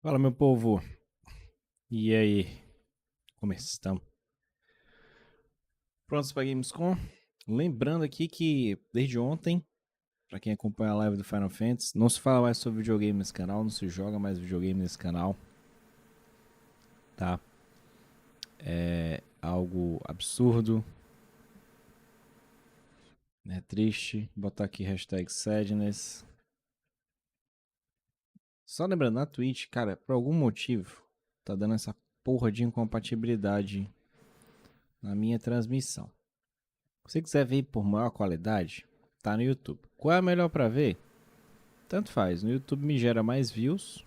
Fala, meu povo. E aí? Como estão? Prontos para Gamescom? Lembrando aqui que desde ontem, para quem acompanha a live do Final Fantasy, não se fala mais sobre videogame nesse canal, não se joga mais videogame nesse canal, tá? É algo absurdo, né? Triste. Vou botar aqui hashtag sadness. Só lembrando, na Twitch, cara, por algum motivo, tá dando essa porra de incompatibilidade na minha transmissão. Se você quiser ver por maior qualidade, tá no YouTube. Qual é a melhor para ver? Tanto faz. No YouTube me gera mais views,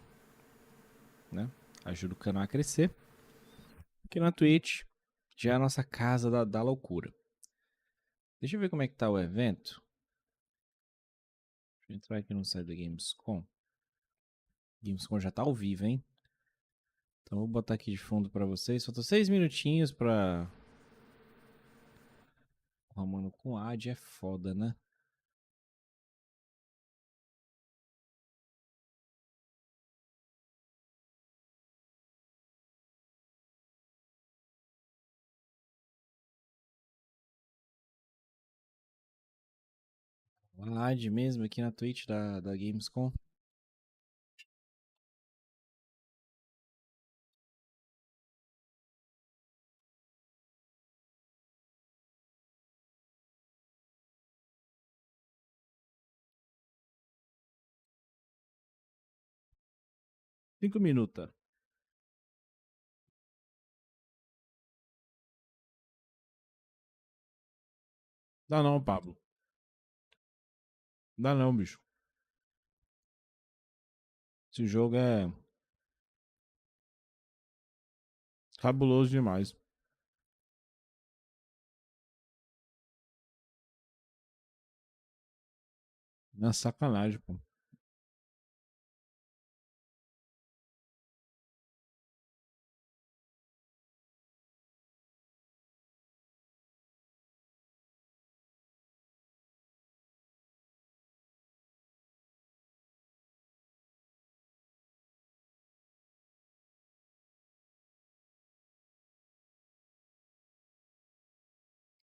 né? Ajuda o canal a crescer. Aqui na Twitch já é a nossa casa da loucura. Deixa eu ver como é que tá o evento. Deixa eu entrar aqui no site da Gamescom. Gamescom já tá ao vivo, hein? Então vou botar aqui de fundo para vocês. Faltam 6 minutinhos pra... Mano, com ad é foda, né? A ad mesmo aqui na Twitch da Gamescom. Cinco minutos. Dá não, Pablo. Dá não, bicho. Esse jogo é cabuloso demais. Na sacanagem, pô.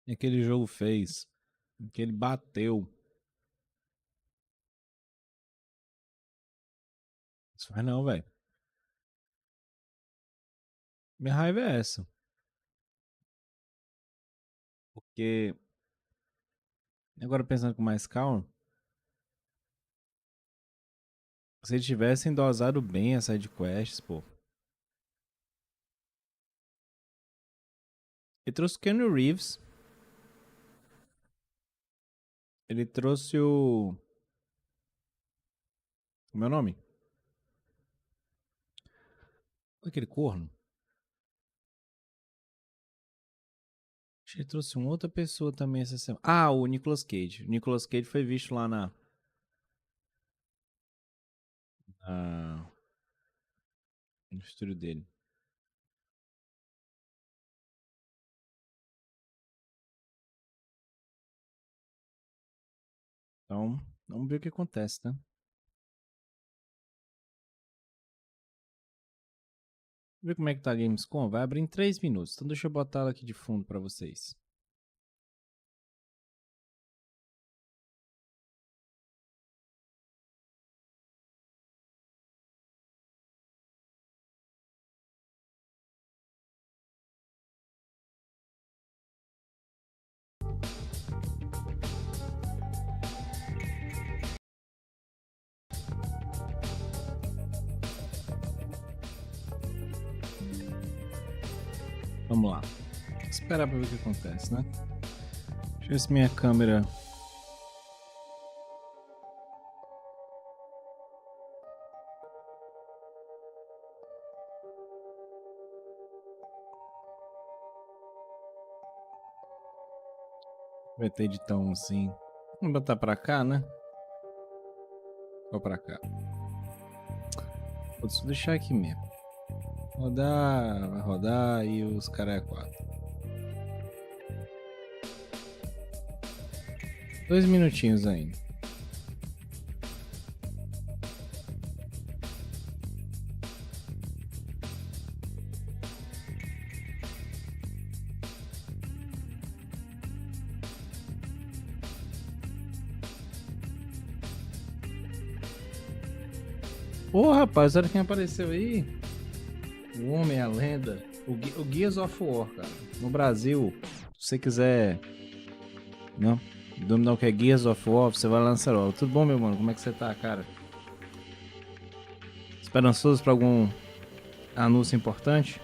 E aquele jogo fez. Que ele bateu. Isso faz não, velho. Minha raiva é essa. Porque, agora pensando com mais calma, se eles tivessem dosado bem as sidequests, pô. Ele trouxe o Keanu Reeves. Ele trouxe o. Como é o nome? Aquele corno. Acho que ele trouxe uma outra pessoa também essa semana. Ah, o Nicolas Cage. O Nicolas Cage foi visto lá na no estúdio dele. Então, vamos ver o que acontece, né? Ver como é que tá a Gamescom? Vai abrir em 3 minutos. Então deixa eu botar ela aqui de fundo pra vocês. Vamos lá. Esperar pra ver o que acontece, né? Deixa eu ver se minha câmera. Vai ter editão assim. Vamos botar pra cá, né? Ou pra cá. Vou deixar aqui mesmo. Rodar, vai rodar e os caras é 4. 2 minutinhos ainda. Ô, rapaz, olha quem apareceu aí. O homem, a lenda. O Gears of War, cara. No Brasil, se você quiser... Não? Dominar o que é Gears of War, você vai lá na Setor. Tudo bom, meu mano? Como é que você tá, cara? Esperançoso pra algum anúncio importante?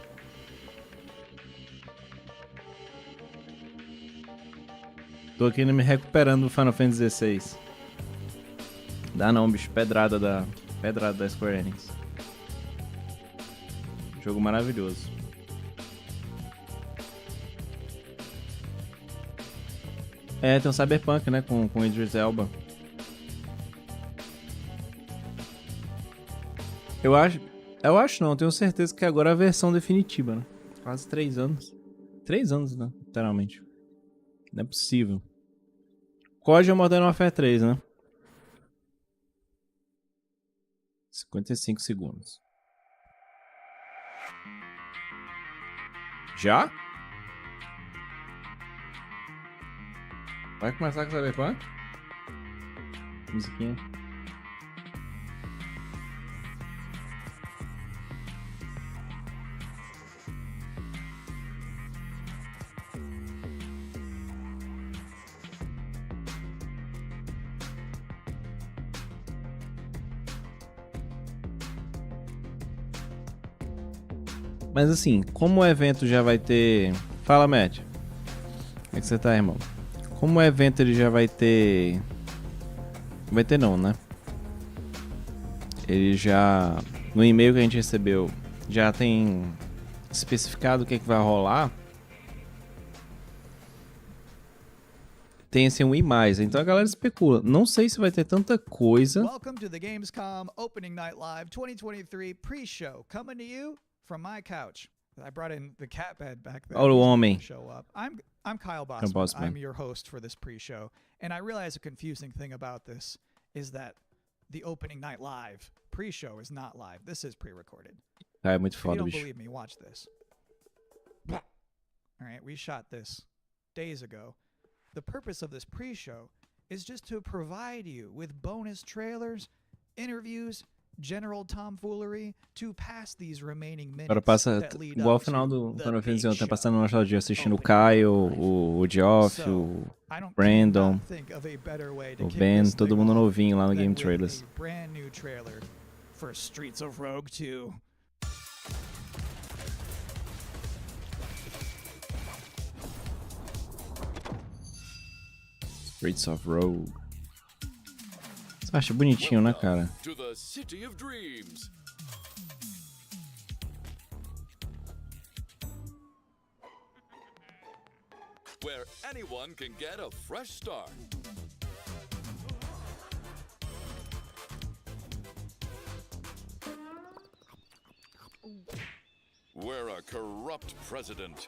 Tô aqui me recuperando do Final Fantasy XVI. Dá não, bicho. Pedrada da Square Enix. Jogo maravilhoso. É, tem um Cyberpunk, né? Com Idris Elba. Eu acho não, tenho certeza que agora é a versão definitiva, né? Quase 3 anos. 3 anos, né? Literalmente. Não é possível. COD é Modern Warfare 3, né? 55 segundos. Já? Vai começar com o Cyberpunk? Musiquinha. Mas assim, como o evento já vai ter... Fala, Matt. Como é que você tá, irmão? Como o evento ele já vai ter... Vai ter não, né? Ele já... No e-mail que a gente recebeu, já tem especificado o que é que vai rolar. Tem assim um e mais, então a galera especula. Não sei se vai ter tanta coisa. Welcome to the Gamescom Opening Night Live 2023 pre-show, coming to you from my couch. I brought in the cat bed back there. Olha o homem. Show up. I'm Kyle Bossman. I'm your host for this pre-show, and I realize a confusing thing about this is that the Opening Night Live pre-show is not live. This is pre-recorded. É muito If foda, you don't bicho. believe me, watch this. All right, we shot this days ago. The purpose of this pre-show is just to provide you with bonus trailers, interviews, general tomfoolery to pass these remaining minutes. Agora passa that lead igual ao up final to do the Final Fantasy big tá passando show. no nostalgia assistindo o Opening Caio, night. o Geoff, So, o I don't Brandon, cannot think of a better way to o kick Ben, this todo thing mundo off novinho lá no than Game with Trailers. a brand new trailer for Streets of Rogue 2. Streets of Rogue. Você acha bonitinho, né, cara? To the City of Dreams. Where anyone can get a fresh start. Where a corrupt president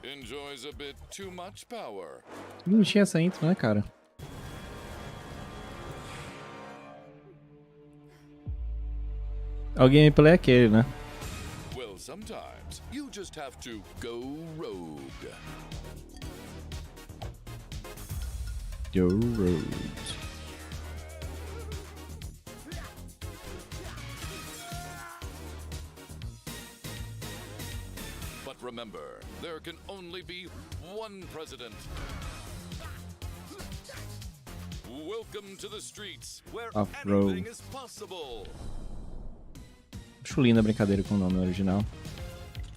enjoys a bit too much power. Bonitinha essa intro, né, cara? O gameplay é aquele, né? Well, sometimes you just have to go rogue. Go Road. But remember, there can only be one president. Welcome to the streets where Off-road. anything is possible. Acho linda a brincadeira com o nome original.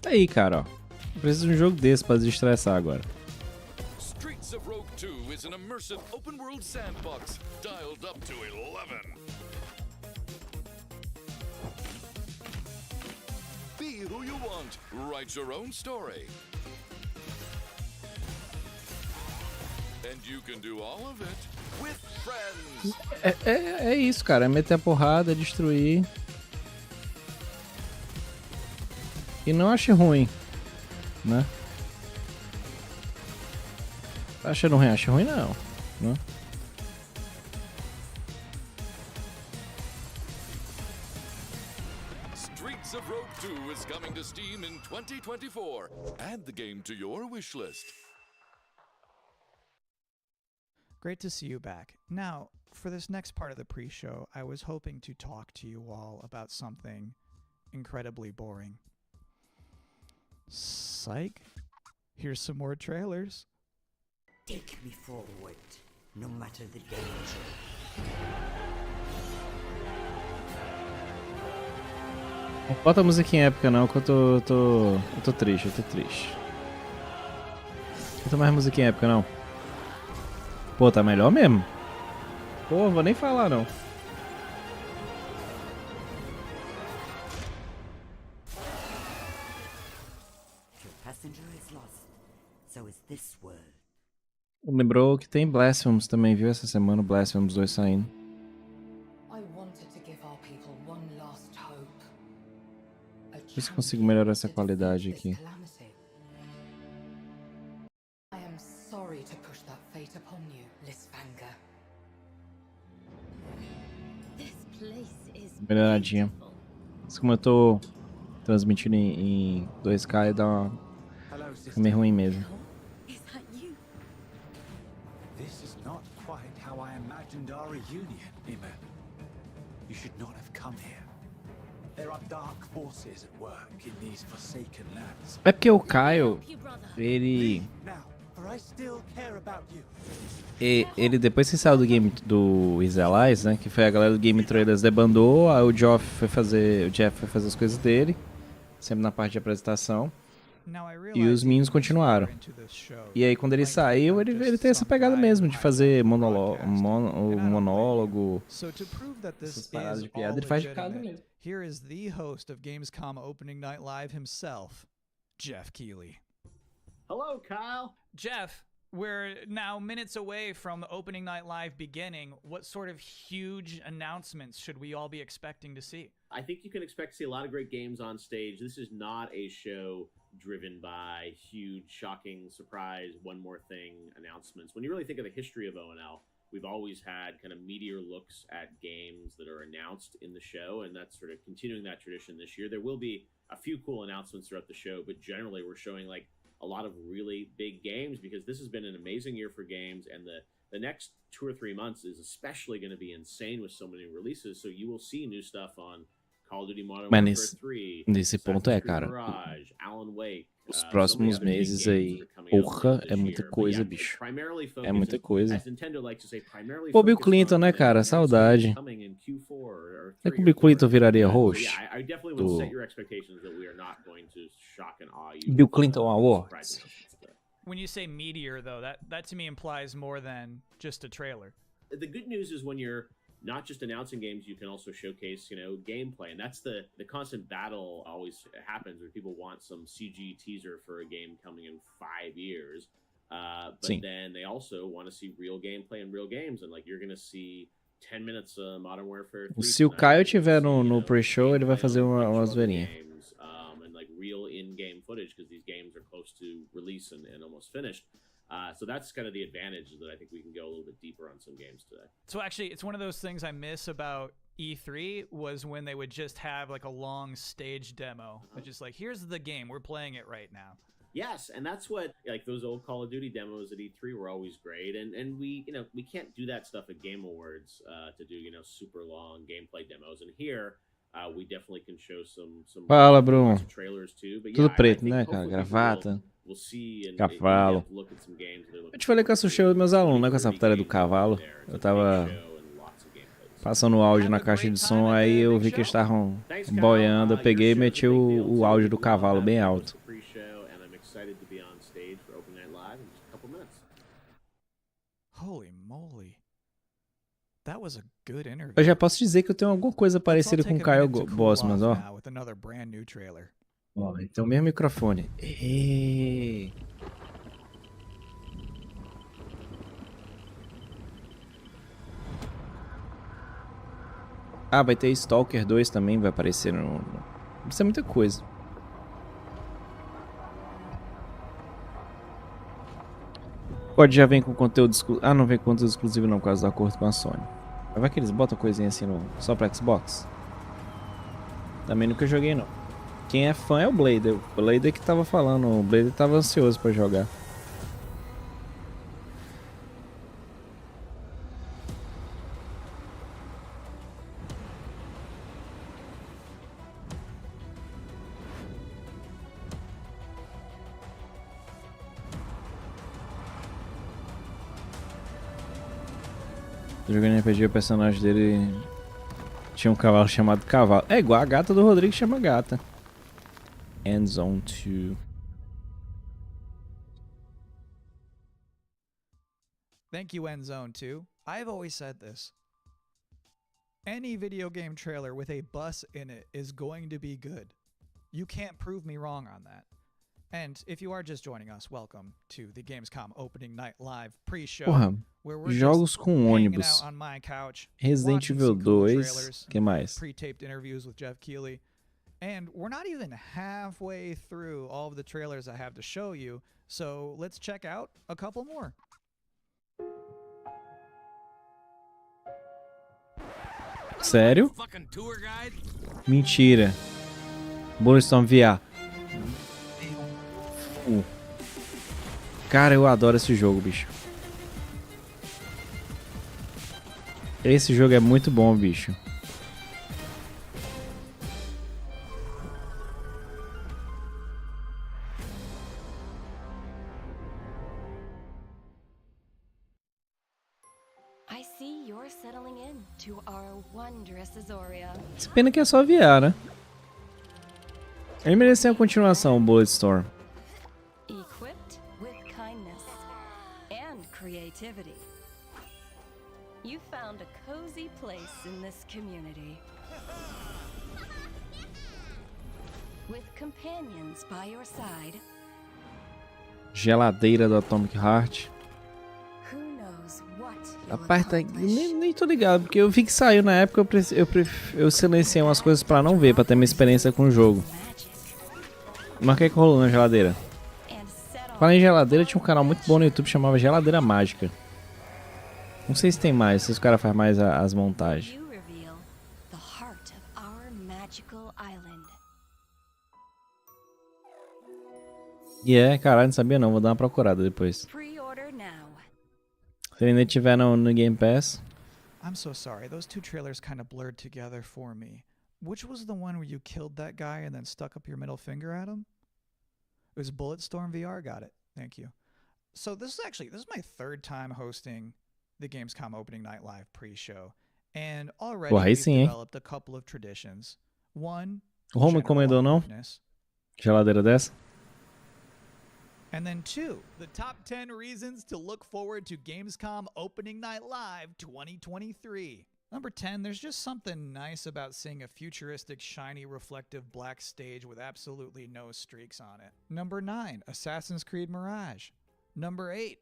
Tá aí, cara, ó. Eu preciso de um jogo desse pra desestressar agora. Streets of Rogue 2 is an immersive open-world sandbox dialed up to 11. Be who you want. Write your own story. And you can do all of it with friends. É isso, cara. É meter a porrada, destruir. E não ache ruim, né? Tá achando ruim? Acha ruim não, né? Streets of Rogue 2 is coming to Steam in 2024. Add the game to your wish list. Great to see you back. Now, for this next part of the pre-show, I was hoping to talk to you all about something incredibly boring. Psych. Here's some more trailers. Take me forward, no matter the danger. Não bota a musiquinha épica não, que eu tô triste, eu tô triste. Não bota mais musiquinha épica não. Pô, tá melhor mesmo. Pô, vou nem falar não. Your passenger is lost, so is this world. Lembrou que tem Blasphemous também, viu? Essa semana o Blasphemous 2 saindo. I wanted to give our people one last hope. Ver se eu consigo melhorar essa qualidade aqui. I am sorry to push that fate upon you, Lisvanger. This place is Melhoradinha. beautiful. Mas como eu tô transmitindo em 2K, dá uma... fica meio ruim mesmo. Is that you? This is not quite how I imagined our reunion, Nima. You should not have come here. There are dark forces at work in these forsaken lands. É porque o Caio, Help you, brother. ele Now, for I still care about you. depois que saiu do game do Israelites, né, que foi a galera do Game Trailers debandou, aí o Jeff foi fazer as coisas dele, sempre na parte de apresentação. E os meninos continuaram. E aí quando ele saiu, ele tem essa pegada mesmo de fazer monólogo, essas paradas de piada, ele faz de casa mesmo. Here is the host of Gamescom Opening Night Live himself, Jeff Keighley. Hello, Kyle. Jeff, we're now minutes away from the Opening Night Live beginning. What sort of huge announcements should we all be expecting to see? I think you can expect to see a lot of great games on stage. This is not a show driven by huge, shocking, surprise, one more thing announcements. When you really think of the history of ONL, we've always had kind of meteor looks at games that are announced in the show, and that's sort of continuing that tradition this year. There will be a few cool announcements throughout the show, but generally we're showing like a lot of really big games because this has been an amazing year for games, and the next 2 or 3 months is especially going to be insane with so many releases. So you will see new stuff on Call of Duty Modern Warfare 3, Nesse ponto cara, Mirage, Alan Wake, os próximos meses aí, porra, é muita coisa, bicho. É muita coisa. Pô, Bill Clinton, né, cara? Saudade. Será que o Bill Clinton viraria host? Do Bill Clinton Awards? When you say meteor, though, that to me implies more than just a trailer. The good news is when you're not just announcing games, you can also showcase, gameplay. And that's the constant battle always happens where people want some CG teaser for a game coming in 5 years. But then they also want to see real gameplay and real games. And like, you're going to see 10 minutes of Modern Warfare 3. Se o Caio tiver no pre-show, ele vai fazer uma zoeirinha. And like real in-game footage because these games are close to release and almost finished. So that's kind of the advantage that I think we can go a little bit deeper on some games today. So actually, it's one of those things I miss about E3 was when they would just have like a long stage demo. It's just like, here's the game, we're playing it right now. Yes, and that's what, like, those old Call of Duty demos at E3 were always great, and we, we can't do that stuff at Game Awards to do, super long gameplay demos, and here we definitely can show some Fala, Bruno. trailers too. But Tudo preto, né, cara? Gravata. Cavalo. Eu te falei que eu assustei os meus alunos, né, com essa putaria do cavalo. Eu tava passando o áudio na caixa de som, aí eu vi que eles estavam boiando, eu peguei e meti o áudio do cavalo bem alto. Holy moly. That was a good interview. Eu já posso dizer que eu tenho alguma coisa parecida com o Caio Bossman, ó. Ó, então mesmo microfone. Ah, vai ter Stalker 2 também, vai aparecer no... Isso é muita coisa. Pode já vem com conteúdo exclusivo. Ah, não vem com conteúdo exclusivo não, por causa do acordo com a Sony. Mas vai que eles botam coisinha assim só pra Xbox? Também nunca joguei não. Quem é fã é o Blader. O Blader que tava falando, o Blader tava ansioso pra jogar. Jogando RPG, o personagem dele tinha um cavalo chamado Cavalo. É igual a gata do Rodrigo, chama Gata. Endzone 2. Thank you, Endzone 2. I've always said this. Any video game trailer with a bus in it is going to be good. You can't prove me wrong on that. And if you are just joining us, welcome to the Gamescom Opening Night Live pre-show. Porra, where we're jogos just com hanging ônibus. out on my couch, Resident watching Evil some cool 2, trailers, que mais? pre-taped interviews with Jeff Keighley. And we're not even halfway through all of the trailers I have to show you, so let's check out a couple more. Sério? Mentira. Bulletstorm VR. Cara, eu adoro esse jogo, bicho. Esse jogo é muito bom, bicho. I see you're settling in to our wondrous Azoria. Se pena que é só VR, né? Ele mereceu a continuação, o Bulletstorm. Equipped with kindness and creativity. You found a cozy place in this community. With companions by your side. Geladeira do Atomic Heart. Who knows what Aperta. Nem tô ligado, porque eu vi que saiu na época. Eu silenciei umas coisas pra não ver, pra ter minha experiência com o jogo. Mas o que rolou na geladeira? Falando em geladeira, tinha um canal muito bom no YouTube que chamava Geladeira Mágica. Não sei se tem mais, se os caras fazem mais as montagens. E caralho, não sabia não, vou dar uma procurada depois. Se ele ainda tiver no Game Pass. I'm so sorry, those two trailers kind of blurred together for me. Which was the one where you killed that guy and then stuck up your middle finger at him? It was Bulletstorm VR, got it. Thank you. So this is my third time hosting the Gamescom Opening Night Live pre-show. And already we've developed a couple of traditions. One, o Romo encomendou não? Geladeira dessa? And then two, the top 10 reasons to look forward to Gamescom Opening Night Live 2023. Number 10, there's just something nice about seeing a futuristic, shiny, reflective black stage with absolutely no streaks on it. Number 9, Assassin's Creed Mirage. Number 8,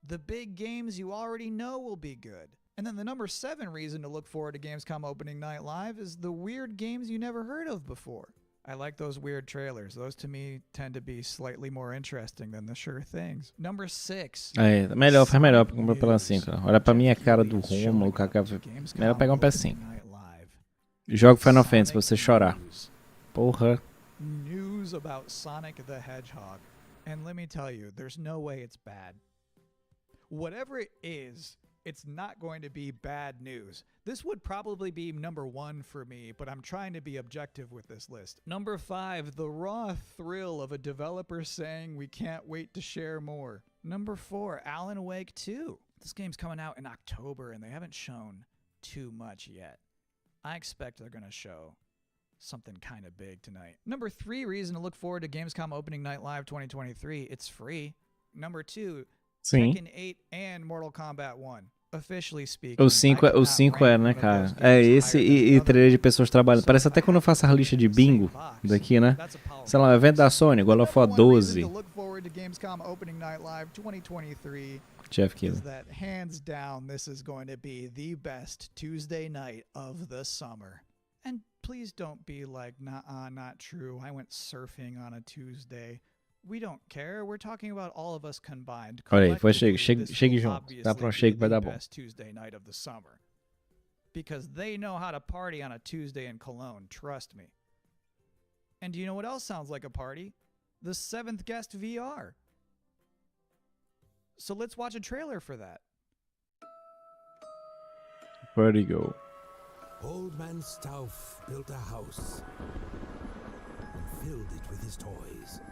the big games you already know will be good. And then the number 7 reason to look forward to Gamescom Opening Night Live is the weird games you never heard of before. I like those weird trailers. Those to me tend to be slightly more interesting than the sure things. Number 6. Faz melhor comprar pela 5. Olha pra minha cara do Romo, melhor pegar um PS5. Joga Final Fantasy pra você chorar. Porra. News about Sonic the Hedgehog. And let me tell you, there's no way it's bad. Whatever it is, it's not going to be bad news. This would probably be number 1 for me, but I'm trying to be objective with this list. Number 5, the raw thrill of a developer saying we can't wait to share more. Number 4, Alan Wake 2. This game's coming out in October and they haven't shown too much yet. I expect they're going to show something kind of big tonight. Number 3 reason to look forward to Gamescom Opening Night Live 2023. It's free. Number 2, Tekken 8 and Mortal Kombat 1. Officially speaking, o 5 é, né, cara? É esse e trailer de pessoas trabalhando. Parece até quando eu faço a lista de bingo daqui, né? Sei lá, o evento da Sony, God of War 12. Jeff Keighley. That hands down, this is going to be the best Tuesday night of the summer. And please don't be like, nah, not true. I went surfing on a Tuesday. We don't care. We're talking about all of us combined. Olha aí, foi chegue junto. Dá pra um shake, vai dar bom. Tuesday night of the summer. Because they know how to party on a Tuesday in Cologne, trust me. And do you know what else sounds like a party? The 7th Guest VR. So let's watch a trailer for that. Where'd he go? Old Man Stauff built a house and filled it with his toys.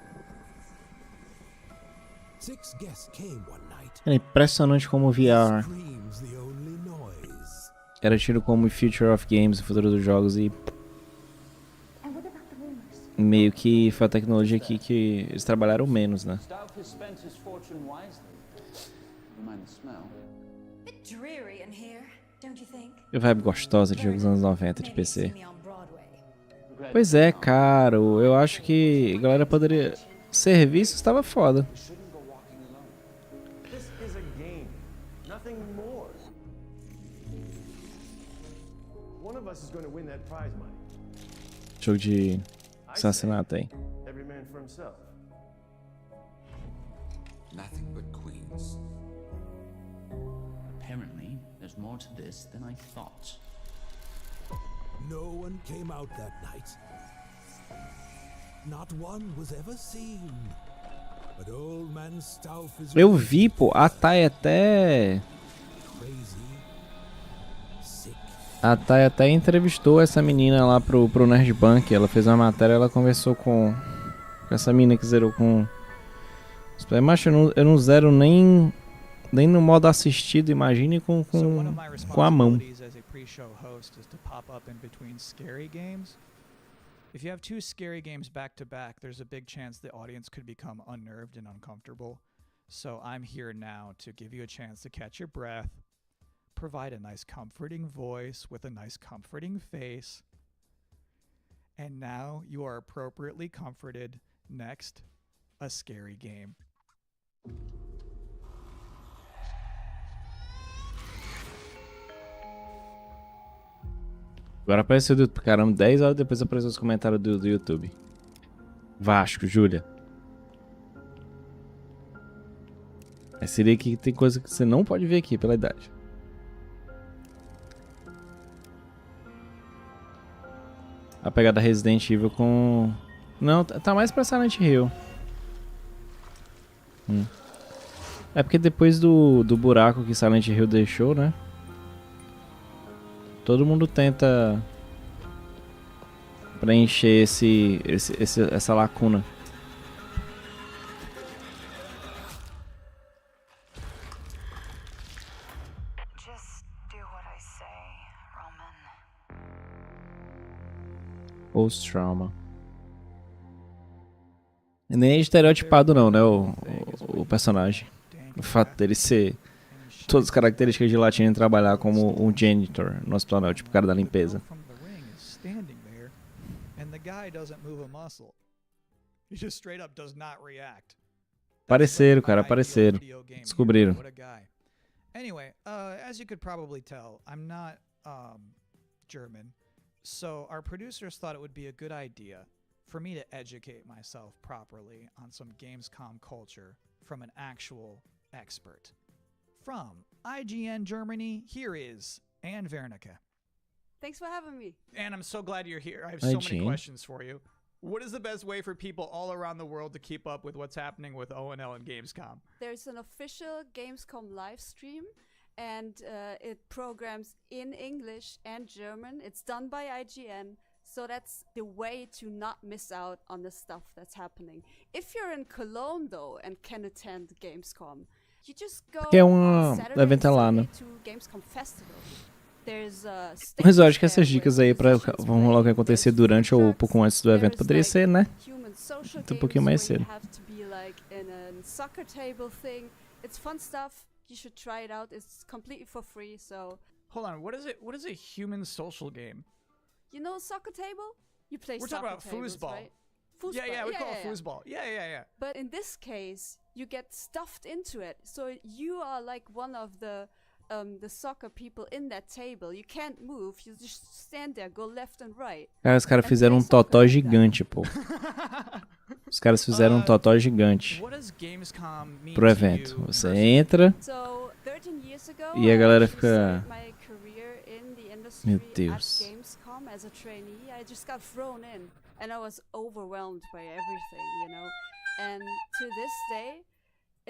6 guests came one night. É impressionante como o VR era tido como Future of Games, o futuro dos jogos, e meio que foi a tecnologia que eles trabalharam menos, né? Stauff has spent his fortune wisely. You mind the smell? Bit dreary in here, don't you think? E vibe gostosa de jogos dos anos 90 de PC. Pois é, caro. Eu acho que a galera poderia... Serviço estava foda. This is a game, nothing more. One of us is going to win that prize money. Jogo de assassinato aí. Every man for himself. Nothing but queens. Apparently, there's more to this than I thought. No one came out that night. Not one was ever seen. But old man Stauff is Eu vi, pô, a Thay até... crazy, sick. A Thay até entrevistou essa menina lá pro Nerd Bank. Ela fez uma matéria, ela conversou com essa menina que zerou com... Mas eu não zero nem no modo assistido, imagine com a mão. If you have two scary games back to back, there's a big chance the audience could become unnerved and uncomfortable. So I'm here now to give you a chance to catch your breath, provide a nice comforting voice with a nice comforting face. And now you are appropriately comforted. Next, a scary game. Agora apareceu do caramba, 10 horas depois apareceu os comentários do YouTube. Vasco, Júlia. Seria que tem coisa que você não pode ver aqui pela idade. A pegada Resident Evil com... Não, tá mais pra Silent Hill. É porque depois do buraco que Silent Hill deixou, né? Todo mundo tenta preencher essa lacuna. Just do what I say, Roman. Post-trauma. Nem é estereotipado não, né, o personagem. O fato dele ser todas as características de latino e trabalhar como um janitor no hospital, né, tipo o cara da limpeza. Apareceram, cara, apareceram. Descobriram. Anyway, as you could probably tell, I'm not German. So our producers thought it would be a good idea for me to educate myself properly on some Gamescom culture from an actual expert. From IGN Germany, here is Anne Wernicke. Thanks for having me. Anne, I'm so glad you're here. I have so many questions for you. What is the best way for people all around the world to keep up with what's happening with ONL and Gamescom? There's an official Gamescom live stream, and it programs in English and German. It's done by IGN, so that's the way to not miss out on the stuff that's happening. If you're in Cologne, though, and can attend Gamescom, you just go on Saturday and Sunday to Gamescom Festival. Mas eu acho que essas dicas aí pra vamos logo acontecer durante ou um pouco antes do evento poderia ser, né? Um pouquinho mais cedo. You should try it out. It's completely for free, so... Hold on, what is a human social game? You know soccer table? You play We're soccer talking about tables, foosball. right? Foosball. Yeah, we call it foosball. Yeah. But in this case, you get stuffed into it. So you are like one of the soccer people in that table. You can't move. You just stand there, go left and right. Cara, os caras fizeram um totó gigante, pô. Os caras fizeram um totó gigante pro evento. Você entra e a galera fica... Meu Deus.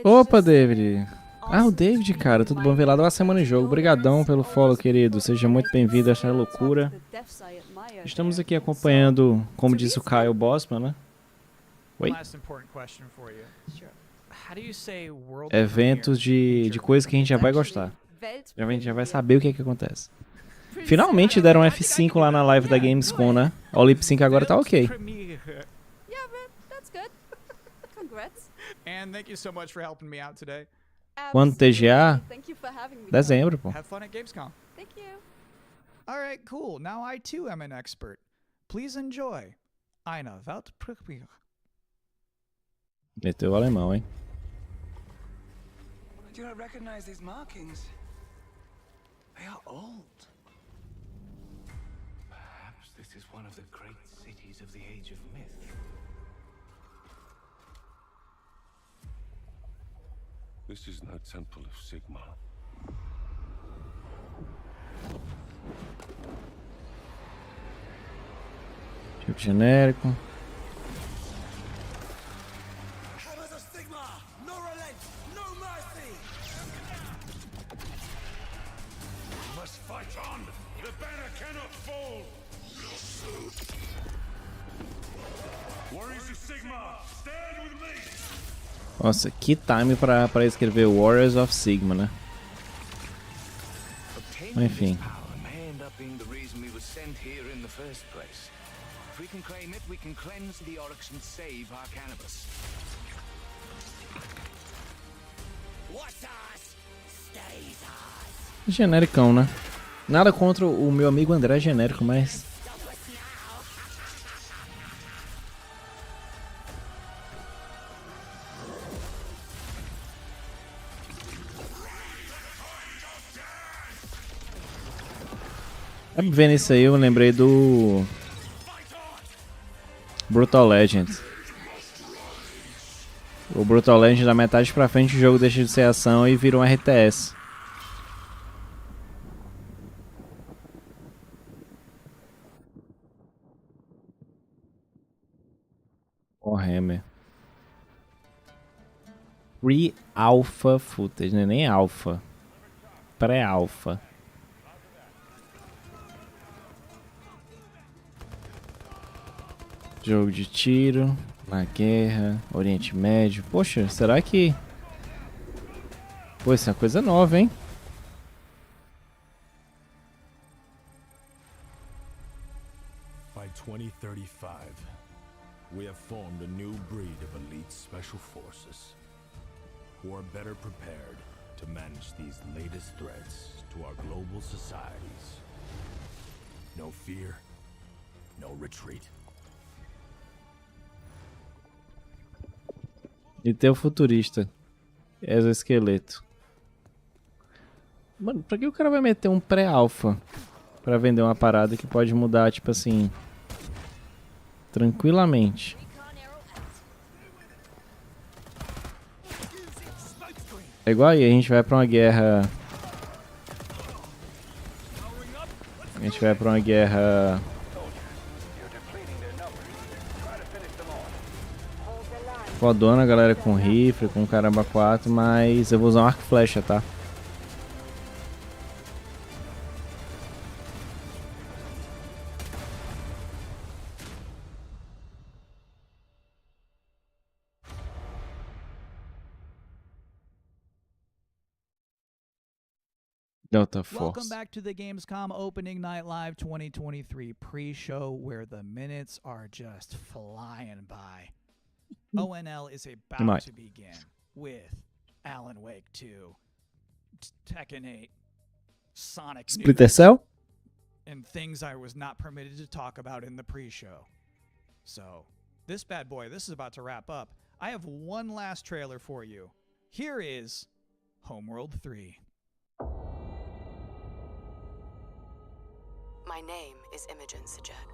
Opa, David. Ah, o David, cara. Tudo bom? Velado, uma semana em jogo. Obrigadão pelo follow, querido. Seja muito bem-vindo a essa loucura. Estamos aqui acompanhando, como disse o Kyle Bossman, né? Oi? Eventos de coisas que a gente já vai gostar. A gente já vai saber o que é que acontece. Finalmente deram F5 lá na live da Gamescom, né? O lip sync agora tá ok. Yeah, but that's good. Congrats. And thank you so much for helping me out today. Quando TGA? Thank you for having me. Dezembro, pô. Have fun at Gamescom. Thank you. All right, cool. Now I too am an expert. Please enjoy. Eine Weltprüfung. Meteu o alemão, hein? I do not recognize these markings. They are old. Perhaps this is one of the great cities of the Age of Myth. This is no temple of Sigma. Tipo genérico. Nossa, que time pra escrever Warriors of Sigma, né? Enfim. Genericão, né? Nada contra o meu amigo André genérico, mas... Vendo isso aí, eu lembrei do Brutal Legend. O Brutal Legend, da metade pra frente, o jogo deixa de ser ação e vira um RTS. Warhammer. Pre-alpha footage, não é nem alpha. Pré-alpha. Jogo de tiro, na guerra, Oriente Médio. Poxa, será que... Pô, isso é uma coisa nova, hein? By 2035, we have formed a new breed of elite special forces who are better prepared to manage these latest threats to our global societies. No fear, no retreat. E tem o futurista. Exoesqueleto. Mano, pra que o cara vai meter um pré-alpha pra vender uma parada que pode mudar, tipo assim, tranquilamente? É igual aí, a gente vai pra uma guerra... A gente vai pra uma guerra... Fodona, galera, com rifle, com caramba 4, mas eu vou usar um arco e flecha, tá? Delta Force. Welcome back to the Gamescom Opening Night Live 2023 pre-show, where the minutes are just flying by. ONL is about to begin with Alan Wake 2, Tekken 8, Sonic Splinter Cell, and things I was not permitted to talk about in the pre-show. So, this bad boy, this is about to wrap up. I have one last trailer for you. Here is Homeworld 3. My name is Imogen Sajet.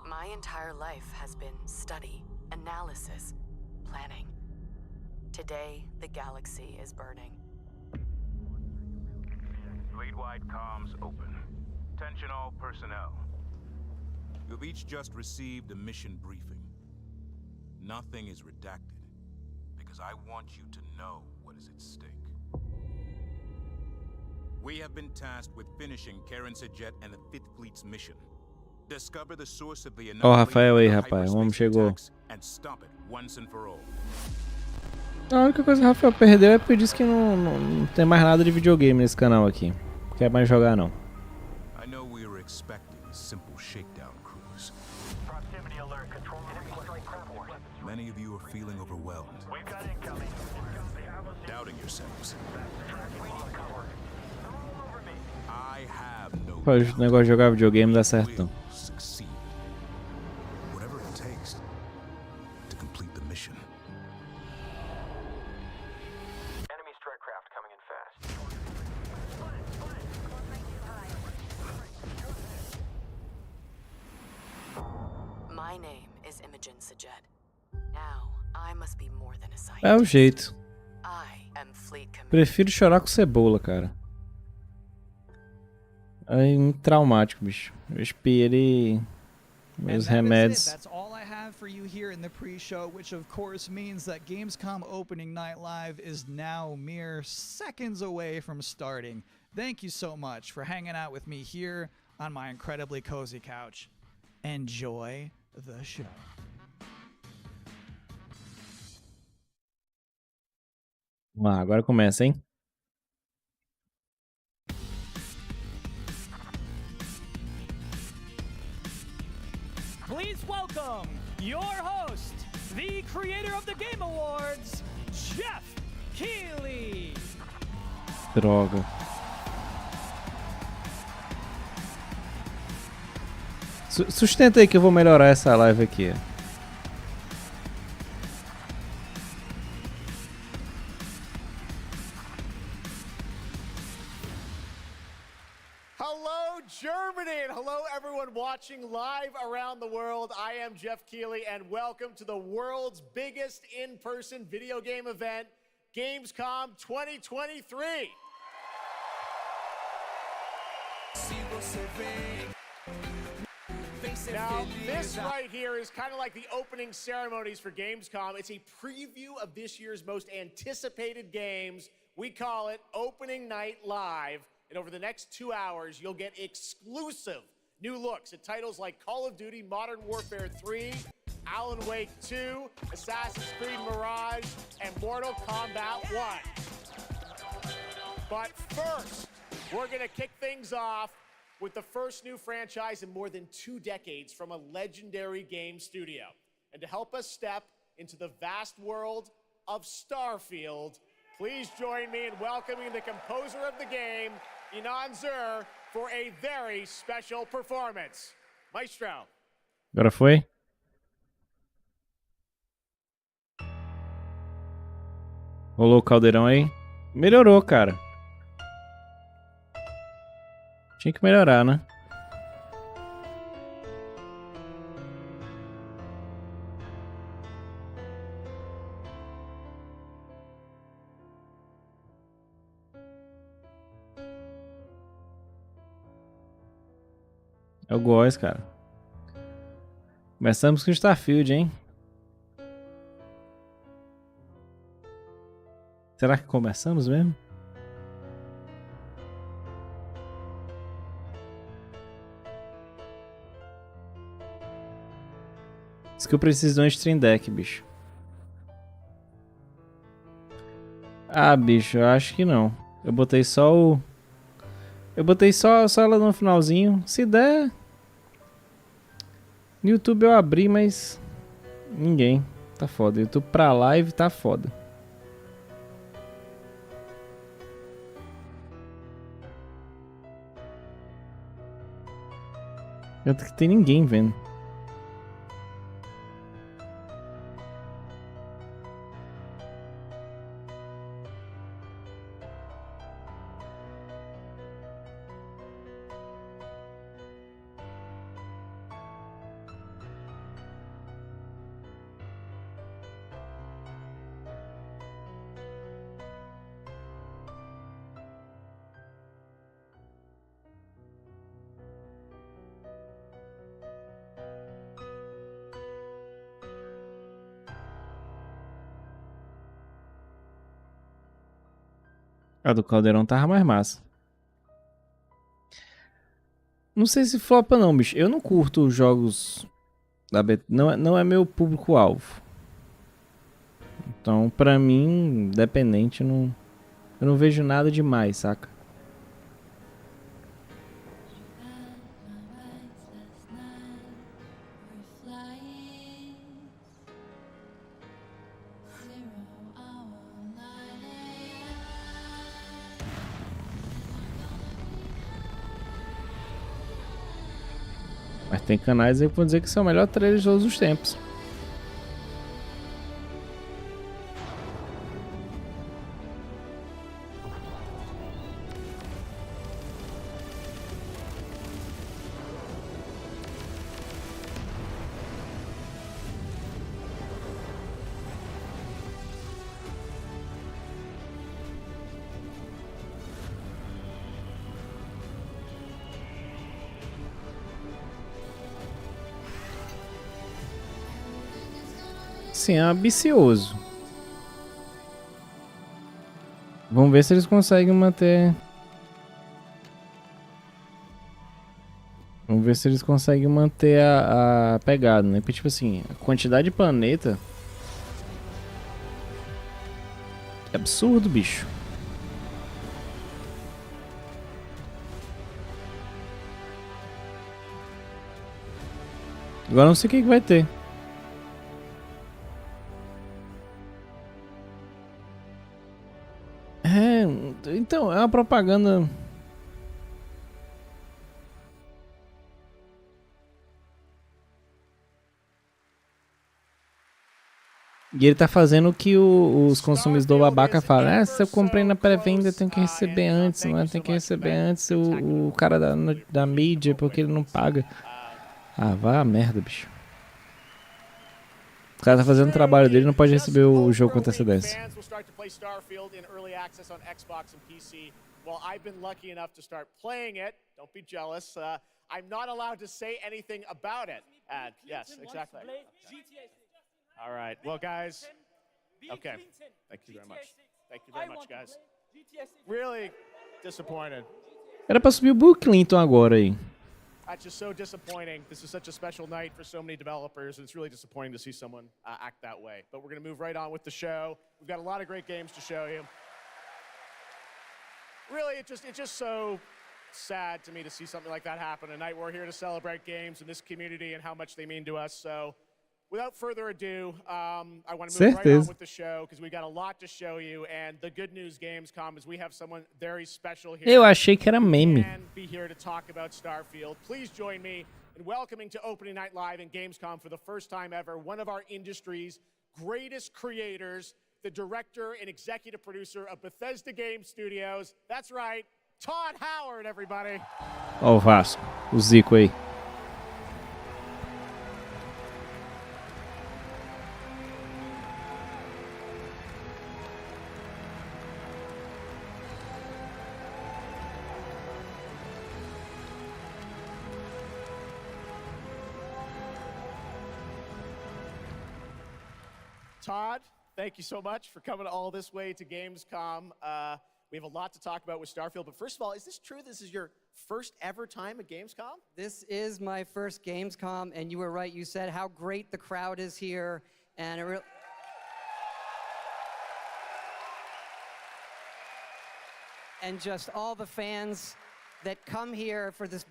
My entire life has been study, analysis, planning. Today, the galaxy is burning. Fleet-wide comms open. Attention all personnel. You've each just received a mission briefing. Nothing is redacted, because I want you to know what is at stake. We have been tasked with finishing Karen Sajet and the 5th Fleet's mission. Discover the source of the Ó, o Rafael aí, rapaz. O homem chegou. and stop it once and for all. A única coisa que o Rafael perdeu é porque disse que não tem mais nada de videogame nesse canal aqui. Não quer mais jogar, não. I know expecting a simple shakedown cruise. Proximity alert. Control enemy strike craft warning. Many of you are feeling overwhelmed, We've got incoming. doubting yourselves. We need cover. They're all over me. I have no Pô, o negócio de jogar videogame não dá certo não. succeed. Whatever it takes to complete the mission. Enemy strike craft coming in fast. My name is Imogen Sajet. Now, I must be more than a scientist. É o jeito. I am fleet commander. Prefiro chorar com cebola, cara. É muito traumático, bicho. Eu esperei meus remédios. That's all I have for you here in the pre-show, which of course means that Gamescom opening night live is now mere seconds away from starting. Thank you so much for hanging out with me here on my incredibly cozy couch. Enjoy the show. Vamos lá, agora começa, hein? Please welcome your host, the creator of the Game Awards, Jeff Keighley. Droga. Sustenta aí que eu vou melhorar essa live aqui. Hello, Germany, and hello, everyone watching live around the world. I am Jeff Keighley, and welcome to the world's biggest in-person video game event, Gamescom 2023. Now, this right here is kind of like the opening ceremonies for Gamescom. It's a preview of this year's most anticipated games. We call it Opening Night Live. And over the next 2 hours, you'll get exclusive new looks at titles like Call of Duty, Modern Warfare 3, Alan Wake 2, Assassin's Creed Mirage, and Mortal Kombat 1. But first, we're going to kick things off with the first new franchise in more than 2 decades from a legendary game studio. And to help us step into the vast world of Starfield, please join me in welcoming the composer of the game, Inan Zur, for a very special performance. Maestro. Agora foi? Rolou o caldeirão aí? Melhorou, cara. Tinha que melhorar, né? Eu gosto, cara. Começamos com Starfield, hein? Será que começamos mesmo? Diz que eu preciso de um stream deck, bicho. Ah, bicho, eu acho que não. Eu botei só o... Eu botei só ela no finalzinho. Se der... No YouTube eu abri, mas... Ninguém. Tá foda. YouTube pra live tá foda. Tanto que tem ninguém vendo. A do Caldeirão tava mais massa. Não sei se flopa não, bicho. Eu não curto os jogos da não é meu público-alvo. Então, pra mim, independente, eu não vejo nada demais, saca? Mas tem canais aí que vão dizer que são o melhor trailer de todos os tempos. Sim, é ambicioso. Vamos ver se eles conseguem manter. Vamos ver se eles conseguem manter a pegada, né? Porque, tipo assim, a quantidade de planeta é absurdo, bicho. Agora não sei o que vai ter. Então, é uma propaganda. E ele tá fazendo o que os consumidores do babaca falam. Se eu comprei na pré-venda, eu tenho que receber antes, não é? Tem que receber antes o cara da mídia, porque ele não paga. Ah, vá a merda, bicho. O cara tá fazendo o trabalho dele, não pode receber o jogo com antecedência. Well, I've been lucky enough to start playing it. Don't be jealous. I'm not allowed to say anything about it. Yes, exactly. All right. Well, guys. Okay. Thank you very much. Thank you very much, guys. Really disappointed. Era pra subir o Bill Clinton agora aí. That's just so disappointing. This is such a special night for so many developers, and it's really disappointing to see someone act that way. But we're going to move right on with the show. We've got a lot of great games to show you. Really, it's just so sad to me to see something like that happen. Tonight we're here to celebrate games in this community and how much they mean to us. So, without further ado, I want to move right on with the show because we got a lot to show you. And the good news, Gamescom, is we have someone very special here. Eu achei que era meme. Be here to talk about Starfield. Please join me in welcoming to Opening Night Live in Gamescom for the first time ever one of our industry's greatest creators, the director and executive producer of Bethesda Game Studios. That's right, Todd Howard, everybody. Ó o Vasco, o Zico aí. Todd, thank you so much for coming all this way to Gamescom. We have a lot to talk about with Starfield, but first of all, is this true? This is your first ever time at Gamescom? This is my first Gamescom, and you were right. You said how great the crowd is here, and and just all the fans that come here for the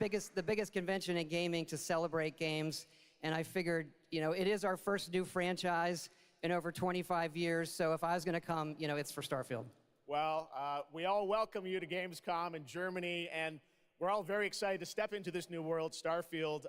biggest convention in gaming to celebrate games. And I figured, you know, it is our first new franchise in over 25 years, so if I was going to come, you know, it's for Starfield. Well, we all welcome you to Gamescom in Germany, and we're all very excited to step into this new world, Starfield,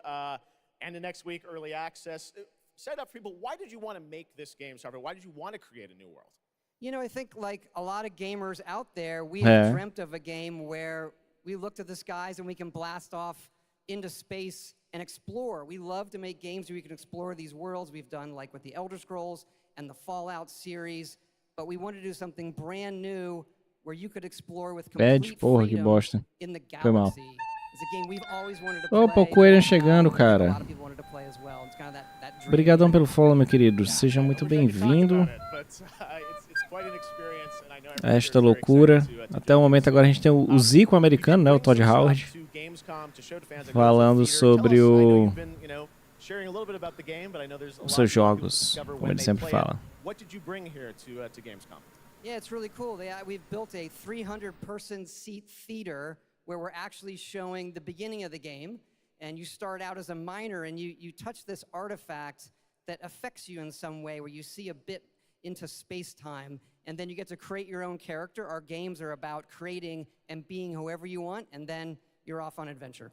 and the next week, Early Access. Set up for people, why did you want to make this game, Starfield? Why did you want to create a new world? You know, I think like a lot of gamers out there, we have dreamt of a game where we look to the skies and we can blast off into space and explore. We love to make games where we can explore these worlds. We've done like with the Elder Scrolls and the Fallout series, but we want to do something brand new where you could explore with complete freedom in the galaxy. It's a game we've always wanted to play. Opa, o Coelho chegando, A cara. lot of people wanted to play as well. It's kind of that dream. Obrigadão pelo follow, meu querido. Seja muito bem-vindo a esta loucura. Até o momento agora a gente tem o Zico americano, né, o Todd Howard, falando sobre os seus jogos, como ele sempre fala. Yeah, it's really cool. We've built a 300-person seat theater where we're actually showing the beginning of the game, and you start out as a miner and you touch this artifact that affects you in some way, where you see a bit into space-time, and then you get to create your own character. Our games are about creating and being whoever you want, and then you're off on adventure.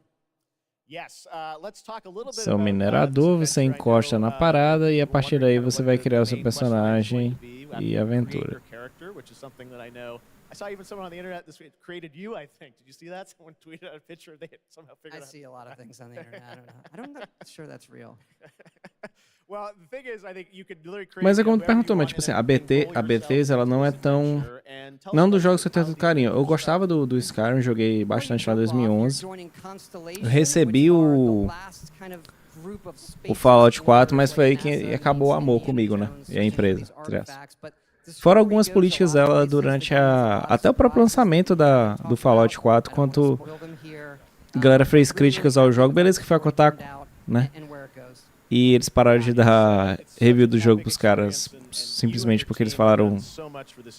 Seu minerador, você encosta na parada e a partir daí você vai criar o seu personagem e aventura. I saw even someone on the internet this week created you, I think. Did you see that? Someone tweeted out a picture. They had somehow figured out. I see a lot of things on the internet. I don't know. I'm not sure that's real. Well, the thing is, I think you could literally create. Mas é como tu perguntou, mas tipo assim, a Bethesda, ela não é tão... Não dos jogos que eu tenho tanto carinho. Eu gostava do Skyrim, joguei bastante lá em 2011. Eu recebi o Fallout 4, mas foi aí que acabou o amor comigo, né? E a empresa. Fora algumas políticas dela durante até o próprio lançamento do Fallout 4, quando a galera fez críticas ao jogo, beleza que foi a Kotaku, né? E eles pararam de dar review do jogo pros caras, simplesmente porque eles falaram,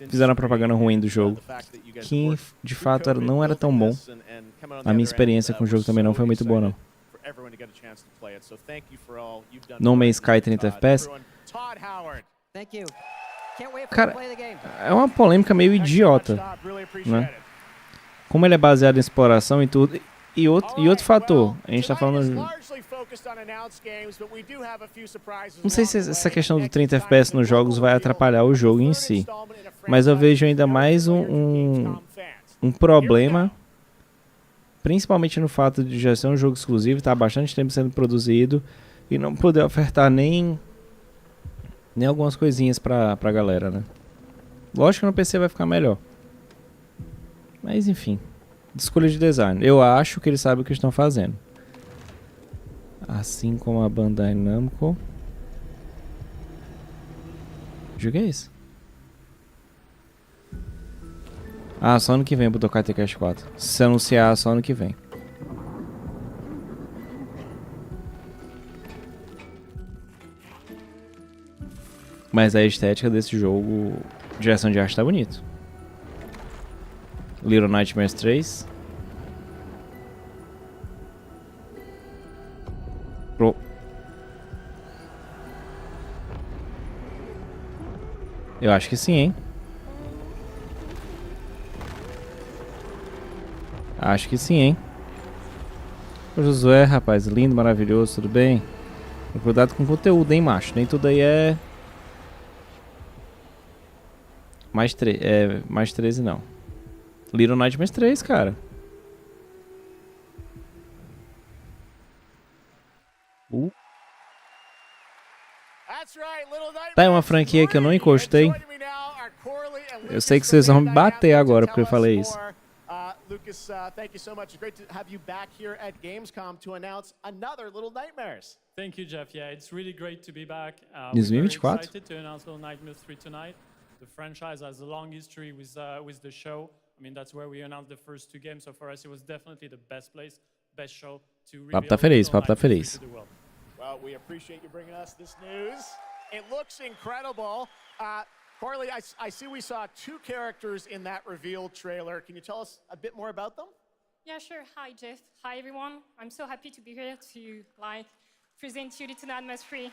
fizeram a propaganda ruim do jogo, que de fato não era tão bom. A minha experiência com o jogo também não foi muito boa, não. No Man's Sky 30 FPS. Cara, é uma polêmica meio idiota, né? Como ele é baseado em exploração e tudo. E outro fator, a gente tá falando... Não sei se essa questão do 30 FPS nos jogos vai atrapalhar o jogo em si. Mas eu vejo ainda mais um problema, principalmente no fato de já ser um jogo exclusivo, tá há bastante tempo sendo produzido e não poder ofertar nem algumas coisinhas pra galera, né? Lógico que no PC vai ficar melhor. Mas enfim, escolha de design. Eu acho que eles sabem o que estão fazendo. Assim como a Bandai Namco. Que jogo é esse? Ah, só ano que vem pro tocar TCast 4. Se anunciar, só ano que vem. Mas a estética desse jogo, direção de arte tá bonito. Little Nightmares 3. Eu acho que sim, hein? Acho que sim, hein? O Josué, rapaz, lindo, maravilhoso, tudo bem? Cuidado com o conteúdo, hein, macho? Nem tudo aí é... Mais 13 não. Little Nightmares 3, cara. Tá, é uma franquia que eu não encostei. Eu sei que vocês vão me bater agora porque eu falei isso. Lucas, thank you so much. It's great to have you back here at Gamescom to announce another Little Nightmares. Thank you, Jeff. Yeah, it's really great to be back. We're 2024. very excited to announce Little Nightmares 3 tonight. The franchise has a long history with the show. I mean, that's where we announced the first two games. So for us, it was definitely the best place, best show to reveal Papo tá feliz, Little papo tá Nightmares feliz. to the world. Well, we appreciate you bringing us this news. It looks incredible. Corley, I see we saw two characters in that reveal trailer. Can you tell us a bit more about them? Yeah, sure. Hi, Jeff. Hi, everyone. I'm so happy to be here to present you Little Nightmares 3.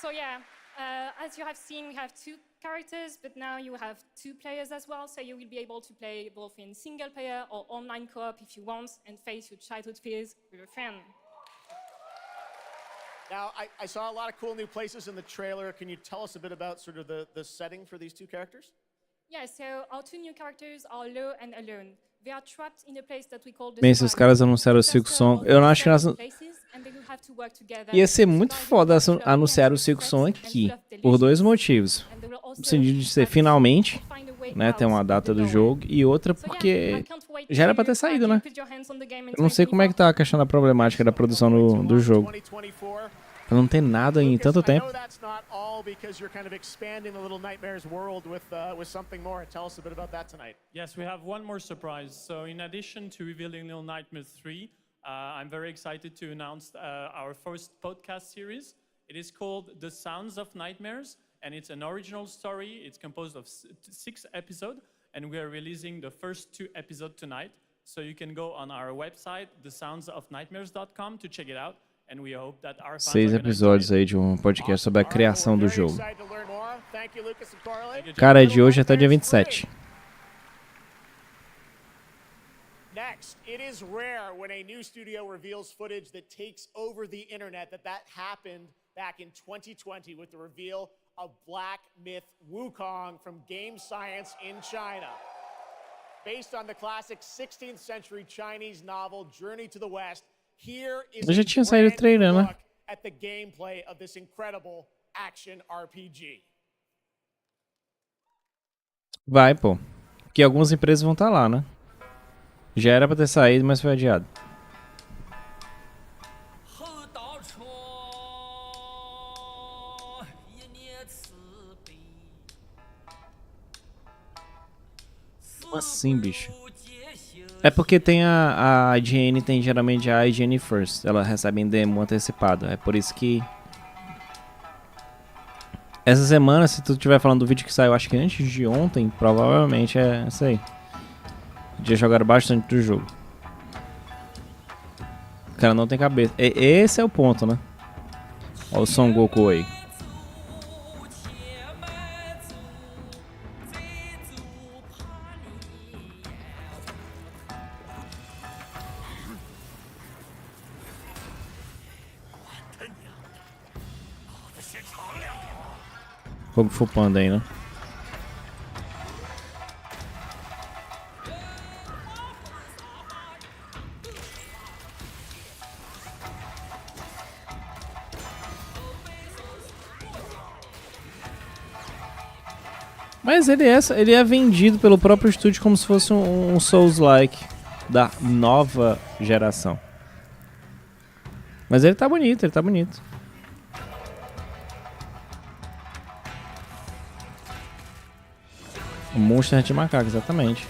So yeah, as you have seen, we have two characters, but now you have two players as well. So you will be able to play both in single player or online co-op if you want, and face your childhood fears with a friend. Now, I saw a lot of cool new places in the trailer. Can you tell us a bit about sort of the setting for these two characters? Yeah, so our two new characters are Low and Alone. They are trapped in a place that we call the Bem, se os caras anunciaram o Silk Song, eu não acho que nós... Ia ser muito foda anunciar o Silk Song aqui, por dois motivos. No sentido de ser finalmente, né, ter uma data do jogo, e outra porque já era pra ter saído, né? Eu não sei como é que tá a questão da problemática da produção do jogo. Pra não ter nada em tanto tempo. Yes, we have one more surprise. So in addition to revealing Little Nightmares 3, I'm very excited to announce our first podcast series. It is called The Sounds of Nightmares, and it's an original story. It's composed of 6 episodes, and we are releasing the first 2 episodes tonight. So you can go on our website, thesoundsofnightmares.com, to check it out. 6 episódios aí de um podcast sobre a criação do jogo. Cara, é de hoje até o dia 27. Next, it is rare when a new studio reveals footage that takes over the internet that happened back in 2020 with the reveal of Black Myth Wukong from Game Science in China. Based on the classic 16th century Chinese novel Journey to the West, here is Eu já tinha saído o trailer, né? look at the gameplay of this incredible action RPG. Vai, pô. Porque algumas empresas vão estar lá, né? Já era pra ter saído, mas foi adiado. Como assim, bicho? É porque tem a IGN, tem geralmente a IGN First. Ela recebe em demo antecipado. É por isso que... Essa semana, se tu estiver falando do vídeo que saiu, acho que antes de ontem, provavelmente é isso aí. Já jogaram bastante do jogo. O cara não tem cabeça. Esse é o ponto, né? Olha o Son Goku aí. Kung Fu Panda aí, né? Mas ele é vendido pelo próprio estúdio como se fosse um Souls-like da nova geração. Mas ele tá bonito, ele tá bonito. O Monster Hunter Macaco, exatamente.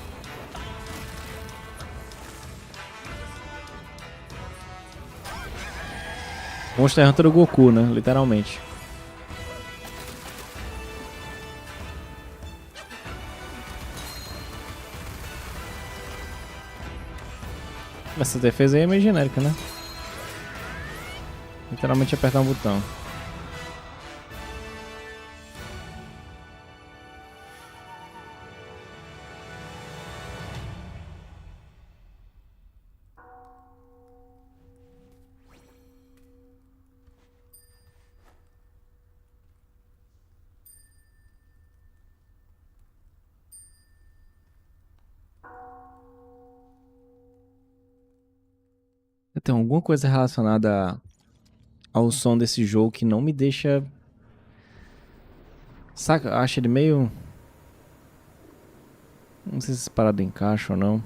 Monster Hunter do Goku, né? Literalmente. Essa defesa aí é meio genérica, né? Literalmente apertar um botão. Tem alguma coisa relacionada ao som desse jogo que não me deixa... Saca? Eu acho ele meio... Não sei se essa parada encaixa ou não.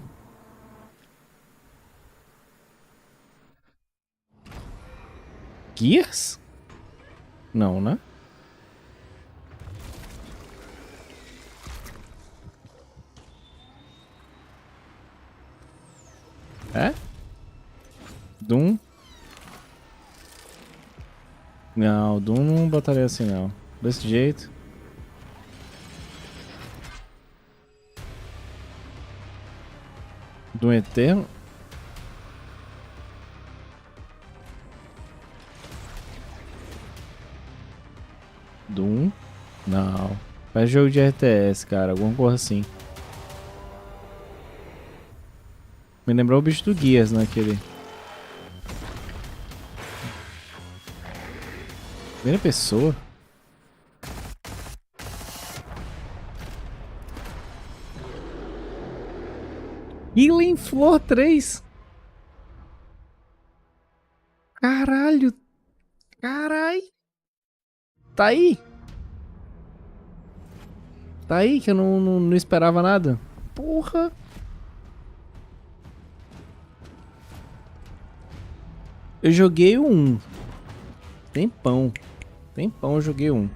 Gears? Não, né? É? Doom? Não, Doom não botaria assim não. Desse jeito. Doom Eterno? Doom? Não. Faz jogo de RTS, cara. Alguma coisa assim. Me lembrou o bicho do Gears, né? Aquele... Primeira pessoa. Healing Floor 3. Caralho. Carai. Tá aí. Tá aí que eu não esperava nada. Porra. Eu joguei o 1. Tempão eu joguei um.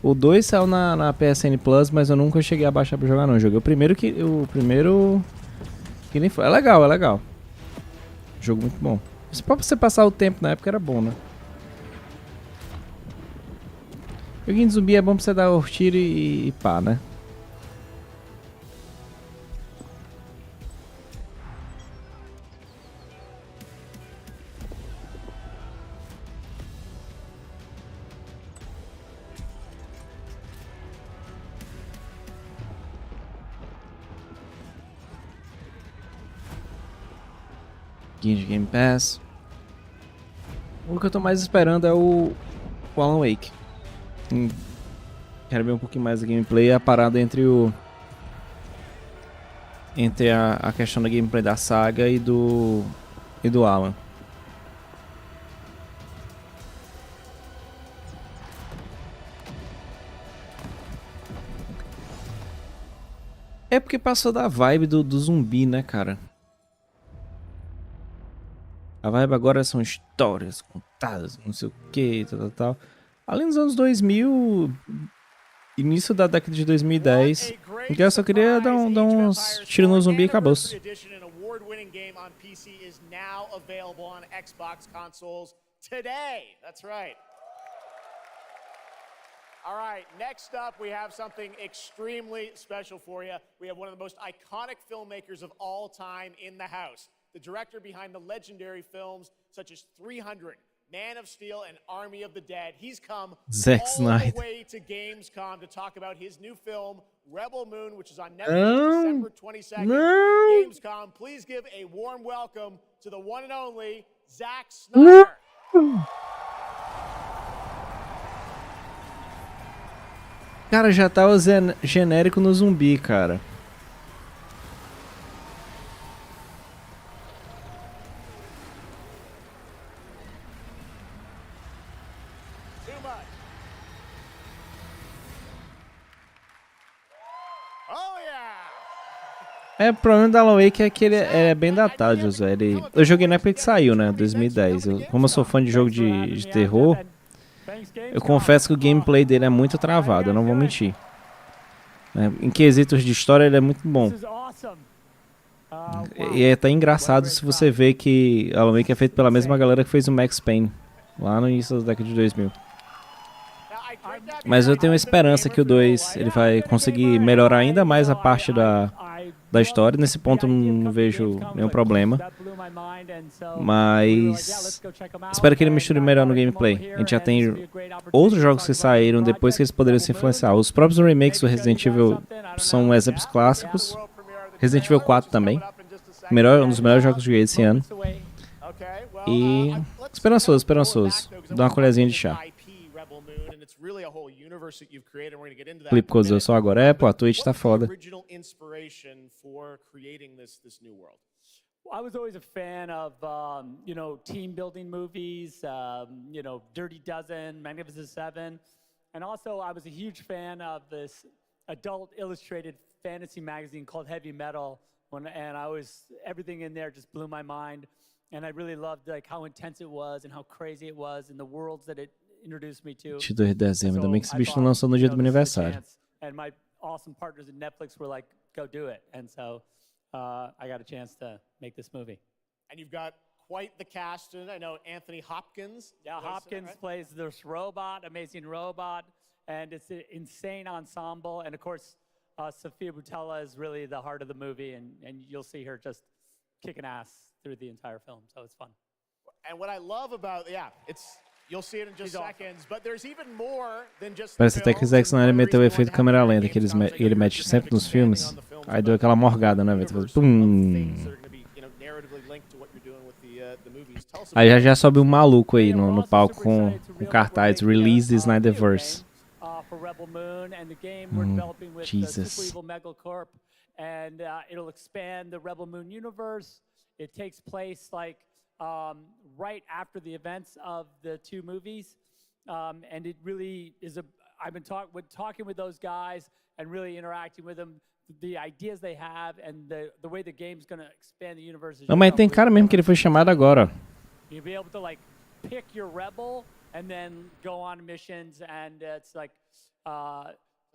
O 2 saiu na PSN Plus, mas eu nunca cheguei a baixar pra jogar não. Eu joguei o primeiro que nem foi. É legal. Jogo muito bom. Só pra você passar o tempo na época era bom, né? Joguinho de zumbi é bom pra você dar o tiro e pá, né? Game Pass. O que eu tô mais esperando é o Alan Wake. Quero ver um pouquinho mais da gameplay, a parada entre a questão da gameplay da saga e do Alan. É porque passou da vibe do zumbi, né, cara? A vibe agora são histórias contadas, não sei o que, tal. Ali nos anos 2000, início da década de 2010, eu só queria dar uns tiros no zumbi e acabou. All right, next up we have something extremely special for you. We have one of the most iconic filmmakers of all time in the house. The director behind the legendary films such as 300, Man of Steel, and Army of the Dead. He's come all the way to Gamescom to talk about his new film, Rebel Moon, which is on Netflix December 22nd. Gamescom, please give a warm welcome to the one and only Zack Snyder. Cara, já tá o genérico no zumbi, cara. O problema da Alan Wake é que ele é bem datado, José. Eu joguei na época que saiu, né? 2010. Como eu sou fã de jogo de terror, eu confesso que o gameplay dele é muito travado, eu não vou mentir. Em quesitos de história ele é muito bom. E é até engraçado se você ver que Alan Wake é feito pela mesma galera que fez o Max Payne, lá no início da década de 2000. Mas eu tenho esperança que o 2 ele vai conseguir melhorar ainda mais a parte da história. Nesse ponto eu não vejo nenhum problema. Mas espero que ele misture melhor no gameplay. A gente já tem outros jogos que saíram depois que eles poderiam se influenciar. Os próprios remakes do Resident Evil são exemplos clássicos. Resident Evil 4 também. Um dos melhores jogos que joguei esse ano. E esperançoso. Dá uma colherzinha de chá. Clipe que eu só agora. Pô, a Twitch tá foda. I was always a fan of, team building movies, Dirty Dozen, Magnificent Seven. And also I was a huge fan of this adult illustrated fantasy magazine called Heavy Metal. Everything in there just blew my mind. And I really loved how intense it was and how crazy it was and the worlds that it introduced me to. 22 de dezembro, ainda bem que esse bicho não lançou no dia do meu aniversário. And my awesome partners at Netflix were like, go do it. And so I got a chance to make this movie. And you've got quite the cast. I know Anthony Hopkins. Yeah, Hopkins plays this robot, amazing robot. And it's an insane ensemble. And of course, Sofia Boutella is really the heart of the movie. And you'll see her just kicking ass through the entire film. So it's fun. And what I love about, you'll see it in just seconds, but there's even more than just. Parece até que o Zack Snyder meteu o efeito câmera lenta que ele mete sempre nos filmes. Aí deu aquela morgada, né, velho? Pum. Aí já sobe um maluco aí no palco com cartaz Release the Snyderverse. Jesus. And it'll expand the Rebel Moon universe. It takes place right after the events of the two movies, and it really is I've been talking with those guys and really interacting with them. The ideas they have and the way the game's going to expand the universe. Não, mas tem cara mesmo que ele foi chamado agora. You'll be able to pick your rebel and then go on missions, and it's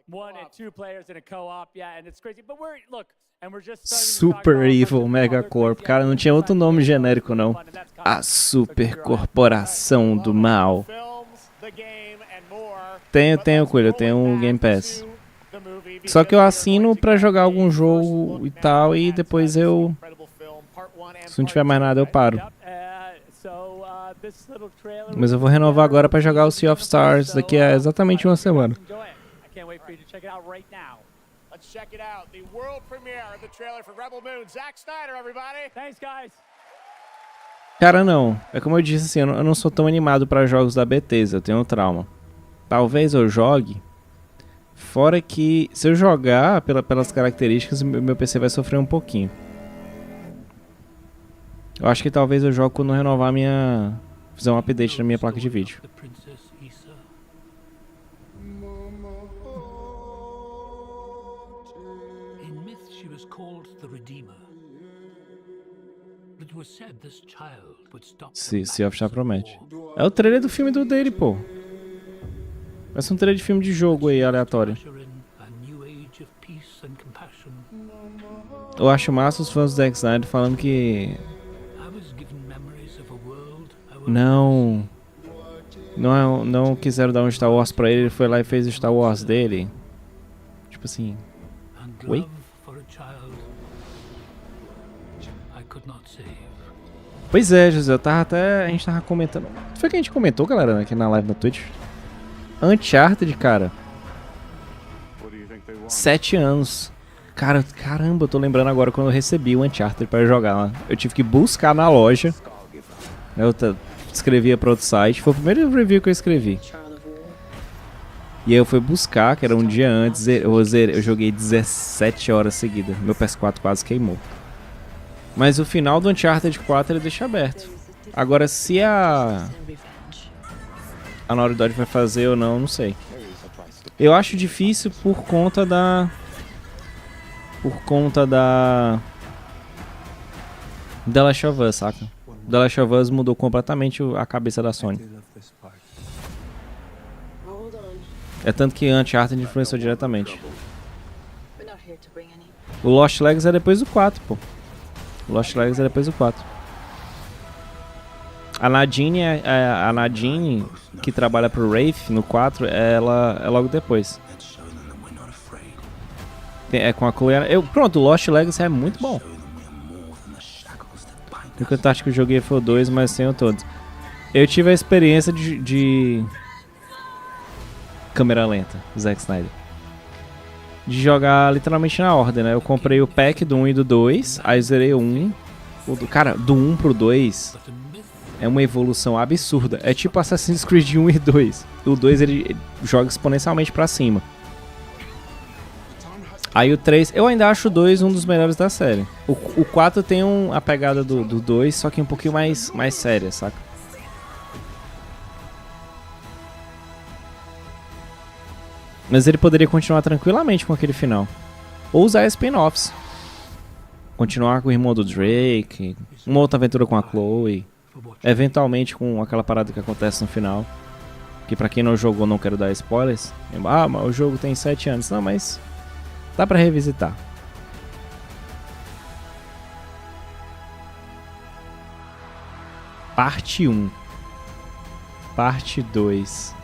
one and two players in a co-op, and it's crazy. But we're just Super Evil Megacorp, cara, não tinha outro nome genérico não. A Super Corporação do Mal. Tenho, Coelho, eu tenho um Game Pass. Só que eu assino pra jogar algum jogo e tal, e depois se não tiver mais nada eu paro. Mas eu vou renovar agora pra jogar o Sea of Stars daqui a exatamente uma semana. Let's check it out. The world premiere of the trailer for Rebel Moon. Zack Snyder, everybody. Thanks, guys. Cara, não. É como eu disse, assim, eu não sou tão animado pra jogos da Bethesda, eu tenho um trauma. Talvez eu jogue, fora que se eu jogar pelas características, meu PC vai sofrer um pouquinho. Eu acho que talvez eu jogue quando renovar minha... Fazer um update na minha placa de vídeo. Se of já promete. É o trailer do filme dele, pô. Vai ser um trailer de filme de jogo aí, aleatório. Eu acho massa os fãs do Zack Snyder falando que... Não quiseram dar um Star Wars pra ele foi lá e fez o Star Wars dele. Tipo assim... Oi? Pois é, José, a gente tava comentando... Foi que a gente comentou, galera, aqui na live no Twitch? Uncharted, cara. 7 anos. Caramba, eu tô lembrando agora quando eu recebi o Uncharted pra jogar lá. Eu tive que buscar na loja. Eu escrevia pra outro site. Foi o primeiro review que eu escrevi. E aí eu fui buscar, que era um dia antes. Eu joguei 17 horas seguidas. Meu PS4 quase queimou. Mas o final do Uncharted 4 ele deixa aberto. Agora, se a Naughty Dog vai fazer ou não, não sei. Eu acho difícil por conta da... The Last of Us, saca? The Last of Us mudou completamente a cabeça da Sony. É tanto que Uncharted influenciou diretamente. O Lost Legacy é depois do 4, pô. O Lost Legacy é depois do 4. A Nadine, que trabalha pro Wraith no 4, ela é logo depois. É com a Chloe. Pronto, o Lost Legacy é muito bom. O que eu acho que eu joguei foi o 2, mas tenho todos. Eu tive a experiência de câmera lenta, Zack Snyder. De jogar literalmente na ordem, né? Eu comprei o pack do 1 e do 2, aí zerei o 1. Cara, do 1 pro 2 é uma evolução absurda. É tipo Assassin's Creed 1 e 2. O 2 ele joga exponencialmente pra cima. Aí o 3, eu ainda acho o 2 um dos melhores da série. O 4 tem a pegada do 2, só que um pouquinho mais séria, saca? Mas ele poderia continuar tranquilamente com aquele final. Ou usar spin-offs. Continuar com o irmão do Drake. Uma outra aventura com a Chloe. Eventualmente com aquela parada que acontece no final. Que pra quem não jogou, não quero dar spoilers. Ah, mas o jogo tem 7 anos. Não, mas dá pra revisitar. Parte 1. Parte 2.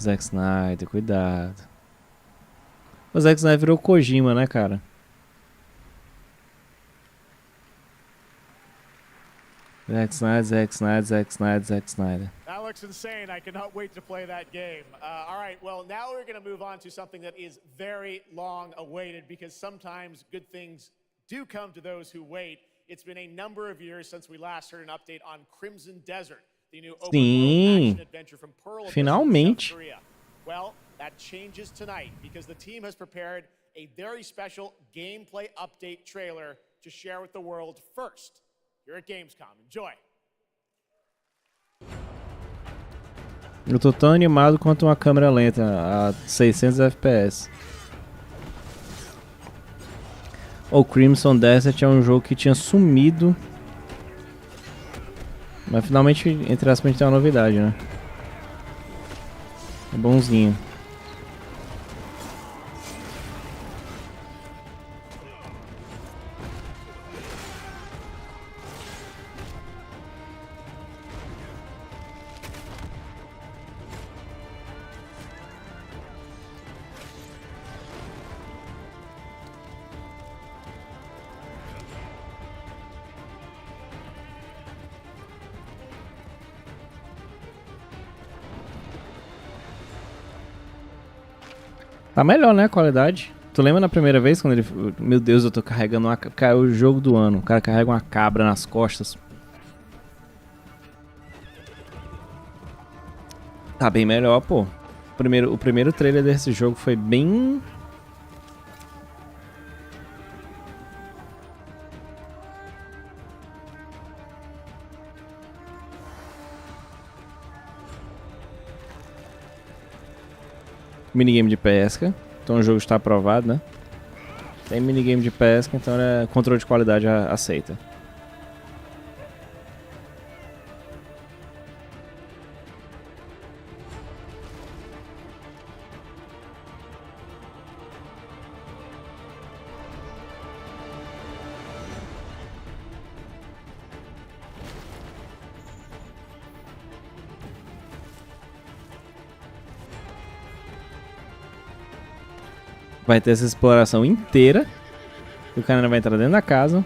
Zack Snyder, cuidado. O Zack Snyder virou Kojima, né, cara? Zack Snyder. That looks insane. I cannot wait to play that game. All right, well, now we're going to move on to something that is very long awaited because sometimes good things do come to those who wait. It's been a number of years since we last heard an update on Crimson Desert, the new open world action adventure from Pearl Abyss in South Korea. Well, that changes tonight because the team has prepared a very special gameplay update trailer to share with the world first. Here at Gamescom. Enjoy. Eu tô tão animado quanto uma câmera lenta a 600 FPS. O Crimson Desert é um jogo que tinha sumido. Mas finalmente, entre aspas, a gente tem uma novidade, né? É bonzinho. Tá melhor, né, a qualidade. Tu lembra na primeira vez quando ele... Meu Deus, eu tô carregando uma... Caiu o jogo do ano. O cara carrega uma cabra nas costas. Tá bem melhor, pô. O primeiro trailer desse jogo foi bem... Minigame de pesca. Então o jogo está aprovado, né? Tem minigame de pesca, então controle de qualidade aceita. Vai ter essa exploração inteira. O cara vai entrar dentro da casa.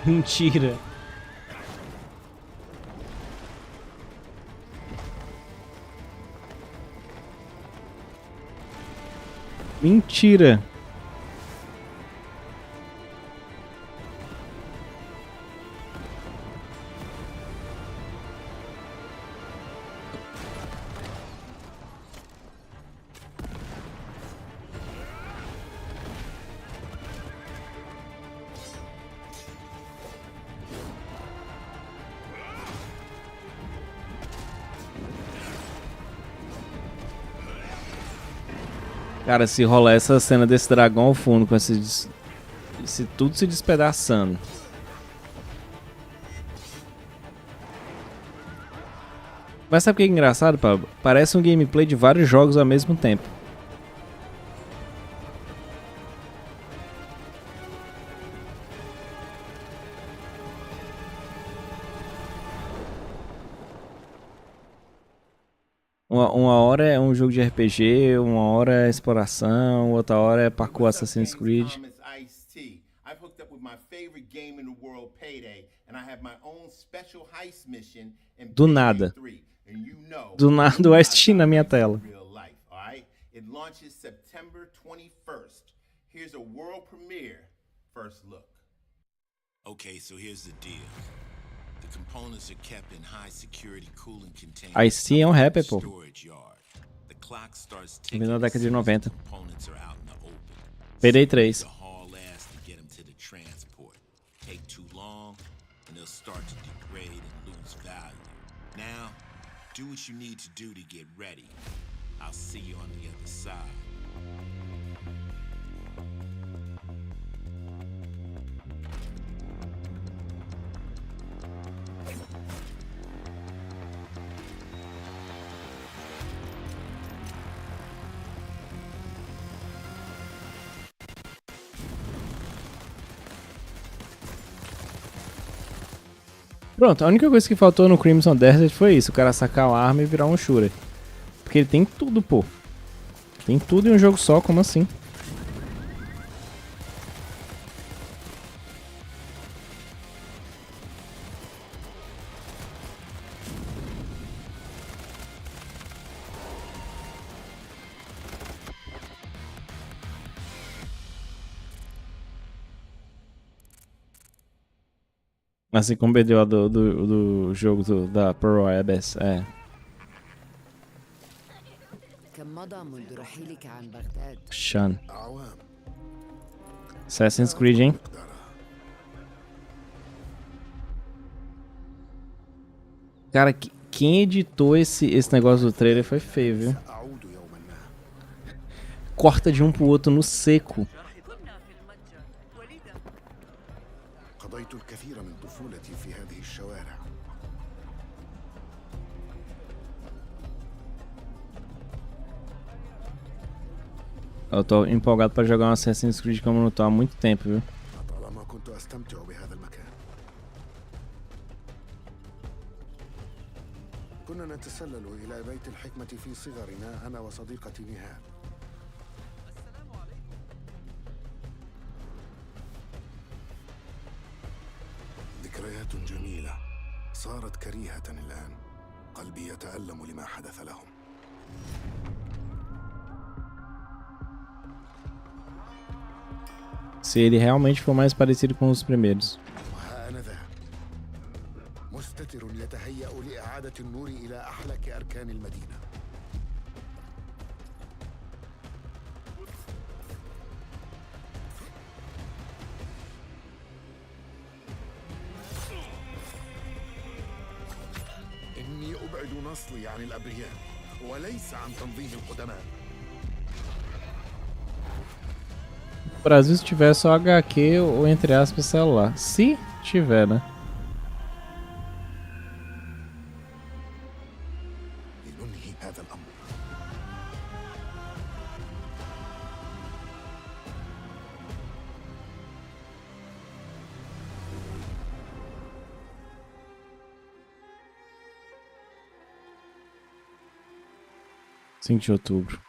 Mentira. Mentira. Cara, se rolar essa cena desse dragão ao fundo, com esse tudo se despedaçando. Mas sabe o que é engraçado, Pablo? Parece um gameplay de vários jogos ao mesmo tempo. Uma hora é um jogo de RPG, uma hora é exploração, outra hora é parkour Assassin's Creed. Do nada. Do nada o Steam na minha tela. It launches September 21st. Here's a world premiere first look. Okay, so here's the deal. The components are kept in high security cooling containers. A Steam é um rapper, pô. The clock starts Vem na década de 90. components are out in the open. Payday 3. The haul ass to get them to the transport. Take too long and they'll start to degrade and lose value. Now, do what you need to do to get ready. I'll see you on the other side. Pronto, a única coisa que faltou no Crimson Desert foi isso, o cara sacar a arma e virar um Shure. Porque ele tem tudo, pô. Tem tudo em um jogo só, como assim? Assim como perdeu a do jogo da Pro Abyss, é. Shan. Assassin's Creed, hein? Cara, quem editou esse negócio do trailer foi feio, viu? Corta de um pro outro no seco. Eu tô empolgado pra jogar um Assassin's Creed como não tô há muito tempo, viu? كنا نتسلل إلى بيت الحكمة في صغرنا أنا وصديقتي نهاد. جميلة صارت كريهة الآن. قلبي يتألم لما حدث لهم. Se ele realmente for mais parecido com os primeiros. وها أنا ذا مستتر يتهيأ لإعادة النور إلى أحلك أركان المدينة. إني أبعد نصلي عن الأبرياء وليس عن تنظيم القدماء. No Brasil, se tiver só HQ ou entre aspas celular. Se tiver, né? لننهي هذا الأمر. De outubro.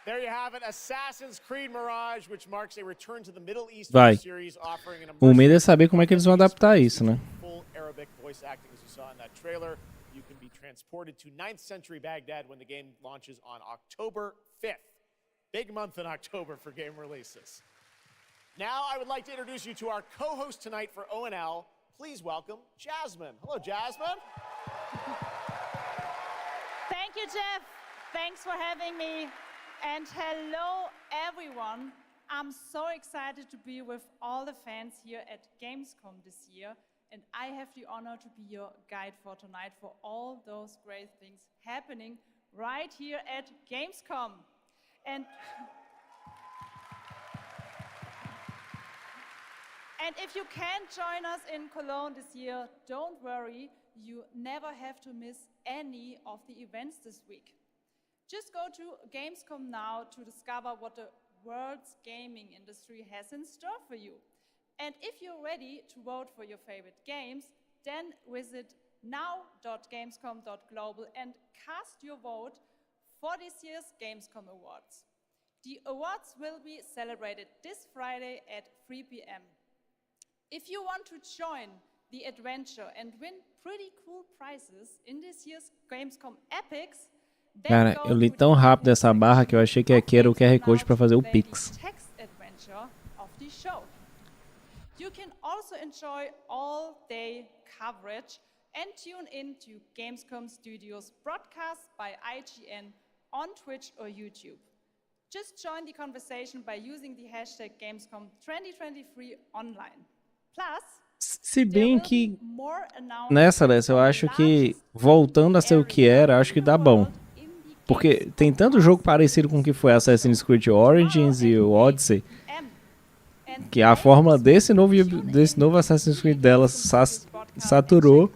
There you have it, Assassin's Creed Mirage, which marks a return to the Middle East series, offering an O medo é saber como é que eles vão adaptar isso, né? full Arabic voice acting, as you saw in that trailer. You can be transported to 9th century Baghdad when the game launches on October 5th. Big month in October for game releases. Now I would like to introduce you to our co-host tonight for ONL. Please welcome Jasmine. Hello, Jasmine. Thank you, Jeff. Thanks for having me. And hello, everyone. I'm so excited to be with all the fans here at Gamescom this year. And I have the honor to be your guide for tonight for all those great things happening right here at Gamescom. And if you can't join us in Cologne this year, don't worry. You never have to miss any of the events this week. Just go to Gamescom now to discover what the world's gaming industry has in store for you. And if you're ready to vote for your favorite games, then visit now.gamescom.global and cast your vote for this year's Gamescom Awards. The awards will be celebrated this Friday at 3 p.m. If you want to join the adventure and win pretty cool prizes in this year's Gamescom Epics, Cara, eu li tão rápido essa barra que eu achei que aqui era o QR Code para fazer o Pix. You can also enjoy all-day coverage and tune in to Gamescom Studios broadcasts by IGN on Twitch or YouTube. Just join the conversation by using the hashtag Gamescom 2023 online. Plus, se bem que nessa eu acho que voltando a ser o que era, acho que dá bom. Porque tem tanto jogo parecido com o que foi Assassin's Creed Origins e o Odyssey, que a fórmula desse novo Assassin's Creed dela saturou.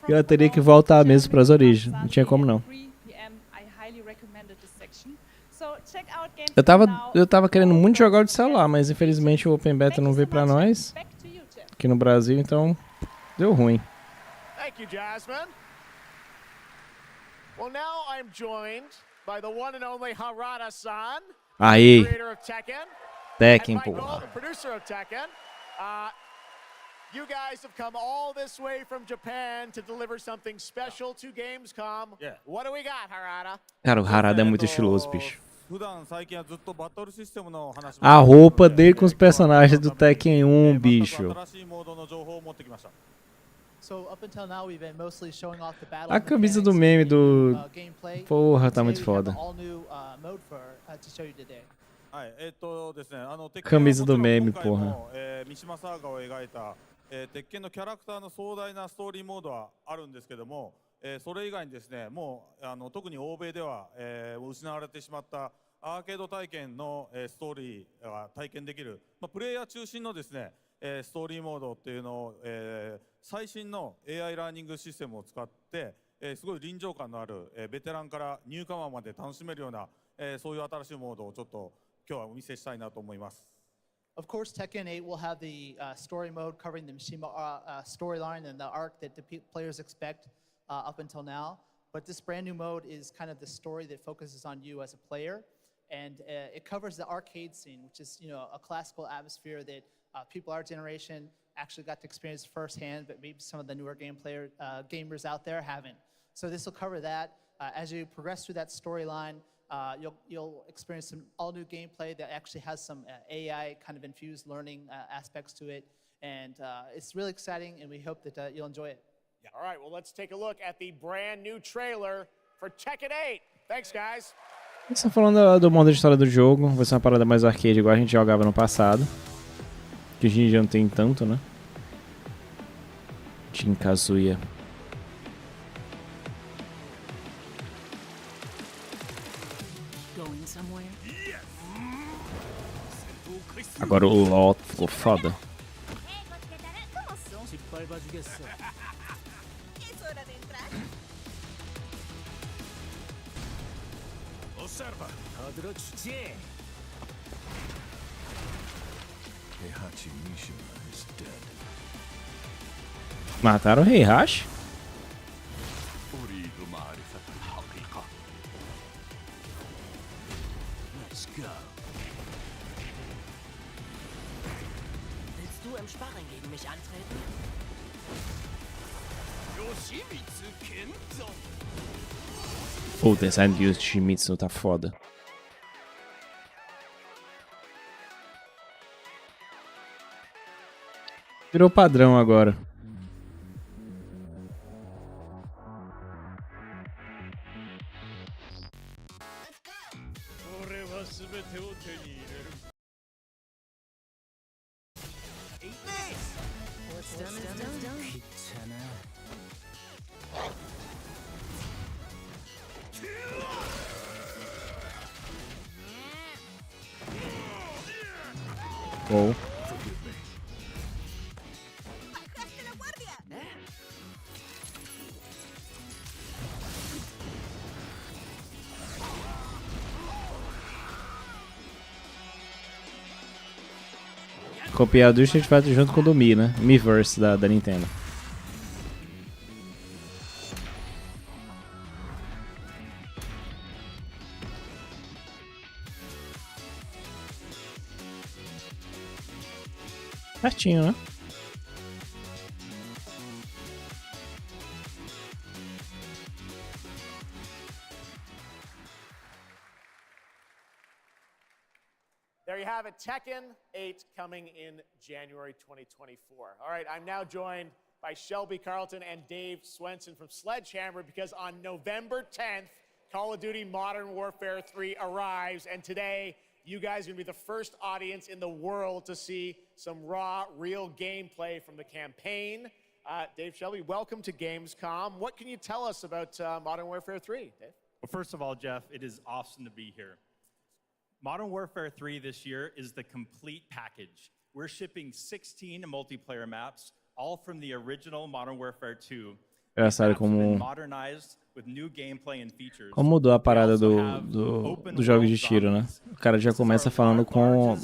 E ela teria que voltar mesmo para as origens. Não tinha como não. Eu tava querendo muito jogar o de celular, mas infelizmente o Open Beta não veio para nós aqui no Brasil, então deu ruim. Thank you, Jasmine. Well, now I'm joined by the one and only Harada-san, Aí, creator of Tekken, Tekken, and Michael, porra. the producer of Tekken. You guys have come all this way from Japan to deliver something special to Gamescom. Yeah. What do we got, Harada? Cara, o Harada é muito estiloso, bicho. A roupa dele com os personagens do Tekken 1, bicho. A camisa do meme do... Porra, tá muito foda. Camisa do meme, porra. 鉄拳のキャラクターの壮大なストーリーモードはあるんですけども、それ以外にですね、もう特に欧米では、失われてしまったアーケード体験の、ストーリーが体験できる、プレイヤー中心のですね、ストーリーモードっていうのを、最新の AI ラーニングシステムを使って、すごい臨場感のある、ベテランからニューカマーまで楽しめるような、そういう新しいモードをちょっと今日はお見せしたいなと思います。Of course, Tekken 8 will have the story mode covering the Mishima storyline and the arc that the players expect up until now. But this brand new mode is kind of the story that focuses on you as a player. and it covers the arcade scene, which is a classical atmosphere that people our generation actually got to experience firsthand, but maybe some of the newer gamers out there haven't. So this will cover that. As you progress through that storyline, you'll experience some all-new gameplay that actually has some AI kind of infused learning aspects to it, and it's really exciting, and we hope that you'll enjoy it. Yeah. All right, well, let's take a look at the brand new trailer for Tekken 8. Thanks, guys. Você tá falando do modo de história do jogo, vai ser uma parada mais arcade, igual a gente jogava no passado. Que hoje em dia não tem tanto, né? Jin Kazuya. Agora o LoL ficou foda. Observa. Heihachi Mishima is dead. Mataram o Heihachi? Let's go. Willst du im Sparring gegen mich antreten? Yoshimitsu Kento. O design de Yoshimitsu tá foda. Virou padrão agora. Oh. Copiado do Street Fighter junto com o do Mi, né? Miiverse da Nintendo. Certinho, né? There you have it, Tekken 8 coming in January 2024. All right, I'm now joined by Shelby Carlton and Dave Swenson from Sledgehammer, because on November 10th, Call of Duty Modern Warfare 3 arrives, and today you guys are going to be the first audience in the world to see some raw, real gameplay from the campaign. Dave, Shelby, welcome to Gamescom. What can you tell us about Modern Warfare 3, Dave? Well, first of all, Jeff, it is awesome to be here. Modern Warfare 3 this year is the complete package. We're shipping 16 multiplayer maps, all from the original Modern Warfare 2. Engraçado como with new gameplay and features. Como mudou a parada do jogo de tiro, né? O cara já começa falando com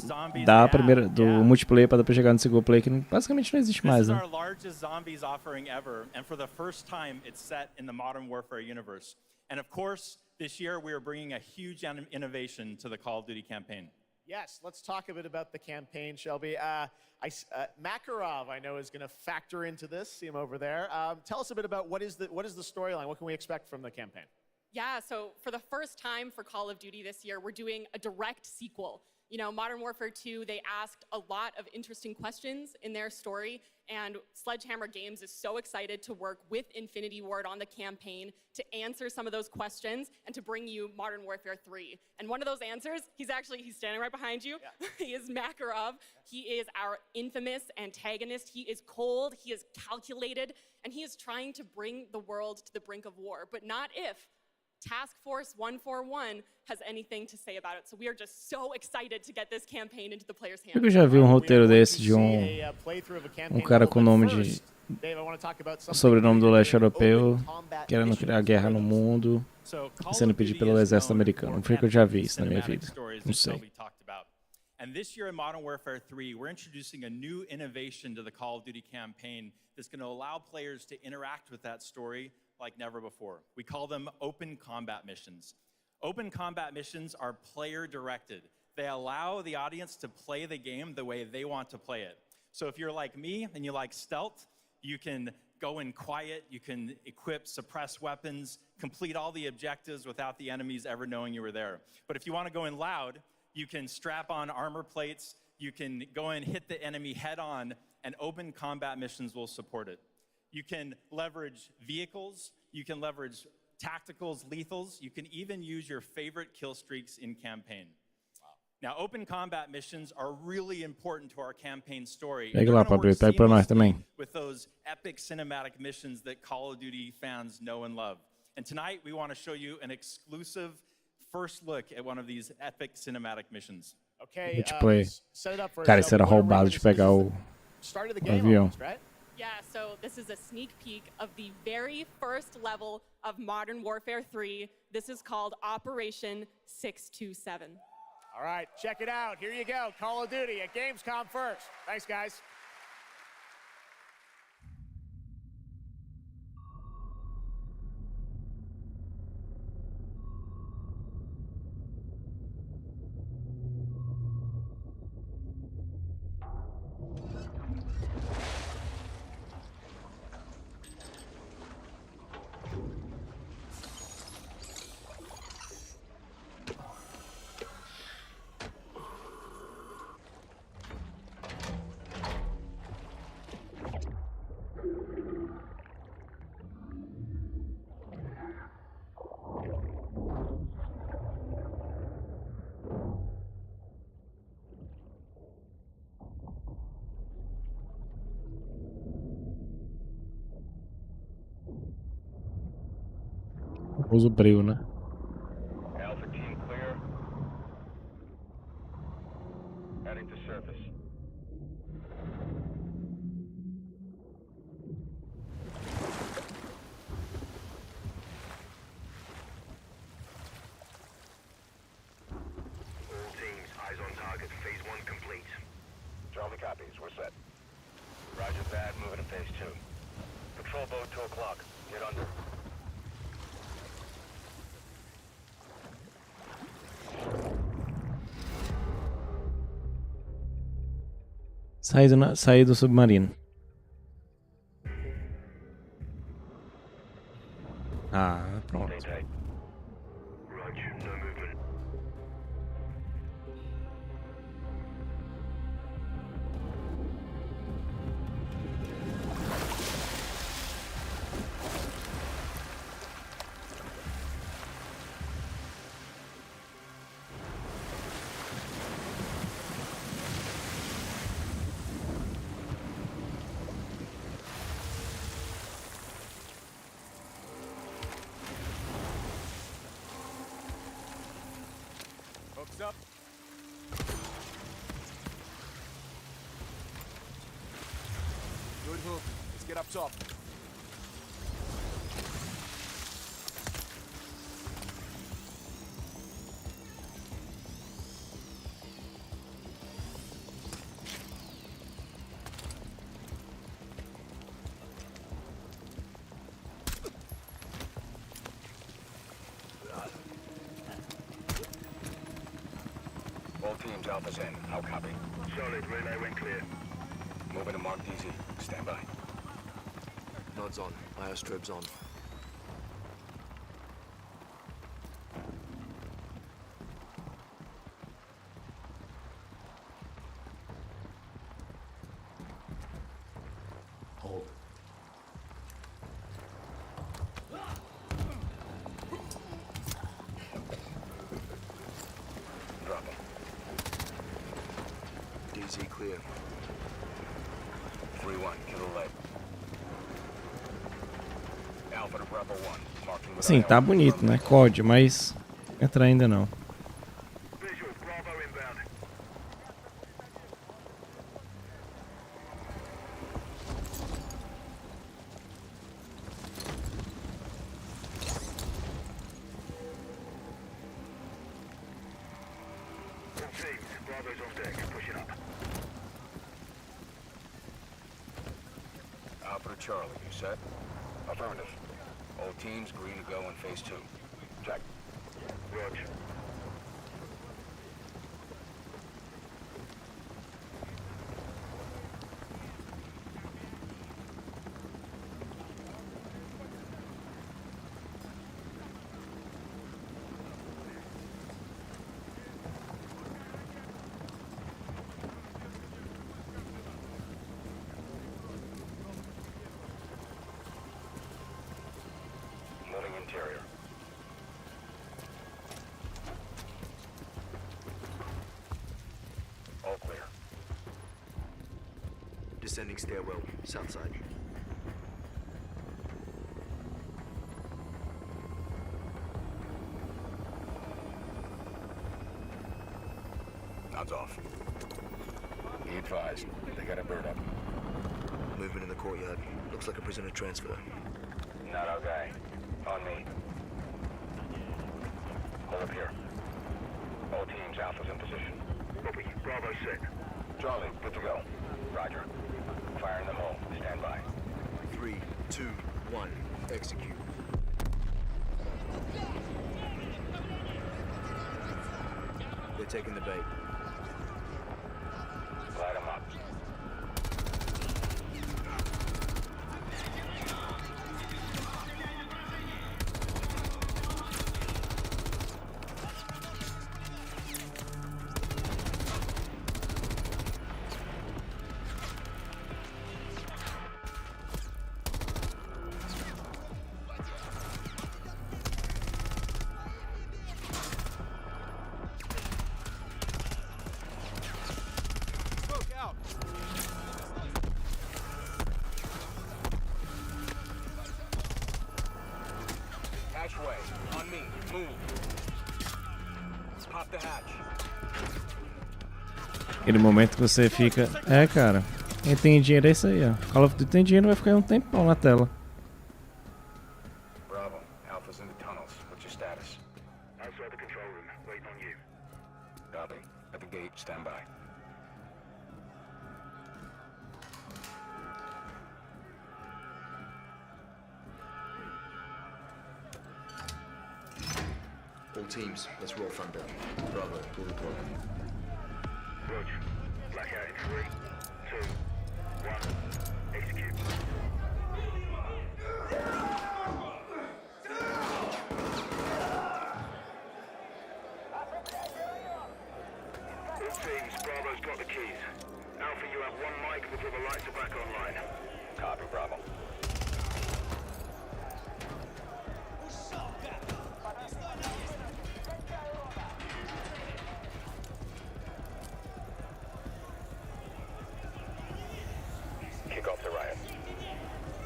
do multiplayer para depois chegar no single player, que basicamente não existe mais, né? This is our largest zombies offering ever, and for the first time it's set in the Modern Warfare universe. And of course, this year we are bringing a huge innovation to the Call of Duty campaign. Yes, let's talk a bit about the campaign, Shelby. Makarov, I know, is going to factor into this. See him over there. Tell us a bit about what is the storyline? What can we expect from the campaign? Yeah, so for the first time for Call of Duty this year, we're doing a direct sequel. You know, Modern Warfare 2, they asked a lot of interesting questions in their story, and Sledgehammer Games is so excited to work with Infinity Ward on the campaign to answer some of those questions and to bring you Modern Warfare 3. And one of those answers, he's standing right behind you. Yeah. He is Makarov. He is our infamous antagonist. He is cold, he is calculated, and he is trying to bring the world to the brink of war, but not if Task Force 141 has anything to say about it. So we are just so excited to get this campaigin into the players' hands. Eu já vi roteiro desse de cara com o nome de sobrenome do leste europeu, querendo criar guerra no mundo, sendo pedido pelo exército americano. Não foi que eu já vi isso na minha vida. Não sei. And this year in Modern Warfare 3, we're introducing a new innovation to the Call of Duty campaign that's going to allow players to interact with that story like never before. We call them open combat missions. Open combat missions are player-directed. They allow the audience to play the game the way they want to play it. So if you're like me and you like stealth, you can go in quiet, you can equip, suppress weapons, complete all the objectives without the enemies ever knowing you were there. But if you want to go in loud, you can strap on armor plates, you can go in, hit the enemy head on, and open combat missions will support it. You can leverage vehicles, you can leverage tacticals, lethals, you can even use your favorite kill streaks in campaign. Now, open combat missions are really important to our campaign story. Pega lá, Pablo, pega pra nós também. With those epic cinematic missions that Call of Duty fans know and love. And tonight, we want to show you an exclusive first look at one of these epic cinematic missions. Okay, set it up for Cara, isso era roubado de pegar o avião. Right? Yeah, so this is a sneak peek of the very first level of Modern Warfare 3. This is called Operation 627. All right, check it out. Here you go. Call of Duty at Gamescom first. Thanks, guys. Uso breu, né? Alpha team clear. Heading to surface. All teams, eyes on target. Phase 1 complete. Charlie copies. We're set. Roger that. Moving to phase 2. Patrol boat 2 o'clock. Get under. Saí do submarino. Ah, pronto. Hooks up. Good hook. Let's get up top. All teams, Alpha's in. How copy? Solid. Relay went clear. Moving to Mark DZ. Stand by. Nods on. Iostrobes on. Hold. Drop him. DZ clear. 3-1, kill the leg. Alpha to Bravo 1. Marking with Sim, tá bonito, né? COD, mas entrar ainda não. Visual, Bravo inbound. All teams, Bravo's on deck, pushing up. Alpha to Charlie, you set? Affirmative. All teams green to go in phase 2. Check. Roger. Moving interior. All clear. Descending stairwell, south side. Nods off. Be advised, they got a bird up. Movement in the courtyard. Looks like a prisoner transfer. Not our guy. On me. Hold up here. All teams, Alpha's in position. Copy. Bravo set. Charlie, good to go. Roger. Fire in the hole. Stand by. 3, 2, 1. Execute. They're taking the bait. Light 'em up. Hatchway. On me. Move. Pop the hatch. Aquele momento que você fica... É, cara. Quem tem dinheiro é isso aí, ó. Call of Duty tem dinheiro, vai ficar um tempão na tela. Bravo. Alpha's in the tunnels. What's your status? Outside the control room. Waiting on you. Copy. At the gate. Stand by. All teams, let's roll front down. Bravo, pull the plug. Roger. Blackout in 3, 2, 1. Execute. All teams, Bravo's got the keys. Alpha, you have one mic before the lights are back online. Copy, Bravo. Kick off the riot.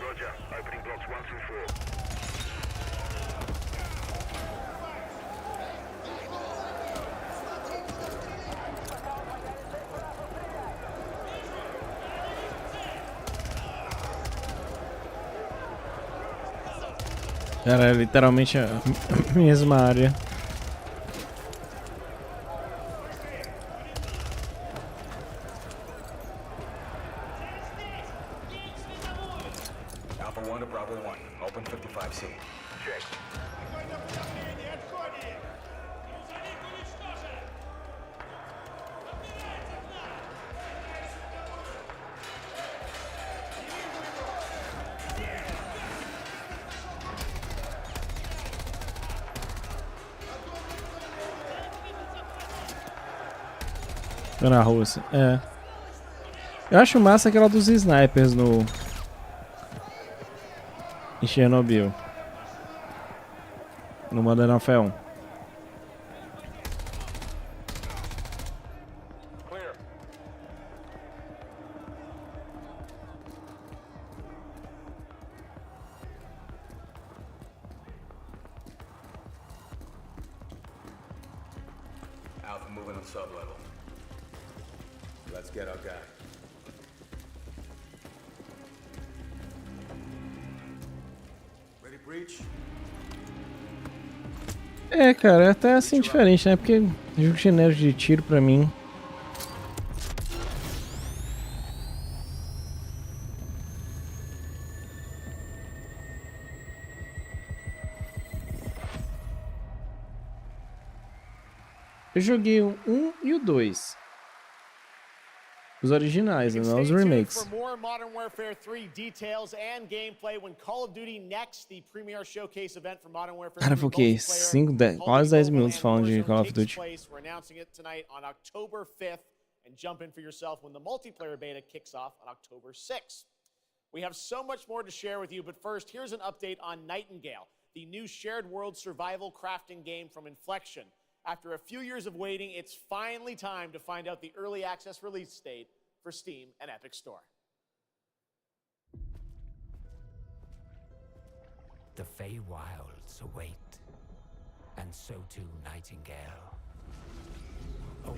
Roger. Opening blocks 1 through 4. Cara, é literalmente a mesma área. Alpha 1 to Bravo 1. Open 55C. Check. Tô na Rússia. É. Eu acho massa aquela dos snipers no... em Chernobyl. No Modern Warfare 1. Clear. Alpha moving on sub-level. Let's get our guy. Ready, breach? É, cara, é até assim diferente, né? Porque jogo genérico de tiro pra mim... Eu joguei o 1 e o 2. Os originais, não os remakes. For more Modern Warfare 3 details and gameplay when Call of Duty Next, the premier showcase event for Modern Warfare 3 Cara, fiquei 5, 10, quase 10 minutos falando de Call of Duty. We're announcing it tonight on October 5th, and jump in for yourself when the multiplayer beta kicks off on October 6th. We have so much more to share with you, but first, here's an update on Nightingale, the new shared world survival crafting game from Inflection. After a few years of waiting, it's finally time to find out the early access release date for Steam and Epic Store. The Feywilds await, and so too Nightingale.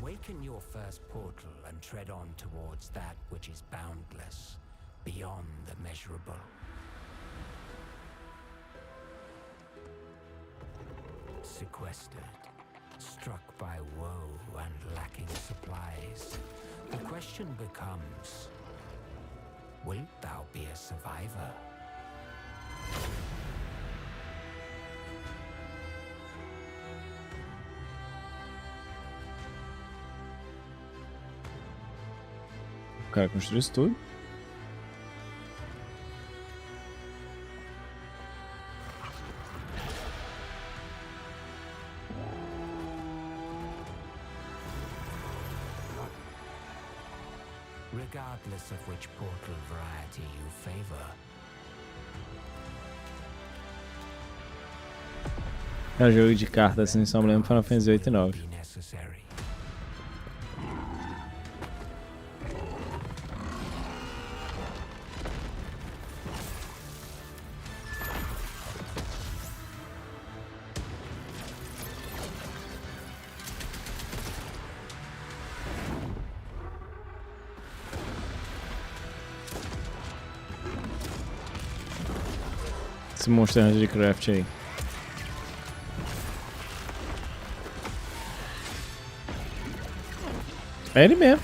Awaken your first portal and tread on towards that which is boundless, beyond the measurable. Sequestered, struck by woe and lacking supplies, the question becomes, wilt thou be a survivor? O cara construiu isso tudo. Regardless of which portal variety you favor. É um jogo de cartas, assim, só me lembro Final Fantasy 8 e 9. Esse monstro de craft aí. É ele mesmo.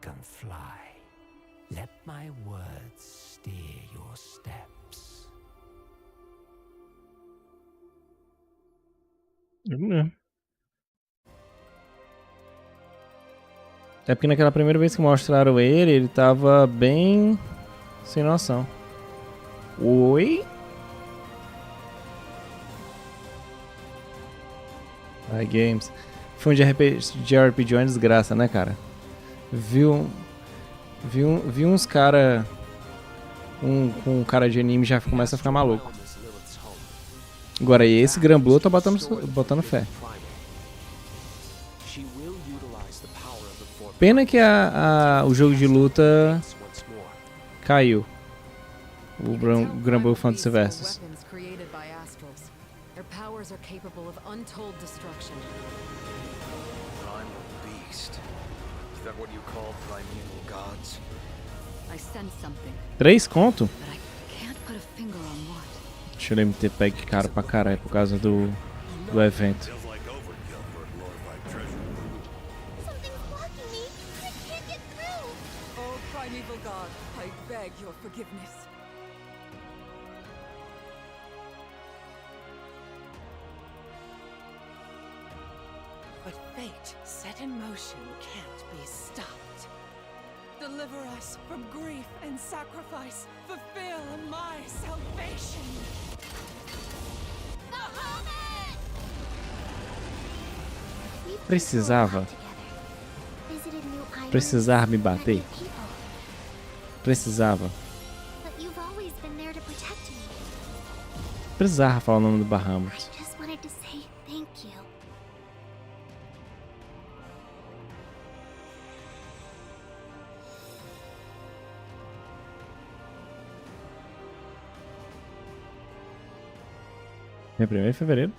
Can fly. Let my words steer your steps. É ele mesmo. É porque naquela primeira vez que mostraram ele tava bem sem noção. Oi? Ai, games. Filme de RPG é uma desgraça, né, cara? Vi uns cara... com cara de anime já começa a ficar maluco. Agora, esse Granblue eu tô botando fé. Pena que o jogo de luta caiu. O Granblue Fantasy Versus. Their powers are capable of untold destruction. Primal beast. Is that what you call primeval gods? I sense something. 3 conto? But I can't put a finger on what. Deixa eu MT Peg caro pra caralho por causa do evento. Oh, primeval god, I beg your forgiveness. But fate set in motion can't be stopped. Deliver us from grief and sacrifice. Fulfill my salvation. Precisava me bater? Precisava. Precisava falar o nome do Bahamas. É 1º de fevereiro?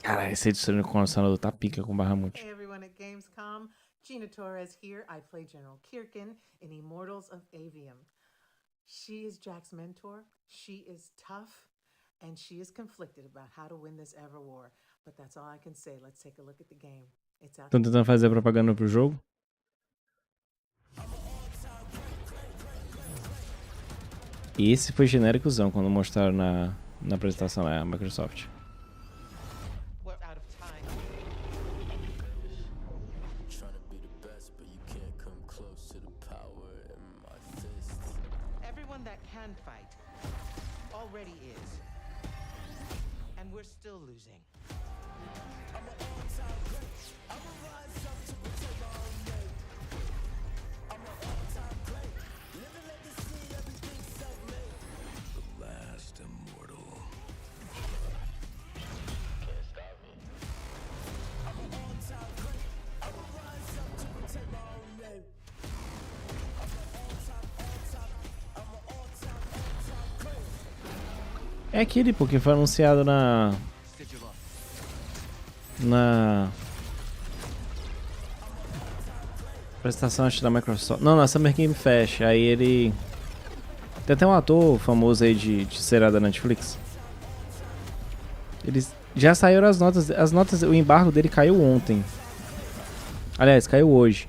Cara, esse edição de condicionador tá pica com Bahamut. Hey everyone at Gamescom, Gina Torres here. I play General Kirkin in Immortals of Avium. She is Jack's mentor, she is tough, and she is conflicted about how to win this ever war. But that's all I can say. Let's take a look at the game. It's out. Estão tentando fazer propaganda pro jogo? Esse foi genéricozão quando mostraram na apresentação, é a Microsoft. We're out of time. Everyone that can fight already is. And we're still losing. The last immortal. Can't stop me. I'm an all-time great. I will rise up to protect my own name. I'm an all-time great. É aquele, porque foi anunciado na apresentação, acho, da Microsoft. Não, na Summer Game Fest. Aí ele... Tem até um ator famoso aí de seriado da Netflix. Eles já saíram as notas. As notas, o embargo dele caiu ontem. Aliás, caiu hoje.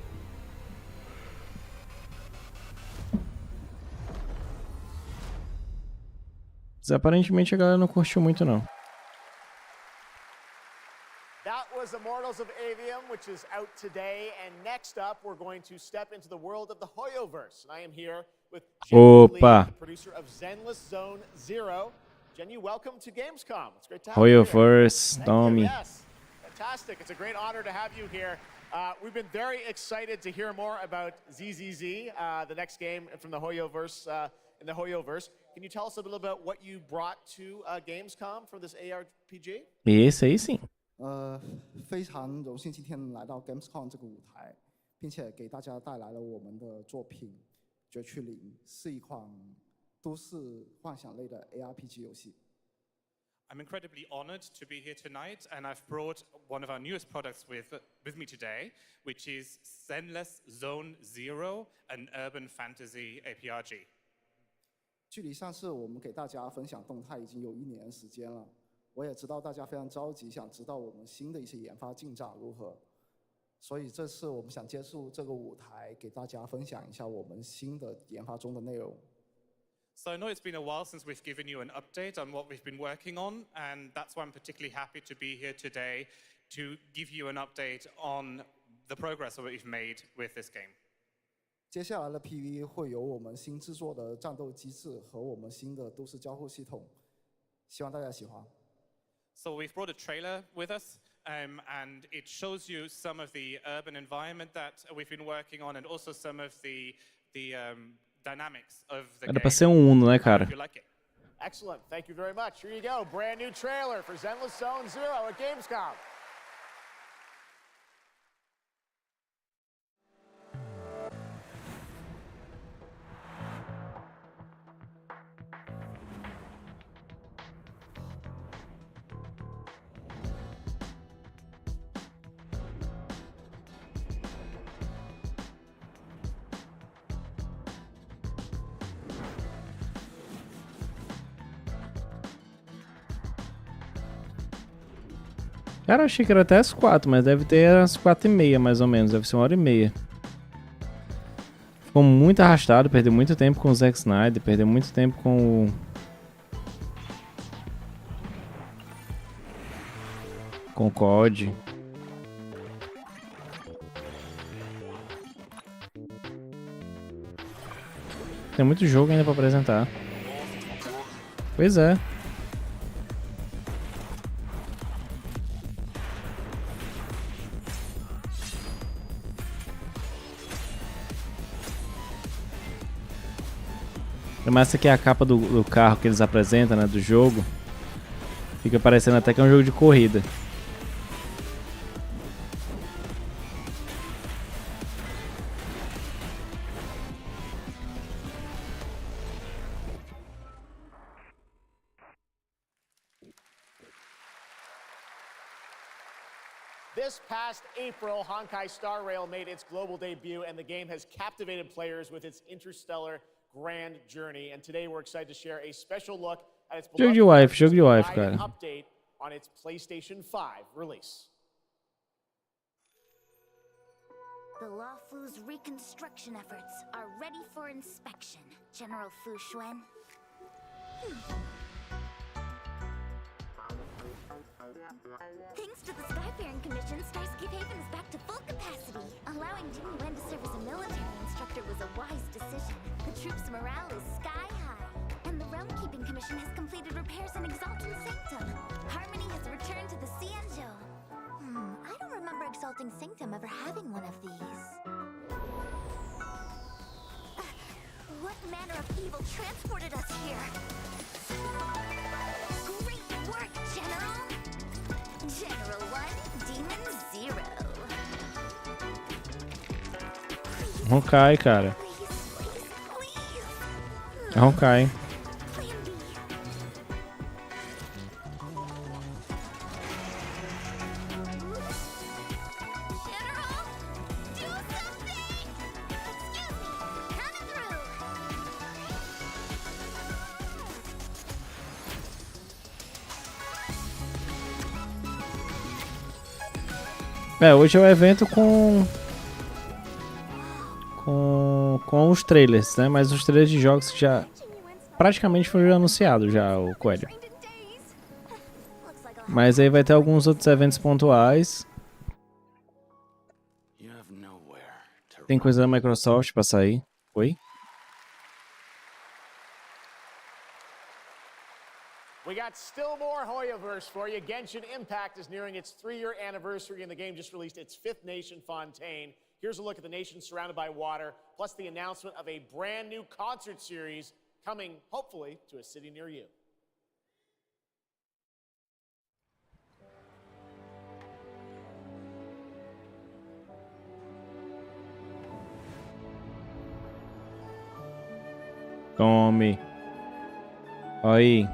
Mas aparentemente a galera não curtiu muito, não. That was Immortals of Avium, which is out today. And next up, we're going to step into the world of the Hoyoverse. And I am here with Jenny Lee, producer of Zenless Zone Zero. Jenny, welcome to Gamescom. It's great to have you here. Hoyoverse, Tommy. Yes, fantastic. It's a great honor to have you here. We've been very excited to hear more about ZZZ, the next game from the Hoyoverse, in the Hoyoverse. Can you tell us a little about what you brought to Gamescom for this ARPG? Esse aí sim. 非常荣幸今天来到 Gamescom 这个舞台，并且给大家带来了我们的作品《绝区零》，是一款都市幻想类的 ARPG 游戏。 I'm incredibly honored to be here tonight, and I've brought one of our newest products with me today, which is Zenless Zone Zero, an urban fantasy ARPG. 距离上次我们给大家分享动态已经有1年时间了。 我也知道大家非常着急，想知道我们新的一些研发进展如何，所以这次我们想借助这个舞台，给大家分享一下我们新的研发中的内容。 So I know it's been a while since we've given you an update on what we've been working on, and that's why I'm particularly happy to be here today to give you an update on the progress that we've made with this game. 接下来的 PV 会有我们新制作的战斗机制和我们新的都市交互系统，希望大家喜欢。 So we've brought a trailer with us, and it shows you some of the urban environment that we've been working on, and also some of the dynamics of the game. Era pra ser Uno, né, cara? Excellent. Thank you very much. Here you go. Brand new trailer for Zenless Zone Zero at Gamescom. Cara, eu achei que era até as 4, mas deve ter as 4h30 mais ou menos, deve ser 1h30. Ficou muito arrastado, perdeu muito tempo com o Zack Snyder, perdeu muito tempo com o COD. Tem muito jogo ainda pra apresentar. Pois é. Mas essa aqui é a capa do carro que eles apresentam, né, do jogo. Fica parecendo até que é um jogo de corrida. This past April, Honkai Star Rail made its global debut, and the game has captivated players with its interstellar grand journey. And today we're excited to share a special look at its Jogo de wife, cara. Update on its PlayStation 5 release. The Luofu's reconstruction efforts are ready for inspection, General Fu Xuan. Thanks to the Skyfaring Commission, Starscape Haven is back to full capacity. Allowing Jimmy Wen to serve as a military instructor was a wise decision. The troops' morale is sky high. And the Realm Keeping Commission has completed repairs in Exalting Sanctum. Harmony has returned to the Cienjo. I don't remember Exalting Sanctum ever having one of these. What manner of evil transported us here? Great work, General! General 1, Demon 0. Honkai, cara. É Honkai. Hoje é o evento com os trailers, né? Mas os trailers de jogos que já praticamente foram anunciados já, o Coelho. Mas aí vai ter alguns outros eventos pontuais. Tem coisa da Microsoft pra sair. Oi? We got still more Hoyoverse for you. Genshin Impact is nearing its 3-year anniversary, and the game just released its 5th nation, Fontaine. Here's a look at the nation surrounded by water, plus the announcement of a brand new concert series coming, hopefully, to a city near you. Tome. Aí.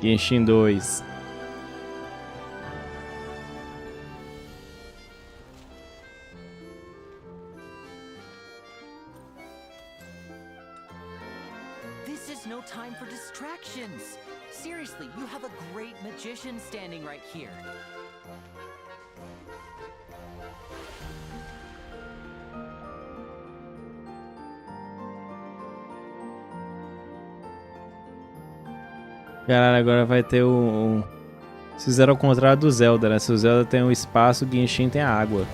Genshin 2. This is no time for distractions. Seriously, you have a great magician standing right here. Caralho, agora vai ter o... Fizeram ao contrário do Zelda, né? Se o Zelda tem o espaço, o Genshin tem a água.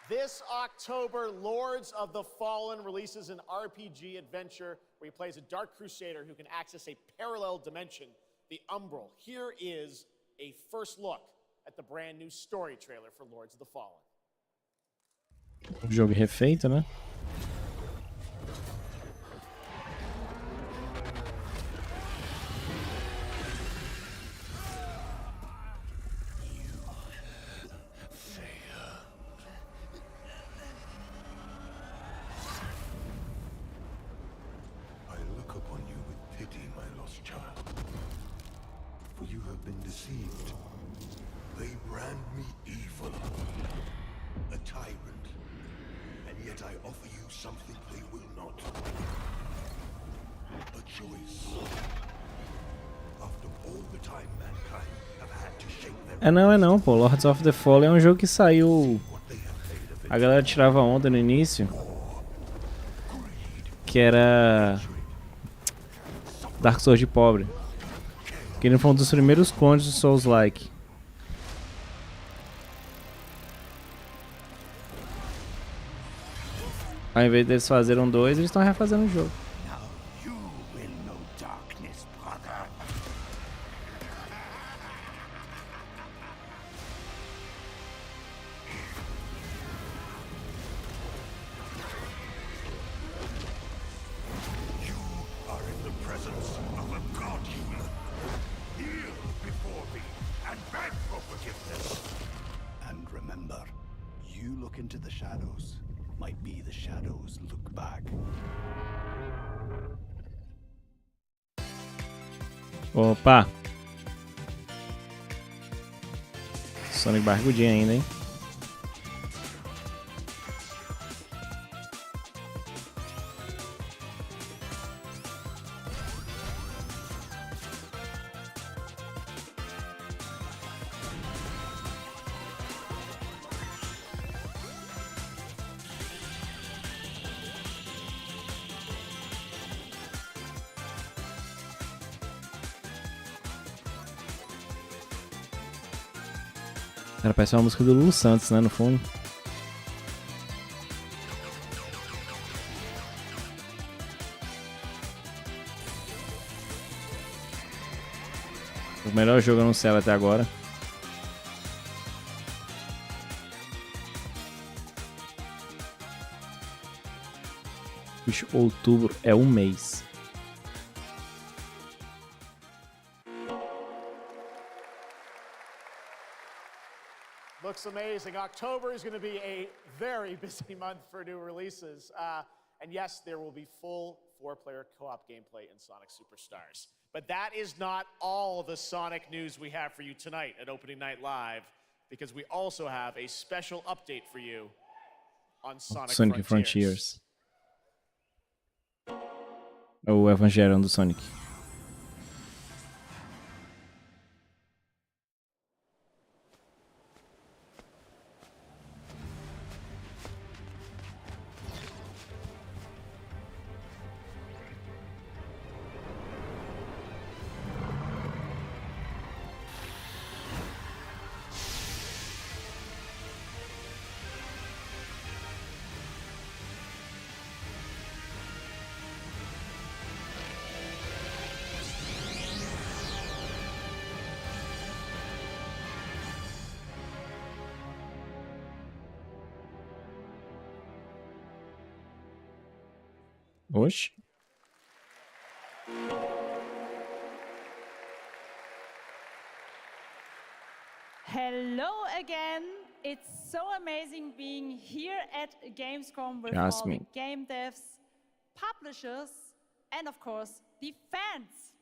This October, Lords of the Fallen releases an RPG adventure where he plays a Dark Crusader who can access a parallel dimension, the Umbral. Here is a first look at the brand new story trailer for Lords of the Fallen. O jogo refeito, né? É não, pô. Lords of the Fallen é um jogo que saiu... A galera tirava onda no início. Que era... Dark Souls de pobre. Que ele foi um dos primeiros clones do Souls-like. Ao invés deles fazerem dois, eles estão refazendo o jogo. You look into the shadows. Might be the shadows look back. Opa! Sonic barrigudinho ainda, hein? Cara, parece uma música do Lulu Santos, né, no fundo. O melhor jogo anunciado até agora. Bicho, outubro é um mês. Looks amazing. October is going to be a very busy month for new releases. And yes, there will be full 4-player co-op gameplay in Sonic Superstars. But that is not all the Sonic news we have for you tonight at Opening Night Live, because we also have a special update for you on Sonic Frontiers. O Evangelion do Sonic. Oxe. Hello again. It's so amazing being here at Gamescom with Jasmine. all the game devs, publishers, and of course, the fans.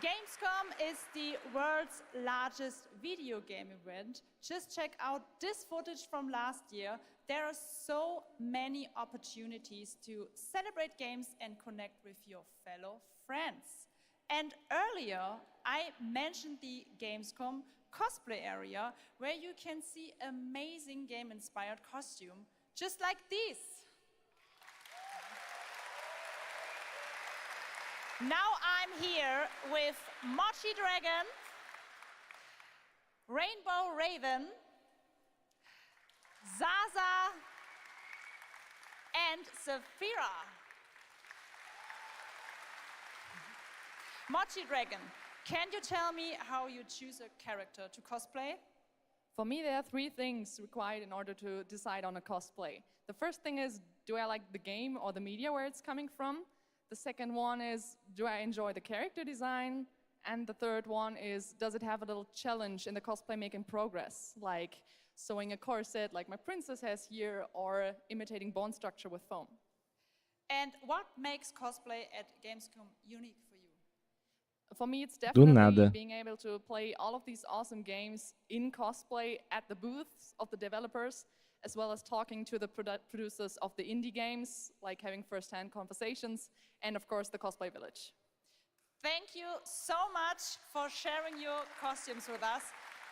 Gamescom is the world's largest video game event. Just check out this footage from last year. There are so many opportunities to celebrate games and connect with your fellow friends. And earlier, I mentioned the Gamescom cosplay area, where you can see amazing game-inspired costume, just like these. Now I'm here with Mochi Dragon, Rainbow Raven, Zaza, and Saphira. Mochi Dragon, can you tell me how you choose a character to cosplay? For me, there are 3 things required in order to decide on a cosplay. The first thing is, do I like the game or the media where it's coming from? The second one is, do I enjoy the character design? And the third one is, does it have a little challenge in the cosplay making progress? Like sewing a corset like my princess has here, or imitating bone structure with foam. And what makes cosplay at Gamescom unique for you? For me, it's Do definitely nada. being able to play all of these awesome games in cosplay at the booths of the developers, as well as talking to the producers of the indie games, like having first-hand conversations, and of course the cosplay village. Thank you so much for sharing your costumes with us,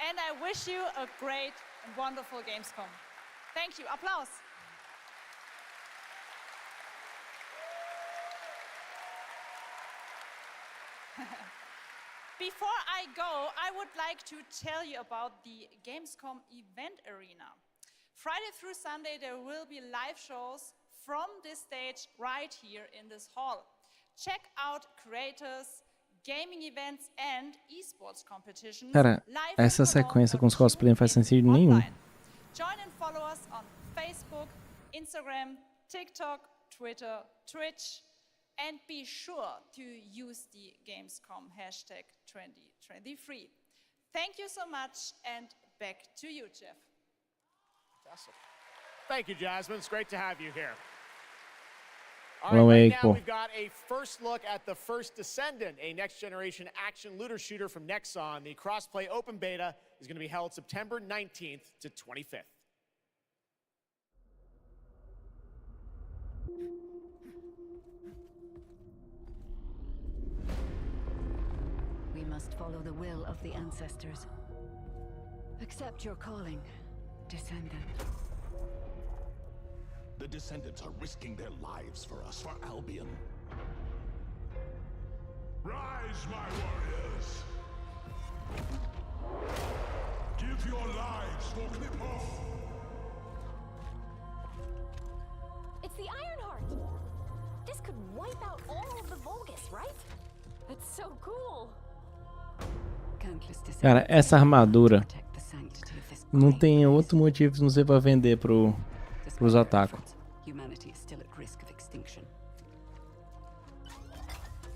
and I wish you a great and wonderful Gamescom. Thank you. Applaus. Before I go, I would like to tell you about the Gamescom event arena. Friday through Sunday, there will be live shows from this stage right here in this hall. Check out creators, gaming events, and esports competitions. Cara, live essa in Cologne sequência com os or cosplay não faz tuned in sentido nenhum. online. Join and follow us on Facebook, Instagram, TikTok, Twitter, Twitch, and be sure to use the Gamescom hashtag 2023. Thank you so much, and back to you, Jeff. Fantastic. Thank you, Jasmine. It's great to have you here. All Hello, right, right now Eiko. we've got a first look at the first Descendant, a next-generation action looter shooter from Nexon. The cross-play open beta is going to be held September 19th to 25th. We must follow the will of the ancestors. Accept your calling, Descendant. The Descendants are risking their lives for us, for Albion. Rise, my warriors! Give your lives for Clipoff! It's the Ironheart! This could wipe out all of the Vulgus, right? That's so cool! Cara, essa armadura não tem outro motivo que não ser pra vender pros otaku. Humanity is still at risk of extinction.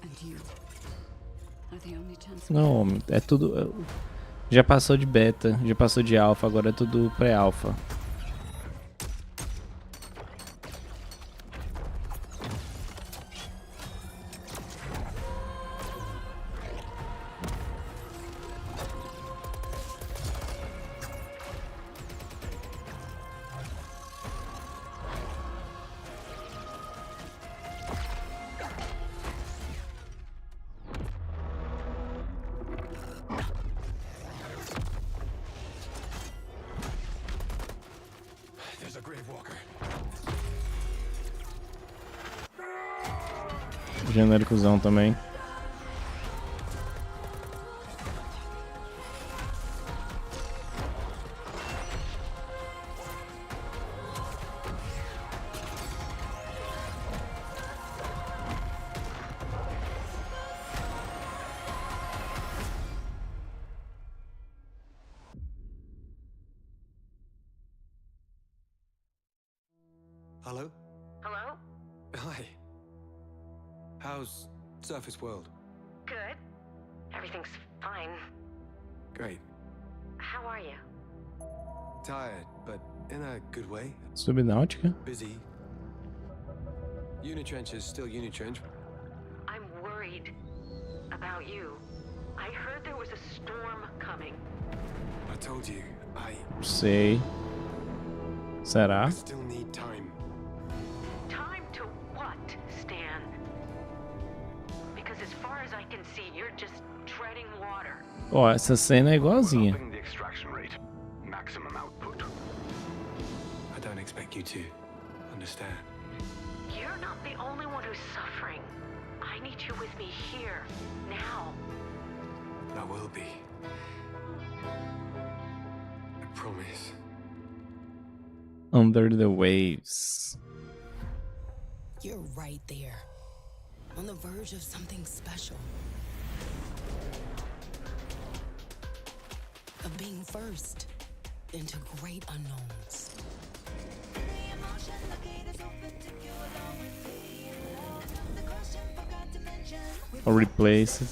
And you are the only chance. Não, é tudo. Já passou de beta, já passou de alfa, agora é tudo pré-alfa. There's a Grave Walker. Genéricozão também. Hello? Hello? Hi. How's Surface World? Good. Everything's fine. Great. How are you? Tired, but in a good way. Subnáutica? Busy. Unitrench is still Unitrench. I'm worried about you. I heard there was a storm coming. I told you, Sei. Será? I still need time. Time to what, Stan? Because as far as I can see, you're just treading water. Ó, essa cena é igualzinha. The extraction rate, maximum output. I don't expect you to understand. You're not the only one who's suffering. I need you with me here, now. I will be. I promise. Under the Waves. You're right there, on the verge of something special. Of being first into great unknowns. O Replace.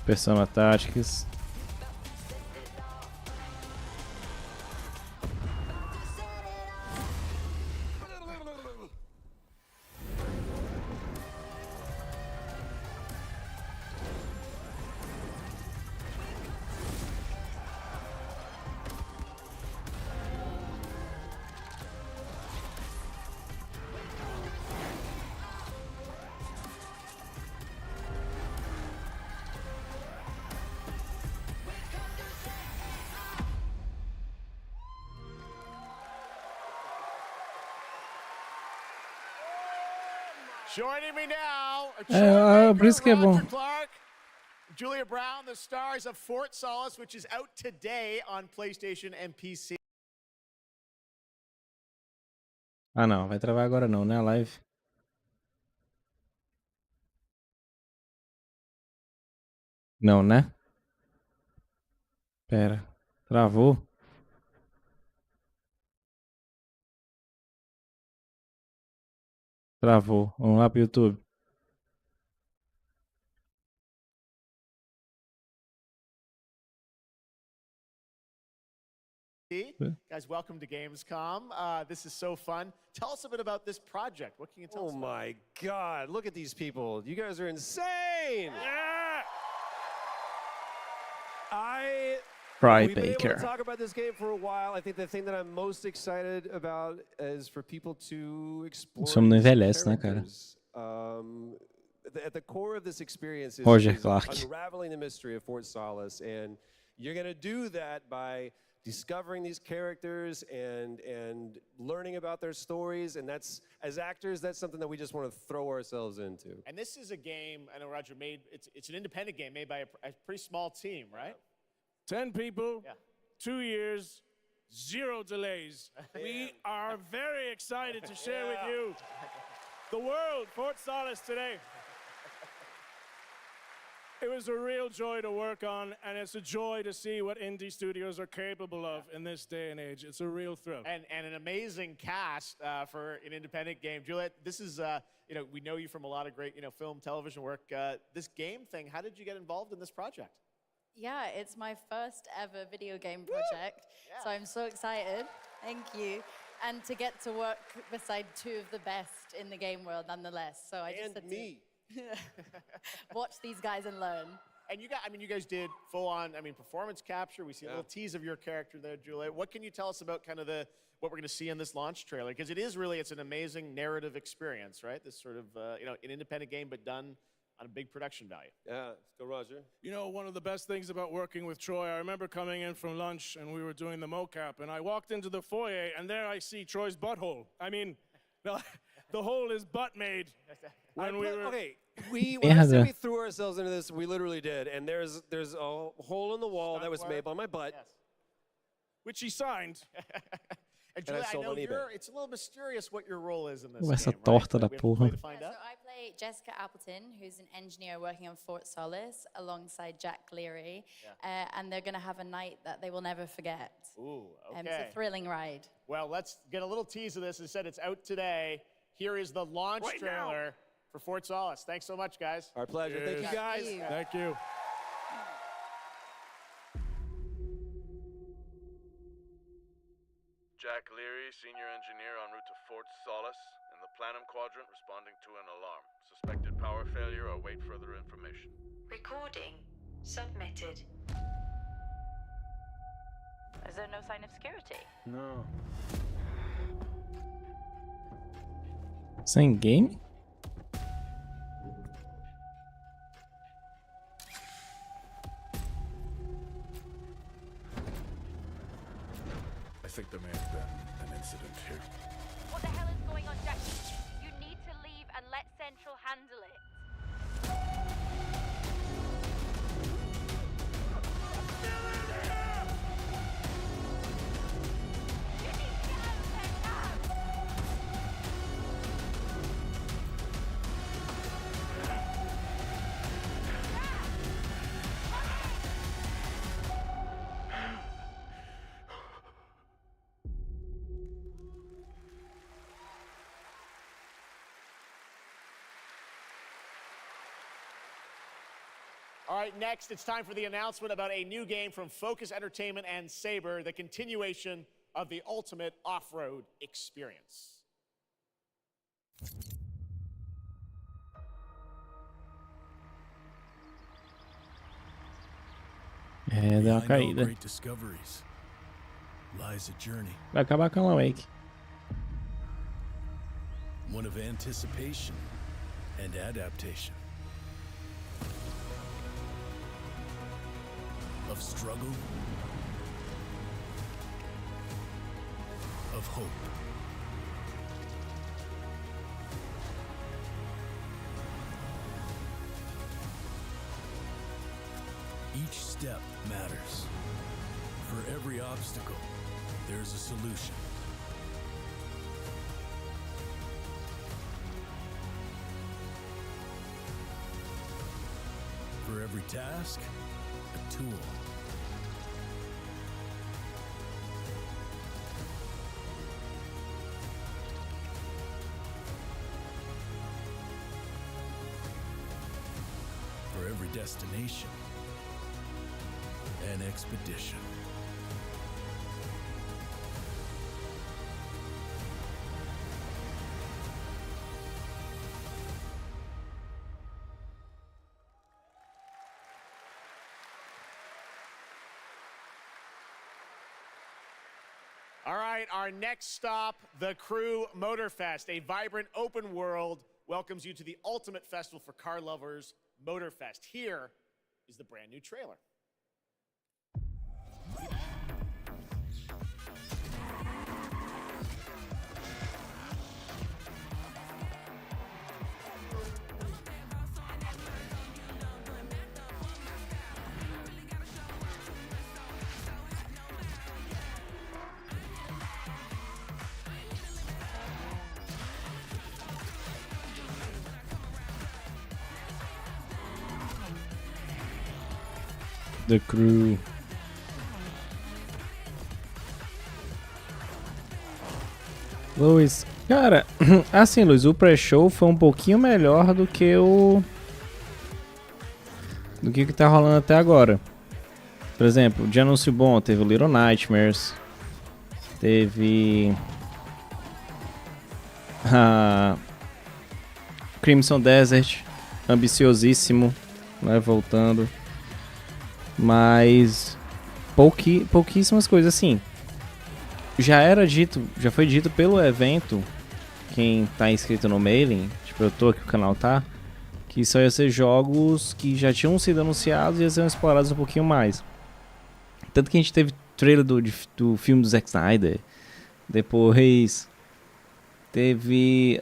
Persona Tactics. Joining me now, Por isso que é bom. Clark, Julia Brown, the stars of Fort Solace, which is out today on PlayStation and PC. Ah, não, vai travar agora não, né? A live. Não, né? Pera. Travou? Travou. Vamos lá pro YouTube. Guys, welcome to Gamescom. This is so fun. Tell us a bit about this project. What can you tell us about? Oh my God, look at these people. You guys are insane. Yeah! We've been able to talk about this game for a while. I think the thing that I'm most excited about is for people to explore Som não envelhece, né, cara? At the core of this experience is Roger Clark. unraveling the mystery of Fort Solace, and you're going to do that by discovering these characters and learning about their stories, and that's, as actors, that's something that we just want to throw ourselves into. And this is a game, I know Roger made, it's an independent game made by a pretty small team, right? 10 people, 2 years, 0 delays. We are very excited to share with you the world, Fort Solace today. It was a real joy to work on, and it's a joy to see what indie studios are capable of in this day and age. It's a real thrill. And an amazing cast for an independent game. Juliet, this is, we know you from a lot of great, film, television work. This game thing, how did you get involved in this project? Yeah, it's my first ever video game project, so I'm so excited. Thank you. And to get to work beside 2 of the best in the game world nonetheless. So I just had to watch these guys and learn. And you guys did full-on, performance capture. We see a little tease of your character there, Juliet. What can you tell us about kind of what we're going to see in this launch trailer? Because it's an amazing narrative experience, right? This sort of, an independent game, but done on a big production value. Yeah, let's go, Roger. You know, one of the best things about working with Troy, I remember coming in from lunch and we were doing the mocap, and I walked into the foyer and there I see Troy's butthole. I mean, the hole is butt made. And when I said we threw ourselves into this, we literally did. And there's a hole in the wall that was made by my butt. Yes. Which he signed. And Julia, I know it's a little mysterious what your role is in this Essa game, torta right? da porra. So I play Jessica Appleton, who's an engineer working on Fort Solace alongside Jack Cleary. And they're going to have a night that they will never forget. Ooh, okay. It's a thrilling ride. Well, let's get a little tease of this. As I said, it's out today. Here is the launch trailer for Fort Solace. Thanks so much, guys. Our pleasure. Thank you, guys. Thank you. Jack Leary, senior engineer en route to Fort Solace, in the Planum Quadrant, responding to an alarm. Suspected power failure, or await further information. Recording submitted. Is there no sign of security? No. Sem game? I think there may have been an incident here. What the hell is going on, Jack? You need to leave and let Central handle it. All right, next, it's time for the announcement about a new game from Focus Entertainment and Saber, the continuation of the ultimate off-road experience. Deu uma caída. Great discoveries lies a journey. Vai acabar com a Wake. One of anticipation and adaptation. Of struggle, of hope. Each step matters. For every obstacle, there's a solution. For every task, a tool. For every destination, an expedition. All right, our next stop, the Crew Motorfest, a vibrant open world, welcomes you to the ultimate festival for car lovers, Motorfest. Here is the brand new trailer. The Crew. Luiz, cara, assim, Luiz, o pré-show foi um pouquinho melhor do que que tá rolando até agora. Por exemplo, de anúncio bom, teve o Little Nightmares, teve a Crimson Desert, ambiciosíssimo, né, voltando. Mas pouquíssimas coisas assim. Já foi dito pelo evento, quem tá inscrito no mailing, tipo eu tô aqui, o canal tá, que só ia ser jogos que já tinham sido anunciados e ia ser explorados um pouquinho mais. Tanto que a gente teve trailer do filme do Zack Snyder, depois teve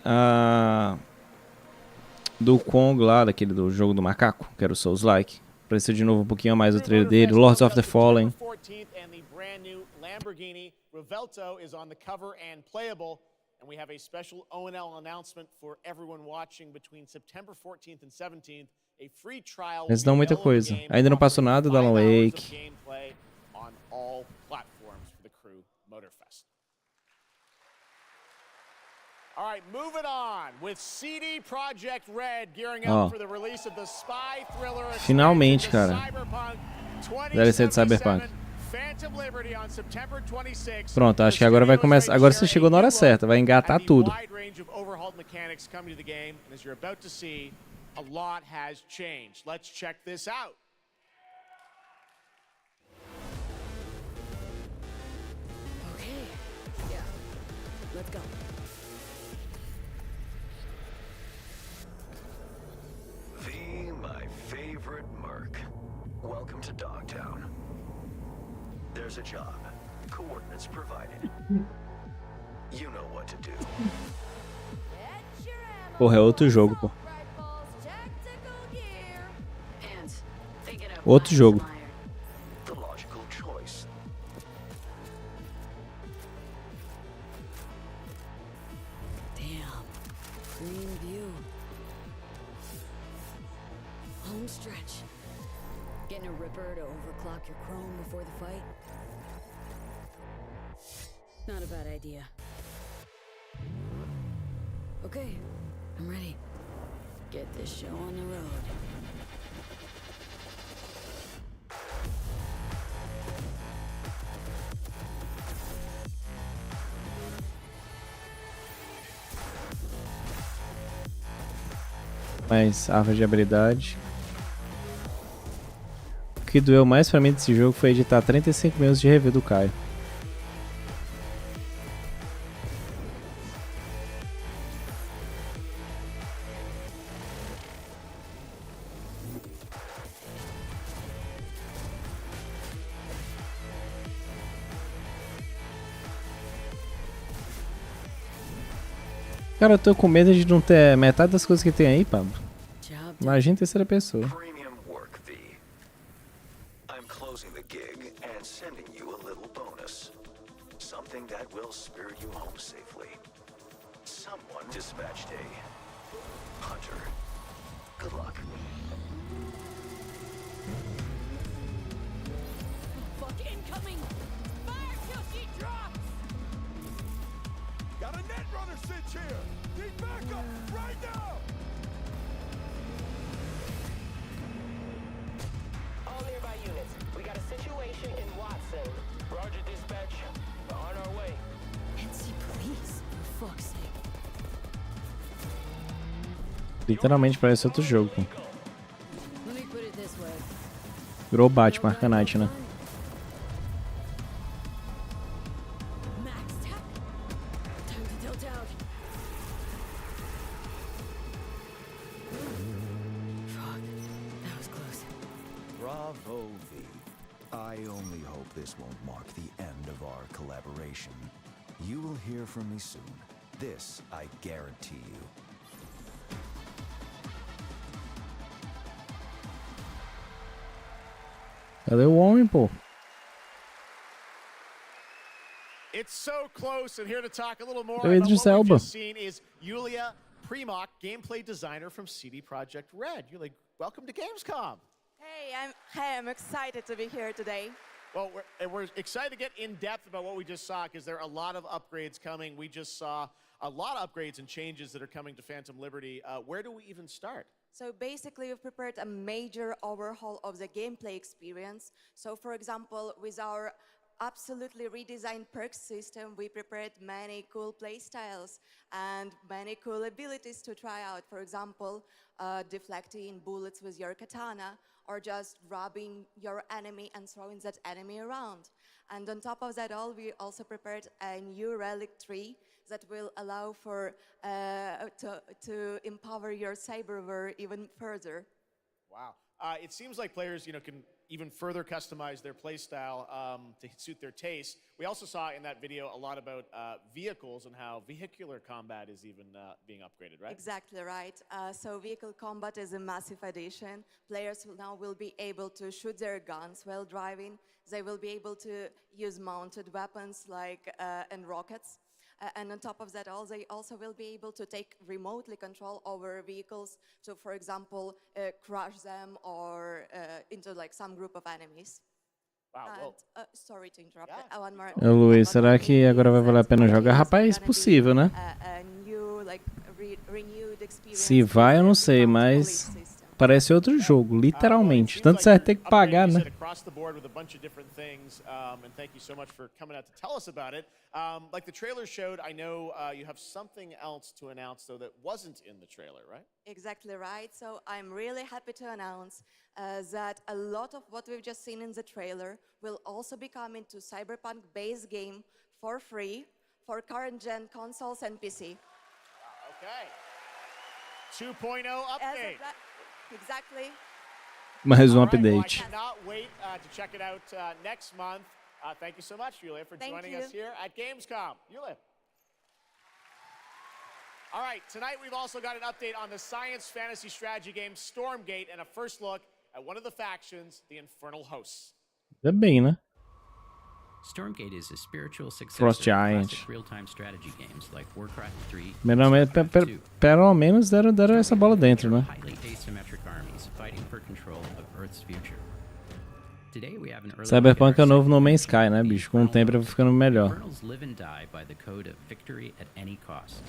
do Wukong lá, daquele do jogo do macaco, que era o Souls-like. Apareceu de novo um pouquinho mais o trailer dele, Lords of the Fallen. And we have a special O&L announcement for everyone watching between September 14th and 17th. A free trial. Eles dão muita coisa. Ainda não passou nada do Alan Wake. On all platforms for the Crew Motorfest. All right, moving on with CD Projekt Red gearing up for the release of the spy thriller. Finalmente, cara. DLC de Cyberpunk. Pronto, acho que agora vai começar. Agora você chegou na hora certa, vai engatar tudo. My favorite merc. Welcome to Dogtown. There's a job. Coordinates provided. You know what to do. Porra, é outro jogo, pô. Outro jogo. The logical choice. Damn. Green view. Home stretch. Getting a ripper to overclock your chrome before the fight? Not a bad idea. Okay, I'm ready. Get this show on the road. Mais árvore de habilidade. O que doeu mais pra mim desse jogo foi editar 35 minutos de review do Caio. Cara, eu tô com medo de não ter metade das coisas que tem aí, Pablo. Imagina em terceira pessoa. Premium work, V. I'm closing the gig and sending you a little bonus. Something that will spirit you home safely. Someone dispatched a hunter. Good luck. Fuck incoming! Fire till she drops! Got a net runner cinch here! Need backup right now! All nearby units. We got a situation in Watson. Roger, dispatch. We're on our way. NC police, for fuck's sake. Literalmente parece outro jogo. Pô. Let me put it this way. Virou Batman Arcanite, né? Bravo, V. I only hope this won't mark the end of our collaboration. You will hear from me soon. This I guarantee you. Cadê o homem, pô? It's so close, and here to talk a little more Hey, about Idris what we've Elba. just seen is Yulia Primok, gameplay designer from CD Projekt Red. Yulia, welcome to Gamescom. Hey, I'm excited to be here today. Well, we're excited to get in depth about what we just saw because there are a lot of upgrades coming. We just saw a lot of upgrades and changes that are coming to Phantom Liberty. Where do we even start? So basically, we've prepared a major overhaul of the gameplay experience. So for example, with our absolutely redesigned perks system, we prepared many cool playstyles and many cool abilities to try out. For example, deflecting bullets with your katana, or just robbing your enemy and throwing that enemy around. And on top of that all, we also prepared a new relic tree that will allow for to empower your cyberware even further. Wow. It seems like players, can even further customize their playstyle to suit their taste. We also saw in that video a lot about vehicles and how vehicular combat is even being upgraded, right? Exactly right. So vehicle combat is a massive addition. Players now will be able to shoot their guns while driving. They will be able to use mounted weapons like and rockets. And on top of that, they also will be able to take remotely control over vehicles. So, for example, crush them or into like some group of enemies. Wow. And, sorry to interrupt. One more. Ô, Luiz, será que agora vai valer a pena jogar? Rapaz, possível, né? Se vai, eu não sei, mas parece outro jogo, literalmente. Tanto certo tem que pagar, né? Across the board with a bunch of different things, and thank you so much for coming out to tell us about it. Like the trailer showed, I know you have something else to announce, though, that wasn't in the trailer, right? Exactly right. So I'm really happy to announce that a lot of what we've just seen in the trailer will also be coming to Cyberpunk base game for free for current-gen consoles and PC. Okay. 2.0 update. Exactly. Mais All right, update. well, I cannot wait to check it out next month. Thank you so much, Yulia, for joining us here at Gamescom. Yulia. All right, tonight we've also got an update on the science fantasy strategy game Stormgate and a first look at one of the factions, the Infernal Hosts. É bem, né? Stormgate is a spiritual successor Frost to Giant. classic real-time strategy games like Warcraft 3. Pelo menos deram essa bola dentro, né? Highly asymmetric armies fighting for control of Earth's future. Today we have an early Cyberpunk é o novo No Man's Sky, né, bicho? Com o tempo vai ficando melhor. Infernals live and die by the code of victory at any cost.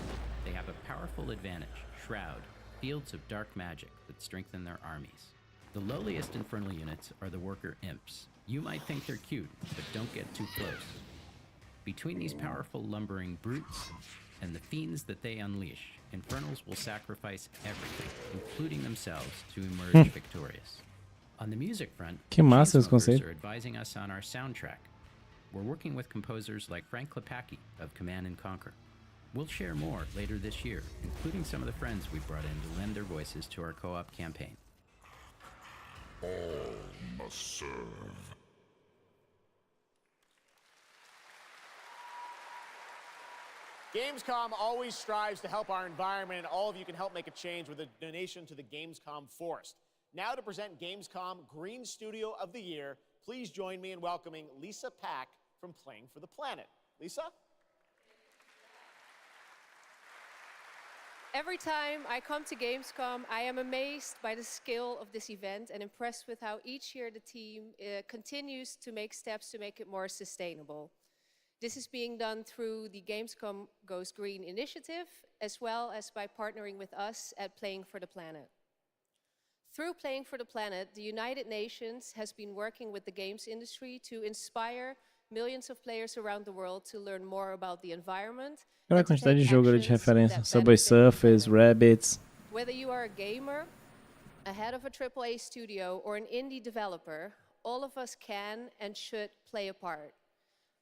They have a powerful advantage, Shroud, fields of dark magic that strengthen their armies. The lowliest Infernal units are the worker imps. You might think they're cute, but don't get too close. Between these powerful lumbering brutes and the fiends that they unleash, Infernals will sacrifice everything, including themselves, to emerge victorious. On the music front, Que massa esse Chainsmokers conceito. are advising us on our soundtrack. We're working with composers like Frank Klepacki of Command & Conquer. We'll share more later this year, including some of the friends we brought in to lend their voices to our co-op campaign. All must serve. Gamescom always strives to help our environment, and all of you can help make a change with a donation to the Gamescom Forest. Now to present Gamescom Green Studio of the Year, please join me in welcoming Lisa Pack from Playing for the Planet. Lisa? Every time I come to Gamescom, I am amazed by the scale of this event and impressed with how each year the team continues to make steps to make it more sustainable. This is being done through the Gamescom Goes Green initiative, as well as by partnering with us at Playing for the Planet. Through Playing for the Planet, the United Nations has been working with the games industry to inspire millions of players around the world to learn more about the environment. Olha a quantidade de jogo ali de referência. Subway Surfers, Rabbids. Whether you are a gamer, a head of a AAA studio, or an indie developer, all of us can and should play a part.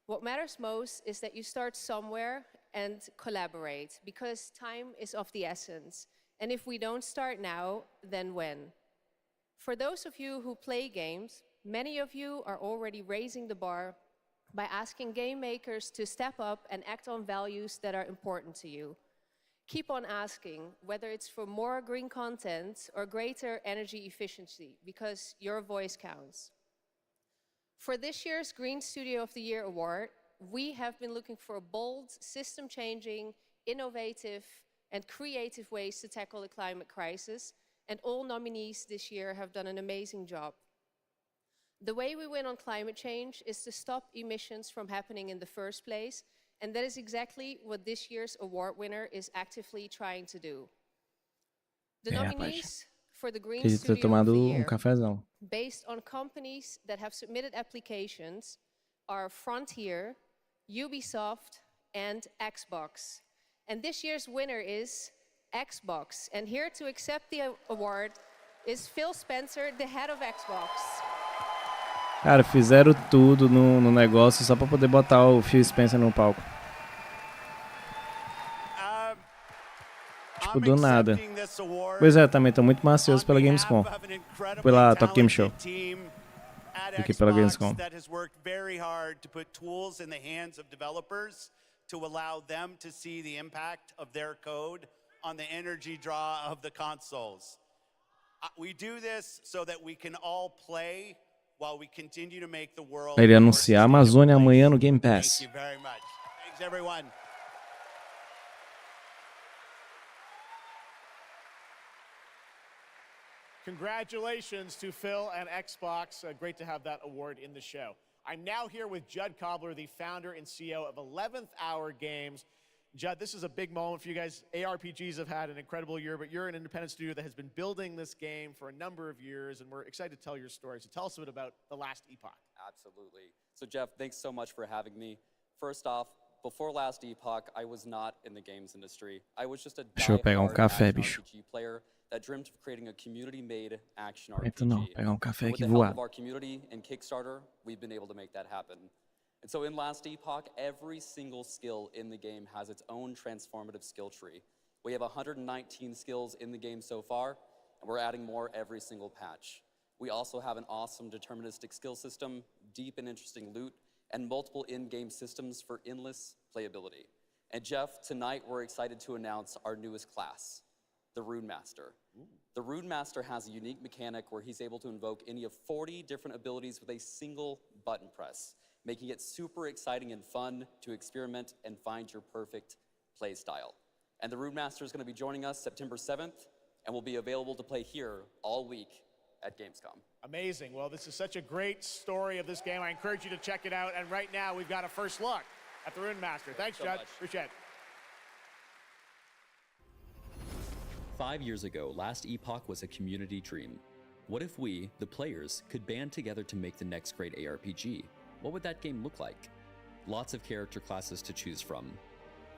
What matters most is that you start somewhere and collaborate, because time is of the essence. And if we don't start now, then when? For those of you who play games, many of you are already raising the bar by asking game makers to step up and act on values that are important to you. Keep on asking, whether it's for more green content or greater energy efficiency, because your voice counts. For this year's Green Studio of the Year award, we have been looking for bold, system-changing, innovative, and creative ways to tackle the climate crisis, and all nominees this year have done an amazing job. The way we win on climate change is to stop emissions from happening in the first place, and that is exactly what this year's award winner is actively trying to do. The nominees for the Green Queria ter Studio of tomado the Year, cafezão. based on companies that have submitted applications, are Frontier, Ubisoft, and Xbox. And this year's winner is Xbox. And here to accept the award is Phil Spencer, the head of Xbox. Cara, fizeram tudo no negócio só pra poder botar o Phil Spencer no palco. Tipo, do nada. Pois é, também tô muito ansioso pela Gamescom. Pela Tokyo Game Show. Do que pela Gamescom. That has worked very hard to put tools in the hands of developers to allow them to see the impact of their code on the energy draw of the consoles. We do this so that we can all play while we continue to make the world. Ele anunciar a Amazônia amanhã no Game Pass. Thank you very much. Thanks everyone. Congratulations to Phil and Xbox. Great to have that award in the show. I'm now here with Judd Cobbler, the founder and CEO of 11th Hour Games. Judd, this is a big moment for you guys. ARPGs have had an incredible year, but you're an independent studio that has been building this game for a number of years, and we're excited to tell your story. So tell us a bit about The Last Epoch. Absolutely. So Jeff, thanks so much for having me. First off, before Last Epoch, I was not in the games industry. I was just a die-hard action RPG player that dreamt of creating a community-made action RPG. Não, pegar With aqui the e help voar. of our community and Kickstarter, we've been able to make that happen. And so in Last Epoch, every single skill in the game has its own transformative skill tree. We have 119 skills in the game so far, and we're adding more every single patch. We also have an awesome deterministic skill system, deep and interesting loot, and multiple in-game systems for endless playability. And Jeff, tonight we're excited to announce our newest class, the Rune Master. The Rune Master has a unique mechanic where he's able to invoke any of 40 different abilities with a single button press, making it super exciting and fun to experiment and find your perfect play style. And the Rune Master is going to be joining us September 7th and will be available to play here all week at Gamescom. Amazing. Well, this is such a great story of this game. I encourage you to check it out. And right now, we've got a first look at the Rune Master. Thanks, Judd. Appreciate it. 5 years ago, Last Epoch was a community dream. What if we, the players, could band together to make the next great ARPG? What would that game look like? Lots of character classes to choose from.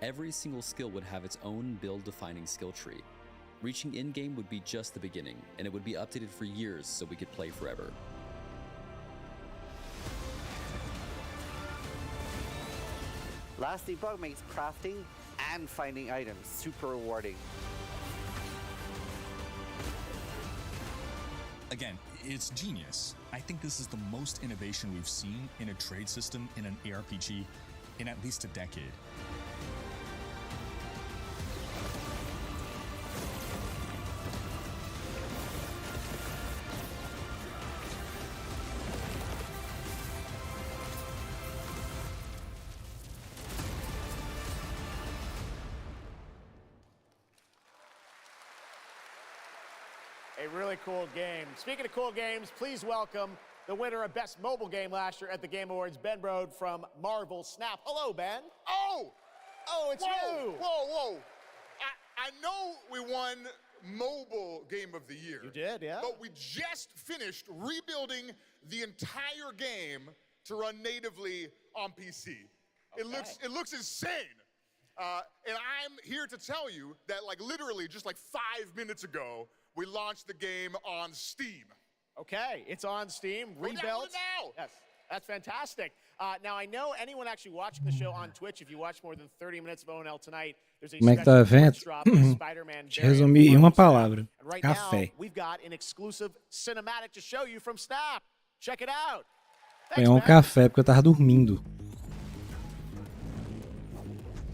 Every single skill would have its own build-defining skill tree. Reaching in-game would be just the beginning, and it would be updated for years so we could play forever. Last Epoch makes crafting and finding items super rewarding. Again, it's genius. I think this is the most innovation we've seen in a trade system in an ARPG in at least a decade. A really cool game. Speaking of cool games, please welcome the winner of Best Mobile Game last year at the Game Awards, Ben Brode from Marvel Snap. Hello, Ben. Oh, it's you. Whoa. I know we won Mobile Game of the Year. You did, yeah. But we just finished rebuilding the entire game to run natively on PC. It looks insane. And I'm here to tell you that literally just 5 minutes ago, we launched the game on Steam. Okay, it's on Steam, rebuilt. Now. Yes, that's fantastic. Now, I know anyone actually watching the show on Twitch, if you watch more than 30 minutes of ONL tonight, there's a Como é que tá o evento? Te resumi em uma palavra. And right Café. now, we've got an exclusive cinematic to show you from Snap. Check it out. Pegar um café porque eu tava dormindo.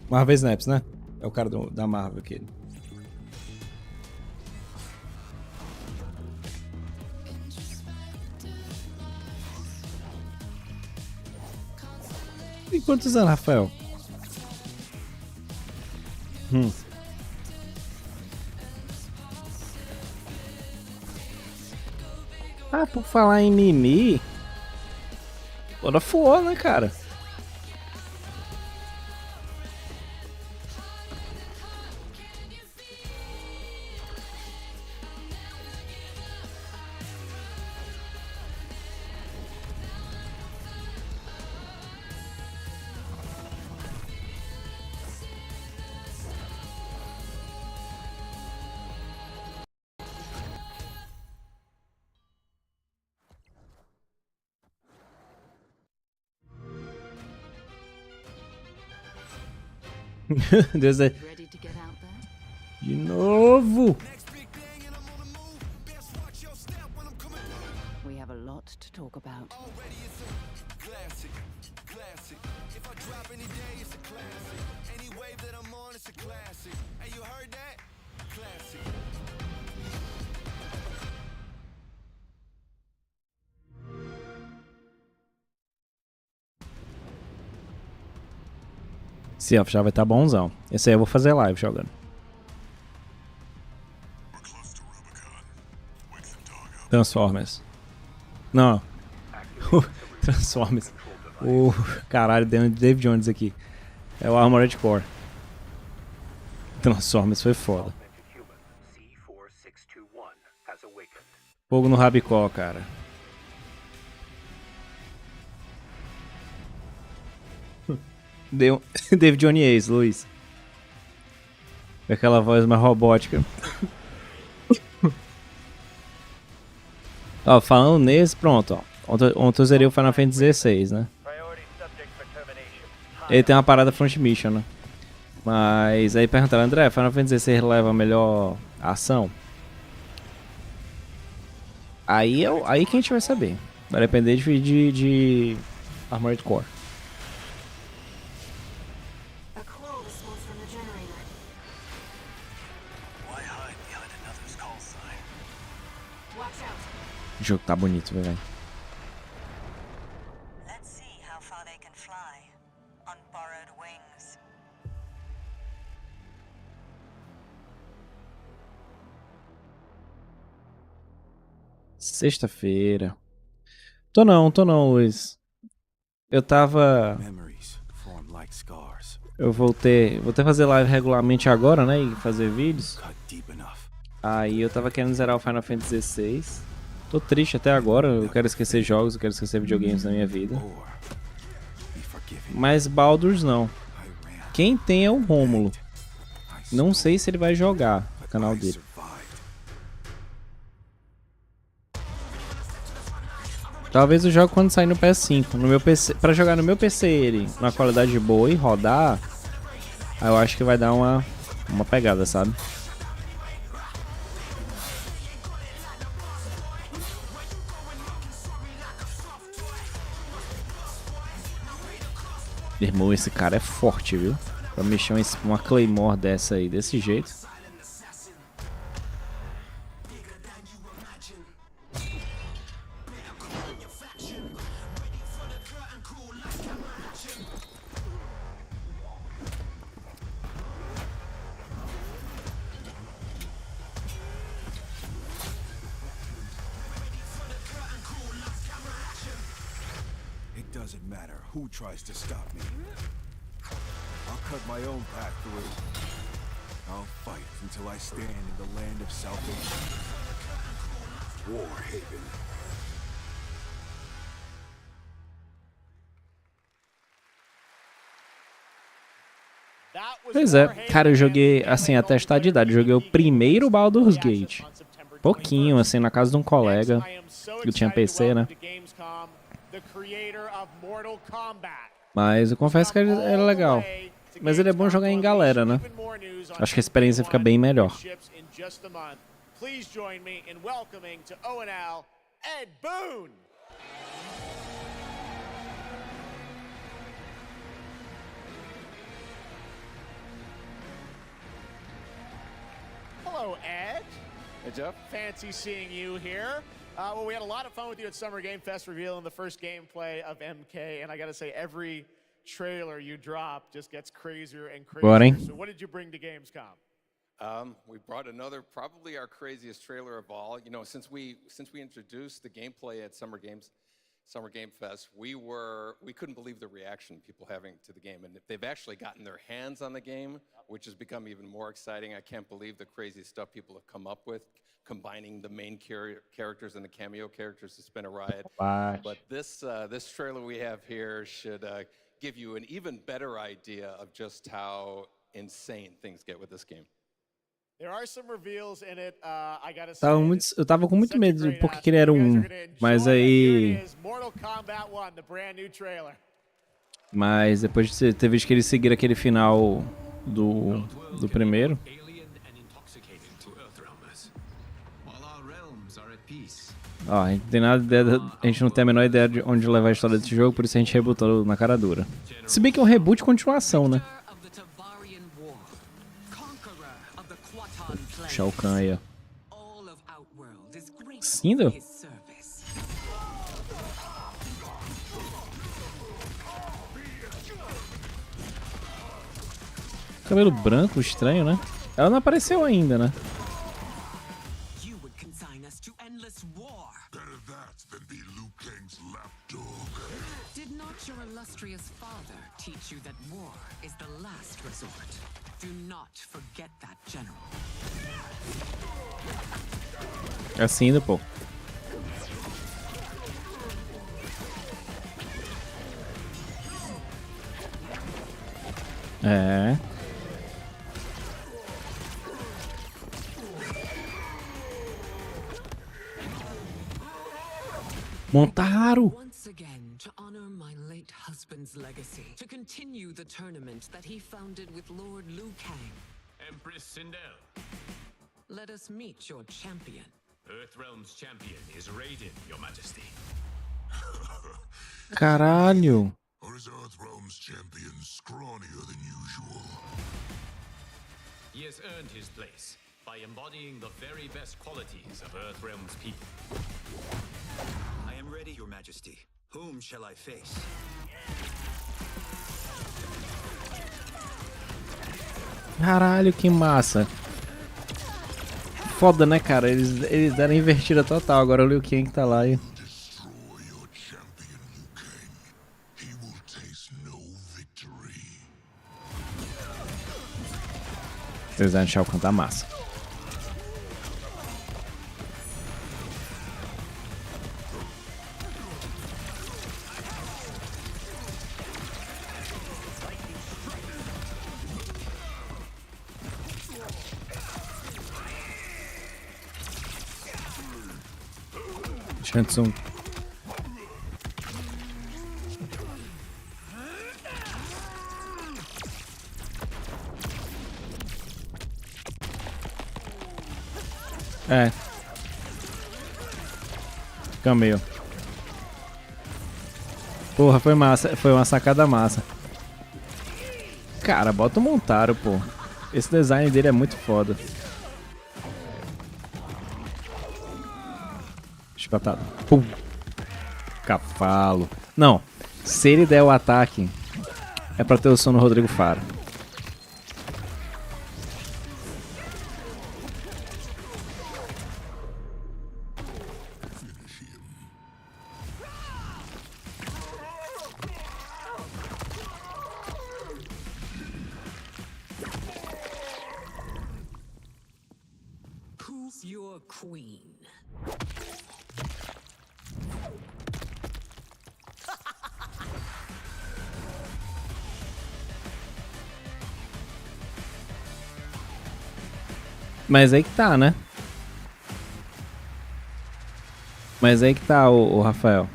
Marvel Snaps, né? É o cara da Marvel aquele. Tem quantos anos, Rafael? Ah, por falar em Mimi... Toda foda, né, cara? Deus é... De novo! We have a lot to talk about. Esse off já vai estar bonzão. Esse aí eu vou fazer live jogando. Transformers. Não. Transformers. O caralho, David Jones aqui. É o Armored Core. Transformers foi foda. Fogo no rabicó, cara. Deu David Jones, Luiz. Com aquela voz mais robótica. Ó, falando nesse, pronto, ó. Ontem eu zerei o Final Fantasy XVI, né? Ele tem uma parada front mission, né? Mas aí perguntaram, André, Final Fantasy XVI leva a melhor ação? Aí que a gente vai saber. Vai depender de Armored Core. O jogo tá bonito, velho. Sexta-feira. Tô não, Luiz. Eu tava... Eu voltei a fazer live regularmente agora, né? E fazer vídeos. Aí eu tava querendo zerar o Final Fantasy XVI. Tô triste até agora, eu quero esquecer jogos, eu quero esquecer videogames na minha vida. Mas Baldur's não. Quem tem é o Rômulo. Não sei se ele vai jogar no canal dele. Talvez eu jogue quando sair no PS5. No meu PC, pra jogar no meu PC ele na qualidade boa e rodar, aí eu acho que vai dar uma pegada, sabe? Irmão, esse cara é forte, viu? Pra mexer uma Claymore dessa aí, desse jeito. Doesn't matter who tries to stop me. I'll cut my own path through. I'll fight until I stand in the land of salvation. Warhaven. Pois é, cara, eu joguei, assim, a testar de idade, eu joguei o primeiro Baldur's Gate. Pouquinho, assim, na casa de um colega, que tinha PC, né? Mas eu confesso que ele era legal. Mas ele é bom jogar em galera, né? Acho que a experiência fica bem melhor. Hello, Ed. Hey, Jeff. Fancy seeing you here. Well, we had a lot of fun with you at Summer Game Fest revealing the first gameplay of MK, and I gotta say, every trailer you drop just gets crazier and crazier. So what did you bring to Gamescom? We brought another, probably our craziest trailer of all. You know, since we introduced the gameplay at Summer Game Fest, we couldn't believe the reaction people having to the game, and they've actually gotten their hands on the game, which has become even more exciting. I can't believe the crazy stuff people have come up with, combining the main characters and the cameo characters. It's been a riot. But this trailer we have here should give you an even better idea of just how insane things get with this game. There are some reveals in it. I gotta say, eu tava com muito medo porque ele era mas aí... Mortal Kombat 1, the brand new trailer. Mas depois de ter visto que eles seguiram aquele final do primeiro... Ó, a gente não tem a menor ideia de onde levar a história desse jogo, por isso a gente rebutou na cara dura. Se bem que é um reboot de continuação, né? Shao Kahn aí, ó. Cinder? Cabelo branco, estranho, né? Ela não apareceu ainda, né? Did not your illustrious father teach you that war is the last resort? Do not forget that, General. É Cinder, pô. É. Montaram. Once again, to honor my late husband's legacy, to continue the tournament that he founded with Lord Liu Kang. Empress Sindel. Let us meet your champion. Earthrealm's champion is Raiden, Your Majesty. Caralho. Or is Earthrealm's champion scrawnier than usual? He has earned his place by embodying the very best qualities of Earthrealm's people. I am ready, Your Majesty. Whom shall I face? Caralho, que massa. Foda, né, cara? Eles deram invertida total. Agora o Liu Kang tá lá e... O design de Shao Kahn tá massa. Shansung. É. Cameo. Porra, foi massa. Foi uma sacada massa. Cara, bota o Montaro, pô. Esse design dele é muito foda. Chicotada. Pum. Cavalo. Não. Se ele der o ataque, é pra ter o som no Rodrigo Faro. Who's your queen? Mas aí que tá, né? Mas aí que tá, o Rafael.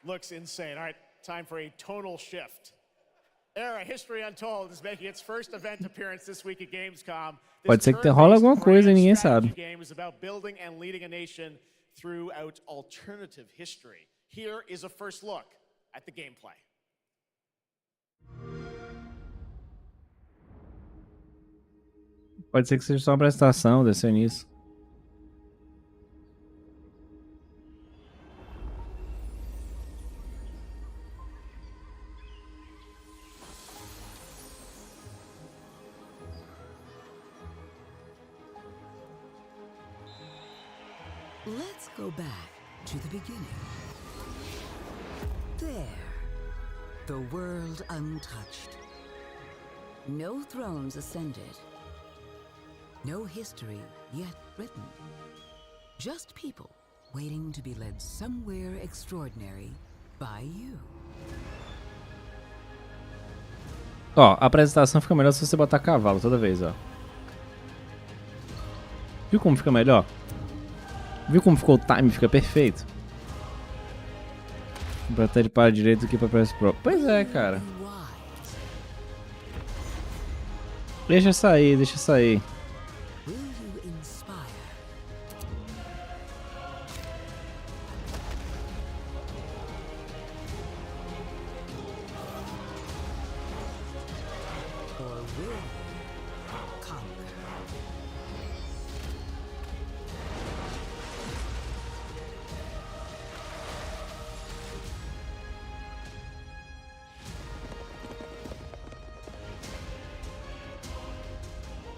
Looks insane. All right, time for a tonal shift. Pode ser que rola alguma coisa e ninguém sabe. Throughout alternative history. Here is a first look at the gameplay. Pode ser que seja só uma apresentação, descer nisso. Let's go back to the beginning. There. The world untouched. No thrones ascended. No history yet written. Just people waiting to be led somewhere extraordinary by you. Ó, a apresentação fica melhor se você botar cavalo toda vez, ó. Viu como fica melhor? Viu como ficou o time? Fica perfeito. Pra ter ele para direito do que pra PS Pro. Pois é, cara. Deixa sair, deixa sair.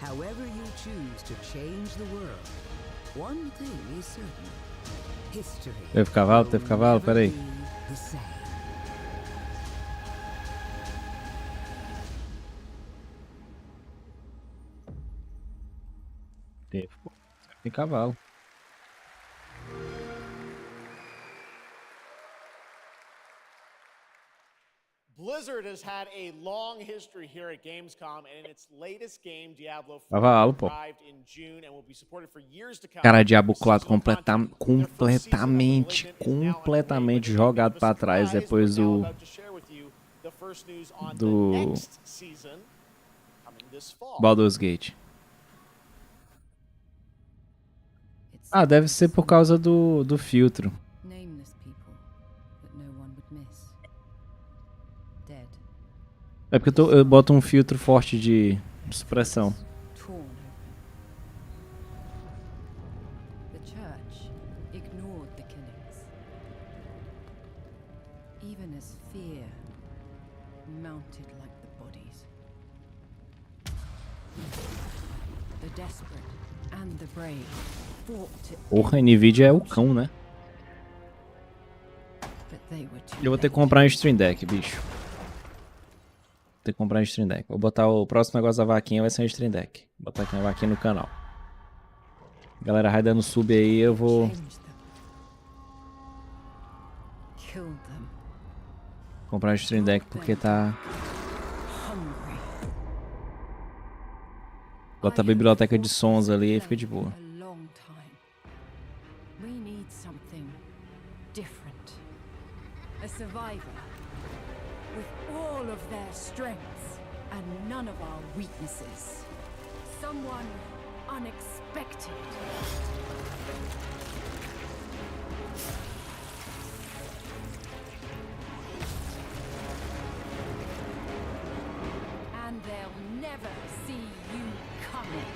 However you choose to change the world, one thing is certain. History. Teve cavalo, peraí. The same. Tem cavalo. Blizzard has had a long history here at Gamescom, and in its latest game, Diablo 4 Cavalo, pô. arrived in June and will be supported for years to come. Cara, Diablo 4 completamente jogado pra trás depois do Baldur's Gate. Ah, deve ser por causa do filtro. É porque eu boto um filtro forte de supressão. Porra, Nvidia é o cão, né? Eu vou ter que comprar um Stream Deck, bicho. Vou ter que comprar um Stream Deck. Vou botar o próximo negócio da vaquinha, vai ser um Stream Deck. Vou botar aqui uma vaquinha no canal. Galera, vai dando sub aí, eu vou... comprar um Stream Deck porque tá... Bota a biblioteca de sons ali e fica de boa. A survivor with all of their strengths and none of our weaknesses. Someone unexpected. And they'll never see you coming.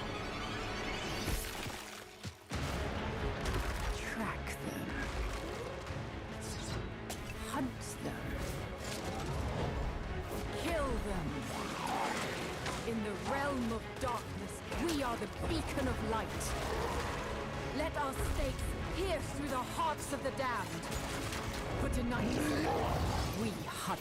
Track them. Hunt them. Kill them. In the realm of darkness, we are the beacon of light. Let our stakes pierce through the hearts of the damned. For tonight, we hunt.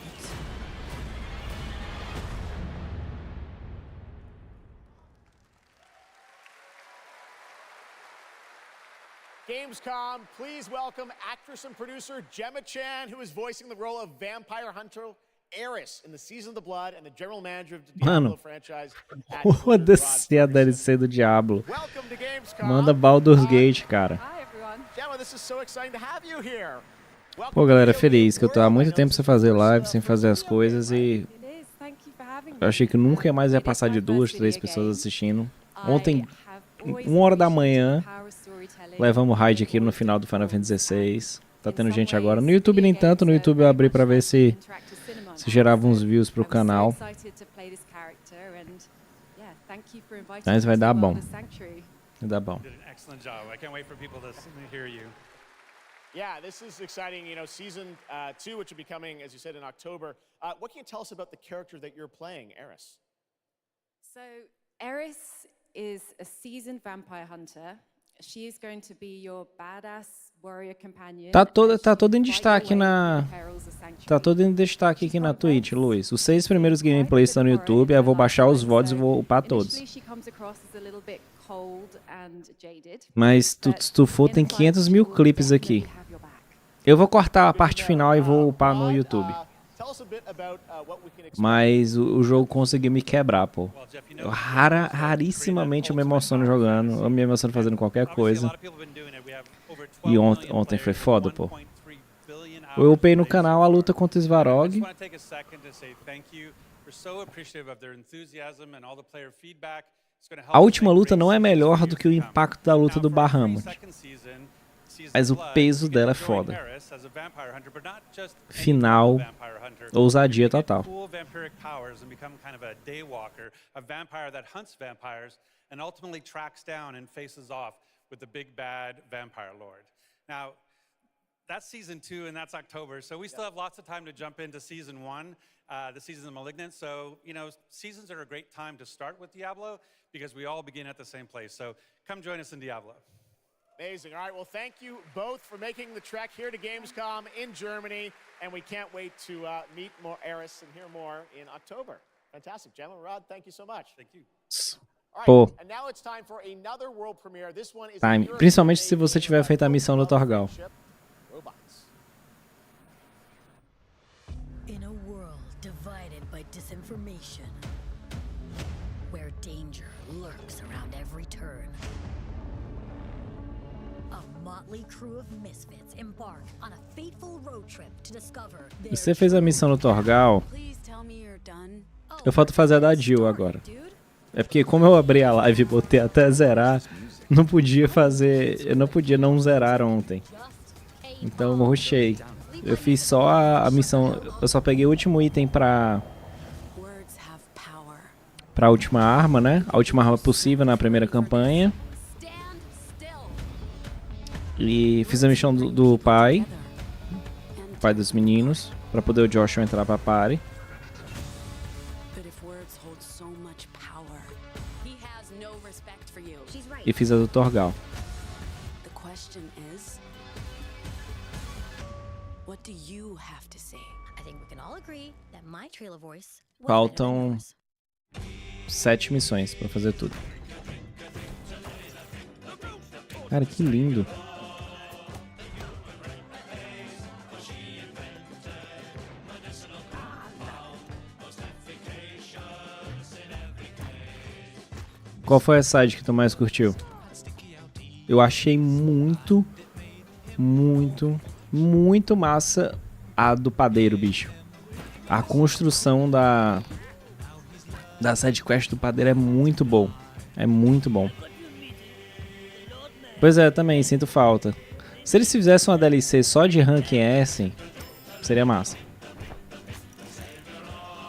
Gamescom, please welcome actress and producer Gemma Chan, who is voicing the role of vampire hunter Eris in the Season of the Blood and the general manager of the Diablo franchise. Foda-se a DLC do Diablo. Manda Baldur's Gate, cara. Gemma, this is so exciting to have you here. Pô, galera, feliz que eu tô há muito tempo sem fazer live, sem fazer as coisas e Eu achei que nunca mais ia passar de 2, 3 pessoas assistindo. Ontem, 1h da manhã, levamos raid aqui no final do Final Fantasy XVI. Tá tendo gente agora. No YouTube nem tanto, no YouTube eu abri pra ver se gerava uns views pro canal. Mas vai dar bom. Vai dar bom. Yeah, this is exciting. You know, season 2, which will be coming, as you said, in October. What can you tell us about the character that you're playing, Eris? So, Eris is a seasoned vampire hunter. She is going to be your badass warrior companion. Tá todo em destaque na... Tá todo em destaque aqui na Twitch, Luiz. Os 6 primeiros gameplays estão no YouTube, aí eu vou baixar os VODs e vou upar todos. Mas se tu for, tem 500 mil clipes aqui. Eu vou cortar a parte final e vou upar no YouTube. Mas o jogo conseguiu me quebrar, pô. Rarissimamente eu me emociono jogando, eu me emociono fazendo qualquer coisa. E ontem foi foda, pô. Eu upei no canal a luta contra o Svarog. A última luta não é melhor do que o impacto da luta do Bahamut. Mas o peso dela é foda. Final, ousadia total. That's season 2, and that's October. So we still have lots of time to jump into season 1, the season of Malignant. So, you know, seasons are a great time to start with Diablo because we all begin at the same place. So come join us in Diablo. Amazing. All right, well, thank you both for making the trek here to Gamescom in Germany, and we can't wait to meet more Eris and hear more in October. Fantastic. Gentlemen, Rod, thank you so much. Thank you. Pô, And now it's time for another world premiere. This one is time. Principalmente se você tiver feito a missão do Torgal. In a world divided by disinformation, where danger lurks around every turn, a motley crew of misfits embark on a fateful road trip to discover their... Você fez a missão do Torgal. Eu falta fazer a da Jill agora. É porque como eu abri a live e botei até zerar, não podia fazer... Eu não podia não zerar ontem. Então eu rushei. Eu fiz só a missão... Eu só peguei o último item pra última arma, né? A última arma possível na primeira campanha. E fiz a missão do pai. Pai dos meninos. Pra poder o Joshua entrar pra party. E fiz a do Torgal. Faltam 7 missões pra fazer tudo. Cara, que lindo. Qual foi a side que tu mais curtiu? Eu achei muito massa a do padeiro, bicho. A construção da sidequest do padeiro é muito bom. É muito bom. Pois é, também sinto falta. Se eles fizessem uma DLC só de ranking S, seria massa.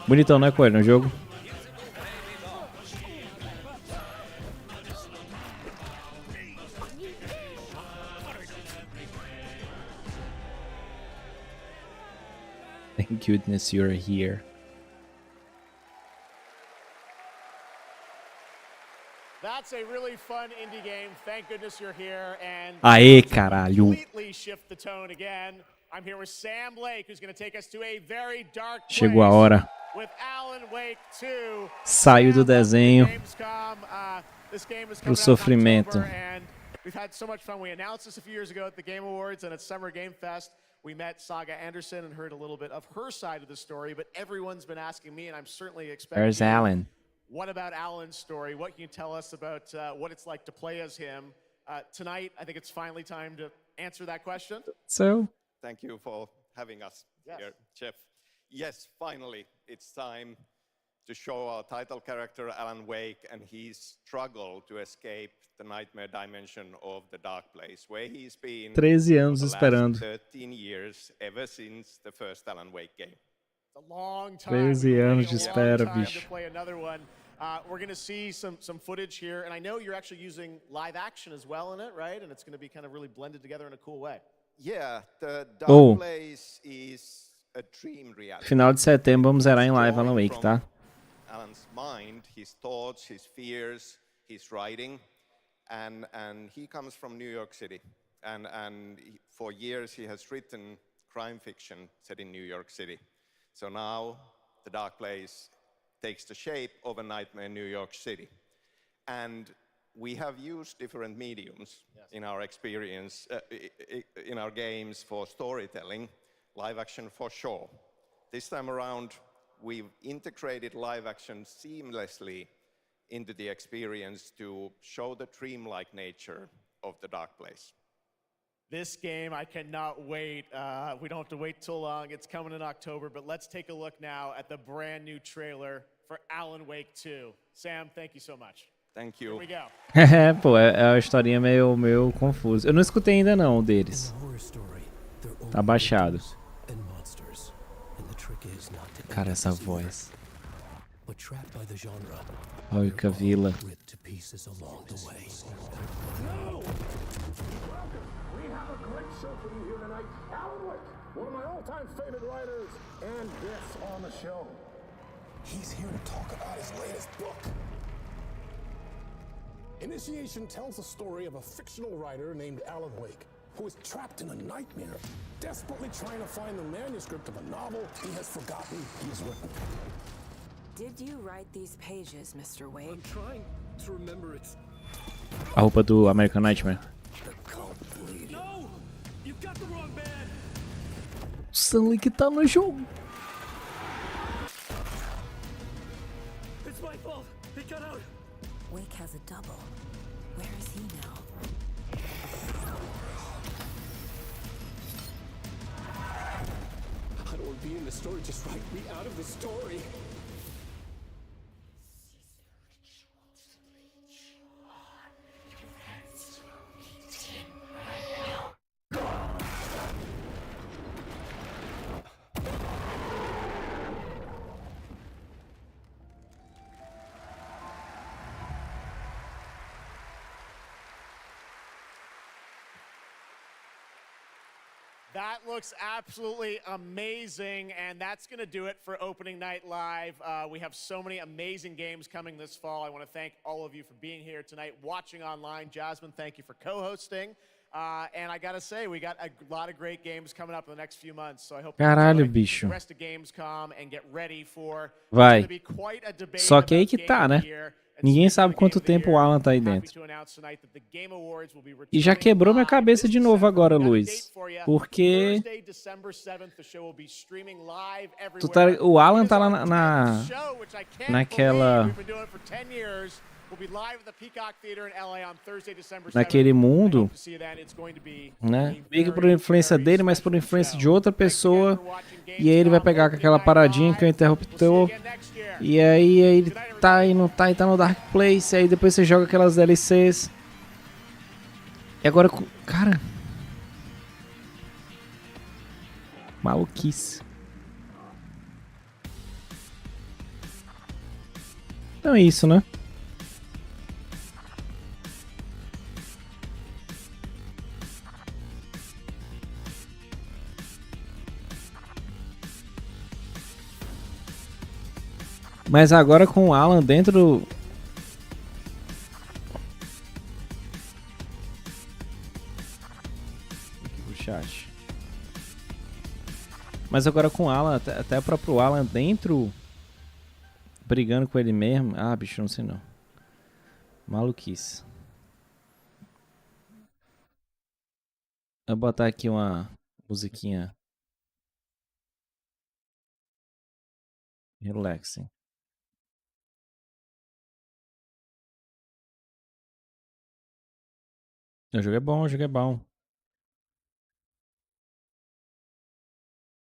Bonitão, né, Coelho, no jogo? Thank goodness you're here. That's a really fun indie game. Thank goodness you're here. And Aê, caralho. completely shift the tone again. I'm here with Sam Lake, who's going to take us to a very dark place. Chegou a hora. With Alan Wake 2. Saiu do desenho This game is pro sofrimento. and we've had so much fun. We announced this a few years ago at the Game Awards and at Summer Game Fest. We met Saga Anderson and heard a little bit of her side of the story, but everyone's been asking me, and I'm certainly expecting. There's Alan. What about Alan's story? What can you tell us about what it's like to play as him? Tonight, I think it's finally time to answer that question. So? Thank you for having us here, Jeff. Yes, finally, it's time to show our title character Alan Wake and his struggle to escape the nightmare dimension of the dark place, where he's been 13 anos for the esperando. last 13 years, ever since the first Alan Wake game. It's a long time. 13 anos de espera, bicho. To play another one. We're going to see some footage here, and I know you're actually using live action as well in it, right? And it's going to be kind of really blended together in a cool way. Yeah, the dark Oh. place is a dream reality. Final de setembro vamos zerar em live Alan Wake, tá? Alan's mind, his thoughts, his fears, his writing, and he comes from New York City, and for years he has written crime fiction set in New York City. So now the dark place takes the shape of a nightmare in New York City, and we have used different mediums in our experience, in our games for storytelling, live action for sure. This time around, we've integrated live action seamlessly into the experience to show the dreamlike nature of the dark place. This game, I cannot wait. We don't have to wait too long. It's coming in October, but let's take a look now at the brand new trailer for Alan Wake 2. Sam, thank you so much. Thank you. Here we go. Pô, é a historinha meio confusa. Eu não escutei ainda não o deles. Tá baixado. Cara, essa voz. Olha que a vila. Show for you here tonight. Alan Wake, one of my all-time favorite writers, and guests on the show. He's here to talk about his latest book. Initiation tells the story of a fictional writer named Alan Wake, who is trapped in a nightmare, desperately trying to find the manuscript of a novel he has forgotten he's written. Did you write these pages, Mr. Wake? I'm trying to remember it. A roupa do American Nightmare. O Stanley que tá no jogo. It's my fault. He got out. Wake has a double. Where is he now? I don't want to be in the story. Just write me out of the story. That looks absolutely amazing, and that's going to do it for Opening Night Live. We have so many amazing games coming this fall. I want to thank all of you for being here tonight, watching online. Jasmine, thank you for co-hosting. And I got to say, we got a lot of great games coming up in the next few months, so I hope Caralho, you enjoy bicho. the rest of Gamescom and get ready for Vai. it's gonna be quite a debate Só que aí about que tá, Game né? of the Year. Ninguém sabe quanto tempo o Alan tá aí dentro. E já quebrou minha cabeça de novo agora, Luiz. Porque o Alan tá lá naquela... naquele mundo, né? Meio que por influência dele, mas por influência de outra pessoa. E aí ele vai pegar com aquela paradinha que é o interruptor. E aí ele tá e não tá, e tá no Dark Place. E aí depois você joga aquelas DLCs. E agora, cara... maluquice. Então é isso, né? Mas agora com o Alan dentro do... aqui pro chat. Mas agora com o Alan, até o próprio Alan dentro... brigando com ele mesmo. Ah, bicho, não sei não. Maluquice. Vou botar aqui uma musiquinha. Relaxing. O jogo é bom, o jogo é bom.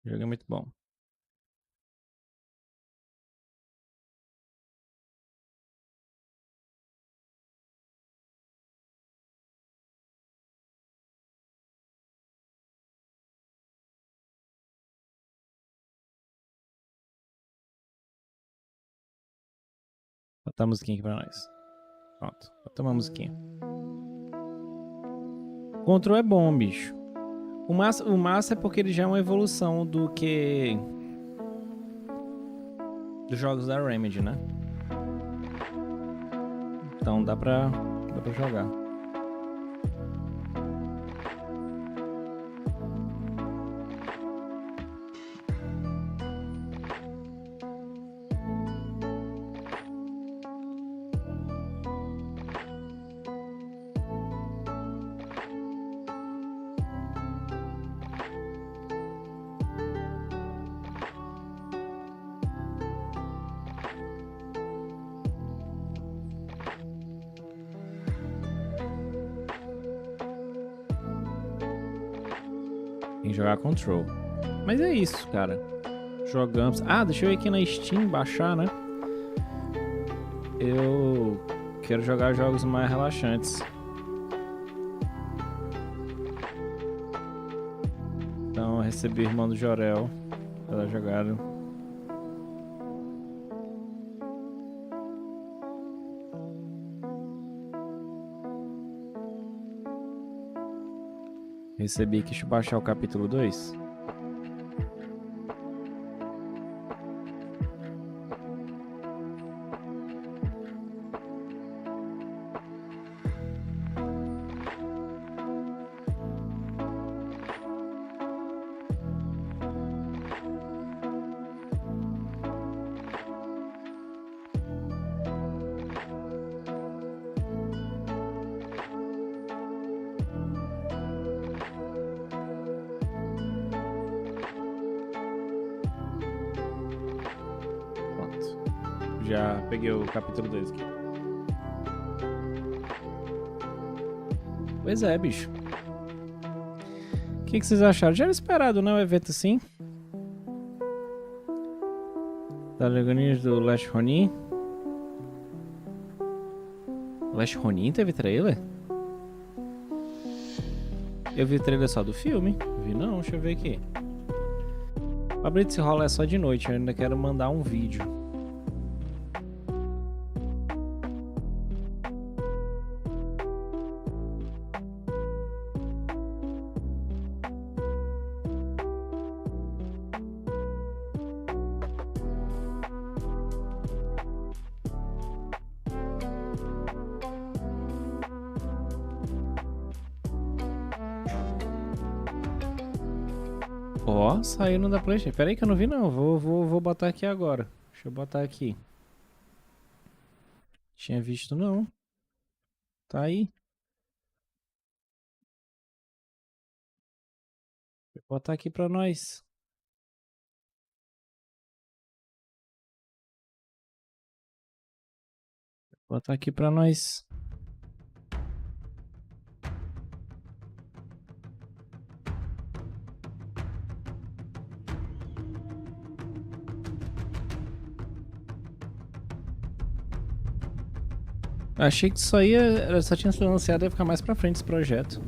O jogo é muito bom. Botar a musiquinha aqui pra nós. Pronto, bota uma musiquinha. O controle é bom, bicho. O massa é porque ele já é uma evolução do que... dos jogos da Remedy, né? Então dá pra jogar. Tem que jogar Control. Mas é isso, cara. Jogamos. Ah, deixa eu ir aqui na Steam baixar, né? Eu quero jogar jogos mais relaxantes. Então eu recebi o irmão do Jorel pela jogada. Recebi aqui, deixa eu baixar o capítulo 2. Já peguei o capítulo 2 aqui. Pois é, bicho. O que vocês acharam? Já era esperado, né? Um evento assim. Da Legoninhas do Last Ronin. Last Ronin teve trailer? Eu vi trailer só do filme. Vi não, deixa eu ver aqui. O abrir desse rola é só de noite. Eu ainda quero mandar um vídeo. Ó, saindo da PlayStation. Pera aí que eu não vi não. Vou botar aqui agora. Deixa eu botar aqui. Tinha visto não. Tá aí. Vou botar aqui pra nós. Vou botar aqui pra nós. Achei que isso aí só tinha sido anunciado e ia ficar mais pra frente esse projeto.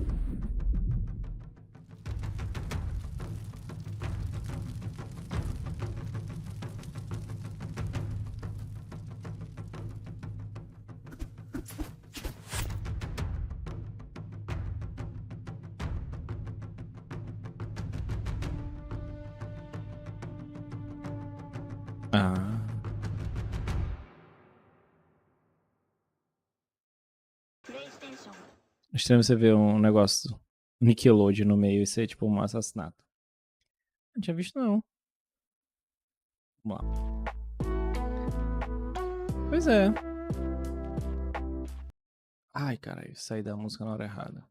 Ah. Estranho você ver um negócio Nickelodeon no meio e ser tipo um assassinato. Não tinha visto não. Vamos lá. Pois é. Ai, caralho, saí da música na hora errada.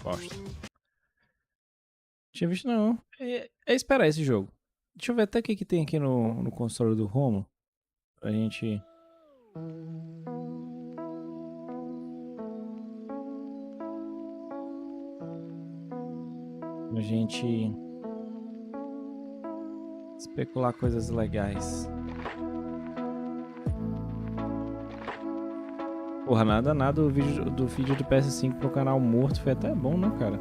Bosta. Não tinha visto não. É esperar esse jogo. Deixa eu ver até o que tem aqui no console do Romo. Pra gente... A gente especular coisas legais. Porra, nada o vídeo do PS5 pro canal morto foi até bom, né, cara?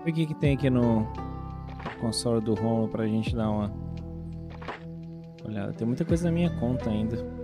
ver o que tem aqui no console do Romulo pra gente dar uma olhada. Tem muita coisa na minha conta ainda.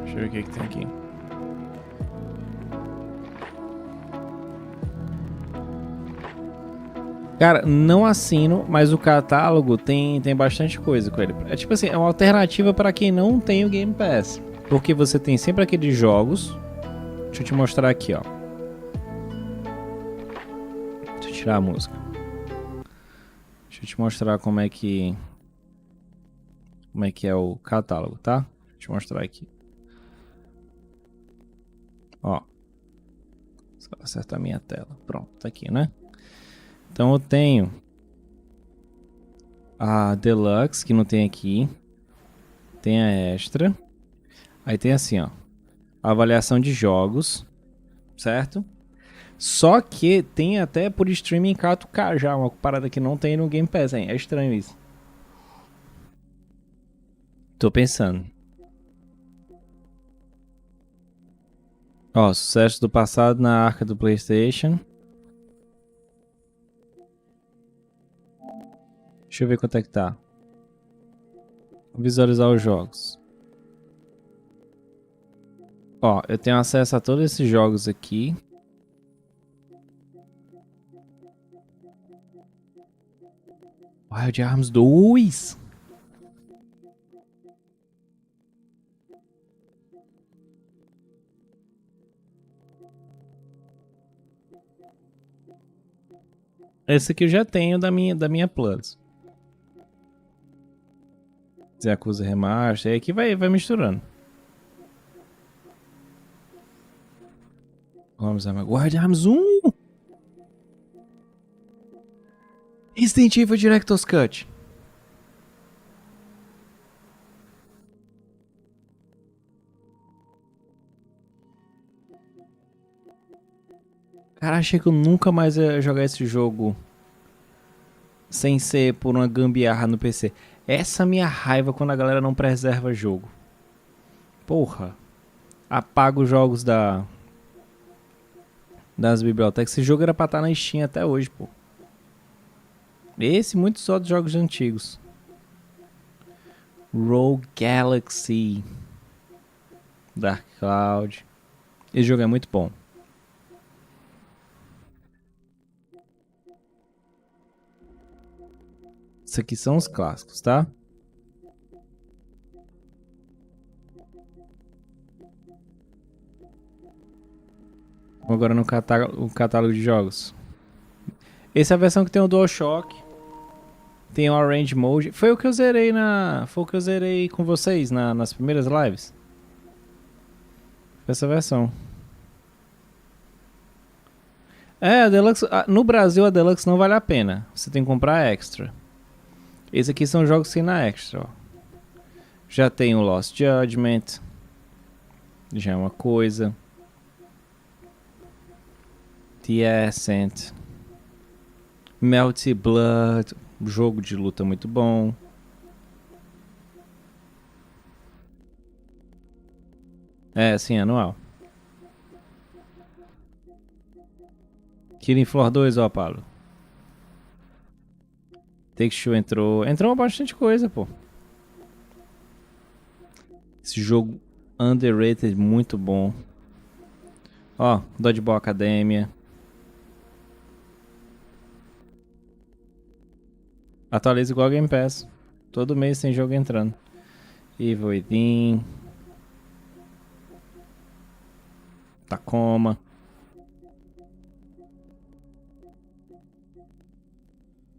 Deixa eu ver o que tem aqui. Cara, não assino, mas o catálogo tem bastante coisa com ele. É tipo assim, é uma alternativa para quem não tem o Game Pass. Porque você tem sempre aqueles jogos. Deixa eu te mostrar aqui, ó. Deixa eu tirar a música. Deixa eu te mostrar como é que é o catálogo, tá? Deixa eu te mostrar aqui. Ó. Só acertar a minha tela. Pronto, tá aqui, né? Então eu tenho a Deluxe, que não tem aqui. Tem a Extra. Aí tem assim, ó. Avaliação de jogos. Certo? Só que tem até por streaming 4K já. Uma parada que não tem no Game Pass, hein? É estranho isso. Tô pensando. Ó, sucesso do passado na arca do PlayStation. Deixa eu ver quanto é que tá. Vou visualizar os jogos. Ó, eu tenho acesso a todos esses jogos aqui. Wild Arms 2! Esse aqui eu já tenho da minha Plus. Yakuza Remaster. Aí aqui vai misturando. Vamos lá. Wild Arms 1! Resident Evil Director's Cut. Cara, achei que eu nunca mais ia jogar esse jogo sem ser por uma gambiarra no PC. Essa é a minha raiva quando a galera não preserva jogo. Porra. Apaga os jogos das bibliotecas. Esse jogo era pra estar na Steam até hoje, pô. Esse e muitos outros jogos antigos. Rogue Galaxy. Dark Cloud. Esse jogo é muito bom. Isso aqui são os clássicos, tá? Vamos agora no catálogo de jogos. Essa é a versão que tem o DualShock. Tem o Arrange Mode. Foi o que eu zerei com vocês nas primeiras lives. Essa versão. É, a Deluxe. No Brasil a Deluxe não vale a pena. Você tem que comprar Extra. Esses aqui são jogos que tem na Extra, ó. Já tem o Lost Judgment. Já é uma coisa. The Ascent. Melty Blood. Jogo de luta muito bom. É, sim, anual. Killing Floor 2, ó, Paulo. Take-Two entrou. Entrou bastante coisa, pô. Esse jogo underrated, muito bom. Ó, Dodgeball Academia. Atualiza igual Game Pass. Todo mês tem jogo entrando. Evil Within. Tacoma.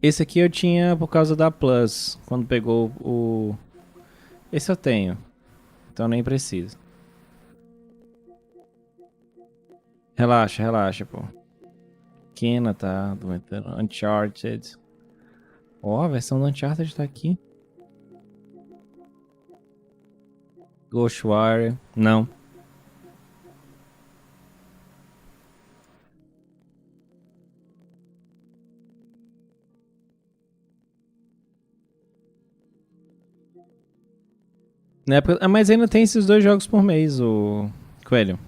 Esse aqui eu tinha por causa da Plus, quando pegou o... Esse eu tenho, então nem preciso. Relaxa, relaxa, pô. Kena tá, Uncharted. Ó, a versão do Uncharted tá aqui. Ghostwire, não. Na época, mas ainda tem esses 2 jogos por mês, o Coelho.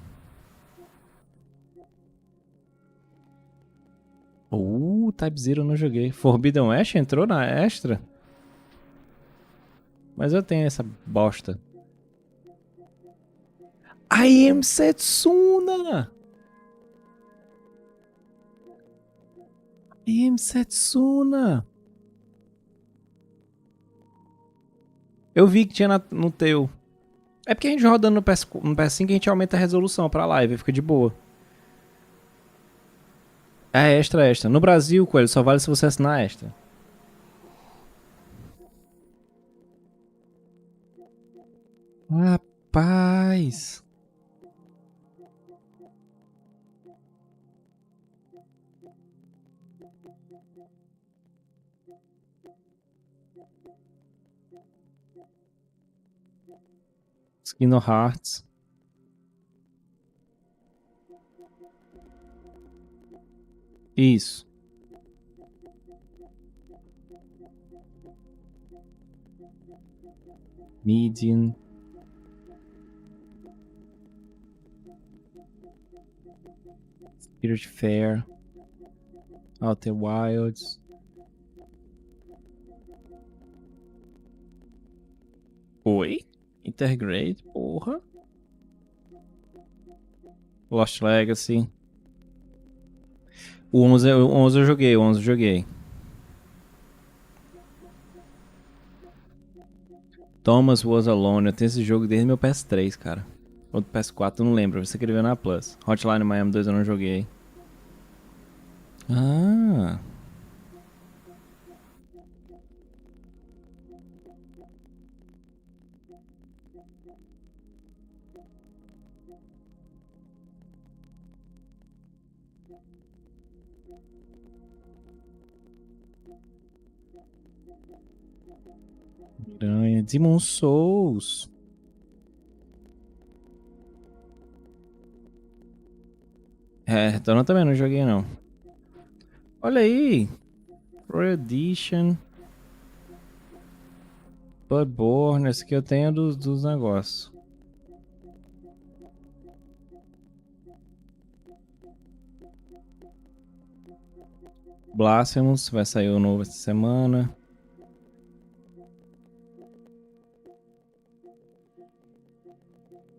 Type Zero eu não joguei. Forbidden West entrou na extra? Mas eu tenho essa bosta. I am Setsuna! I am Setsuna! Eu vi que tinha no teu. É porque a gente rodando no PS5 a gente aumenta a resolução pra live, fica de boa. É extra, extra. No Brasil, Coelho, só vale se você assinar extra. Rapaz. Skin of Hearts. Isso. Medium. Spirit Fair. Outer Wilds. Oi? Intergrade, porra. Lost Legacy. O 11 eu joguei, o 11 eu joguei. Thomas Was Alone, eu tenho esse jogo desde meu PS3, cara. Ou do PS4, eu não lembro, você escreveu na Plus. Hotline Miami 2 eu não joguei. Ah. Miranha, Demon Souls. É, então eu também não joguei não. Olha aí. Royal Edition. Bloodborne, esse aqui eu tenho dos negócios. Blasphemous, vai sair o novo essa semana.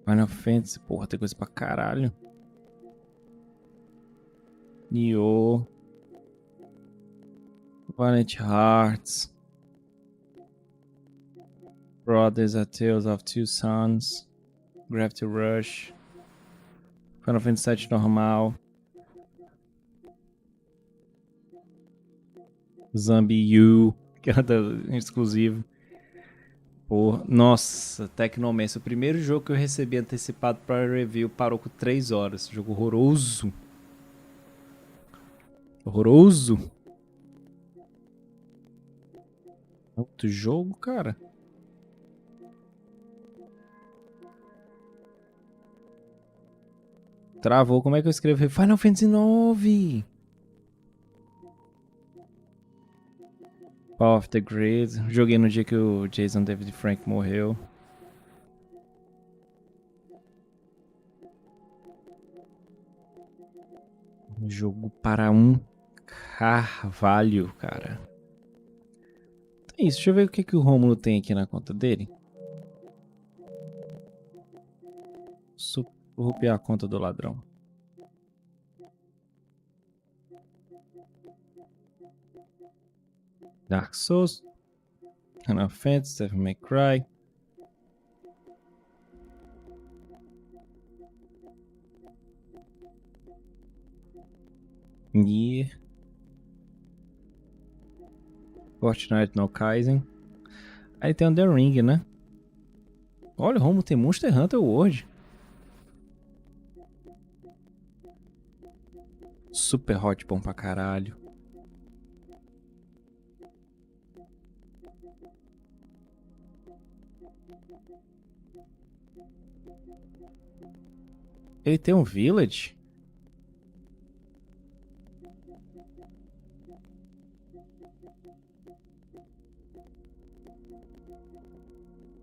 Final Fantasy, porra, tem coisa pra caralho. Nioh. Valiant Hearts. Brothers, A Tales of Two Sons. Gravity Rush. Final Fantasy VII normal. Zombie U, que é exclusivo. Porra, nossa, Tecnomancer. O primeiro jogo que eu recebi antecipado para review parou com 3 horas. Jogo horroroso. Horroroso. Outro jogo, cara. Travou. Como é que eu escrevo? Final Fantasy IX. Power of the Grid. Joguei no dia que o Jason David Frank morreu. Jogo para um carvalho, cara. É isso, deixa eu ver o que, que o Rômulo tem aqui na conta dele. Vou rupiar a conta do ladrão. Dark Souls. Final Fantasy, Devil May Cry. Nier. Fortnite no Kaizen. Aí tem o The Ring, né? Olha, Romulo, tem Monster Hunter World. Super Hot, bom pra caralho. Ele tem um Village?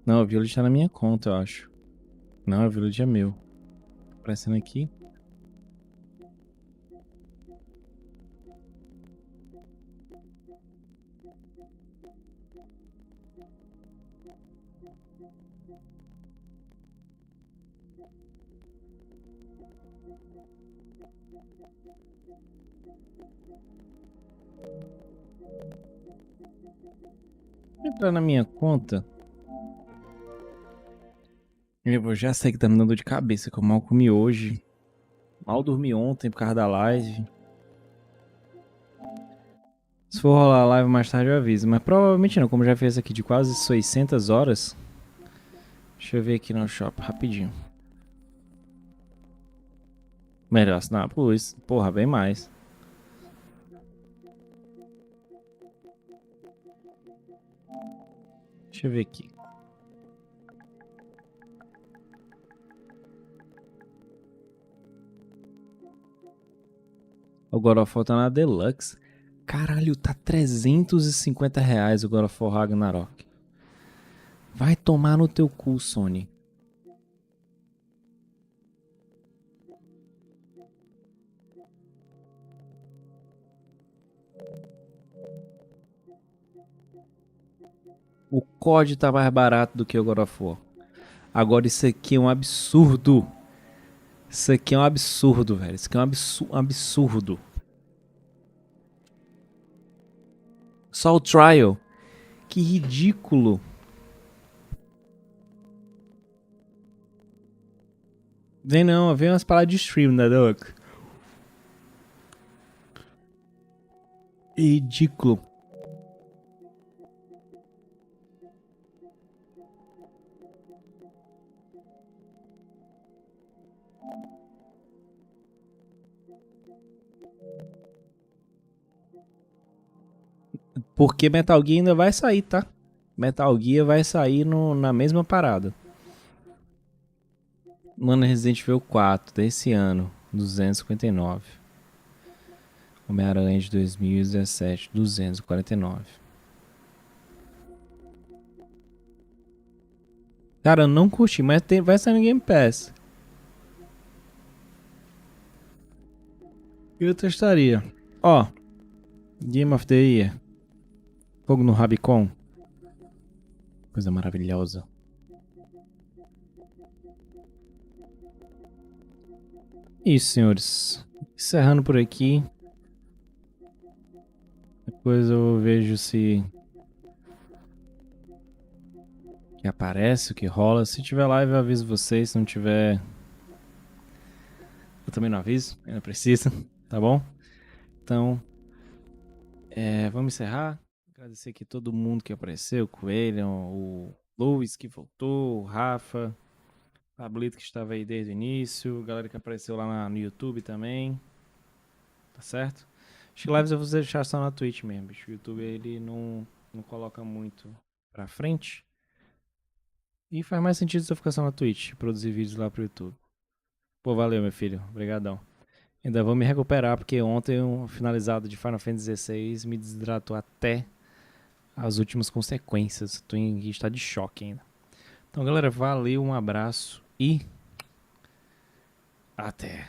Não, o Village tá na minha conta, eu acho. Não, o Village é meu. Aparecendo aqui. Entrar na minha conta. Eu já sei que tá me dando dor de cabeça, que eu mal comi hoje. Mal dormi ontem por causa da live. Se for rolar a live mais tarde eu aviso, mas provavelmente não, como já fez aqui de quase 600 horas. Deixa eu ver aqui no shop rapidinho. Melhor assinar a Plus, porra, bem mais. Deixa eu ver aqui. O God of War tá na Deluxe. Caralho, tá R$350 o God of War Ragnarok. Vai tomar no teu cu, Sony. O COD tá mais barato do que o God of War. Agora isso aqui é um absurdo. Isso aqui é um absurdo, velho. Isso aqui é um absurdo. Só o Trial. Que ridículo. Vem não, vem umas paradas de stream, né, Doc? Ridículo. Porque Metal Gear ainda vai sair, tá? Metal Gear vai sair na mesma parada. Mano, Resident Evil 4 desse ano, 259. Homem-Aranha de 2017, 249. Cara, eu não curti, mas vai sair no Game Pass. Eu testaria. Ó, Game of the Year. Fogo no Rabicon. Coisa maravilhosa. Isso, senhores. Encerrando por aqui. Depois eu vejo se que aparece, o que rola. Se tiver live eu aviso vocês. Se não tiver, eu também não aviso. Ainda precisa, tá bom? Então, vamos encerrar. Agradecer aqui todo mundo que apareceu. O Coelho, o Luiz que voltou, o Rafa, o Pablito que estava aí desde o início, a galera que apareceu lá no YouTube também. Tá certo? Acho que lives eu vou deixar só na Twitch mesmo, bicho. O YouTube ele não coloca muito pra frente. E faz mais sentido se eu ficar só na Twitch, produzir vídeos lá pro YouTube. Pô, valeu, meu filho. Obrigadão. Ainda vou me recuperar, porque ontem um finalizado de Final Fantasy XVI me desidratou até as últimas consequências. Tô em estado de choque ainda. Então, galera, valeu, um abraço e até.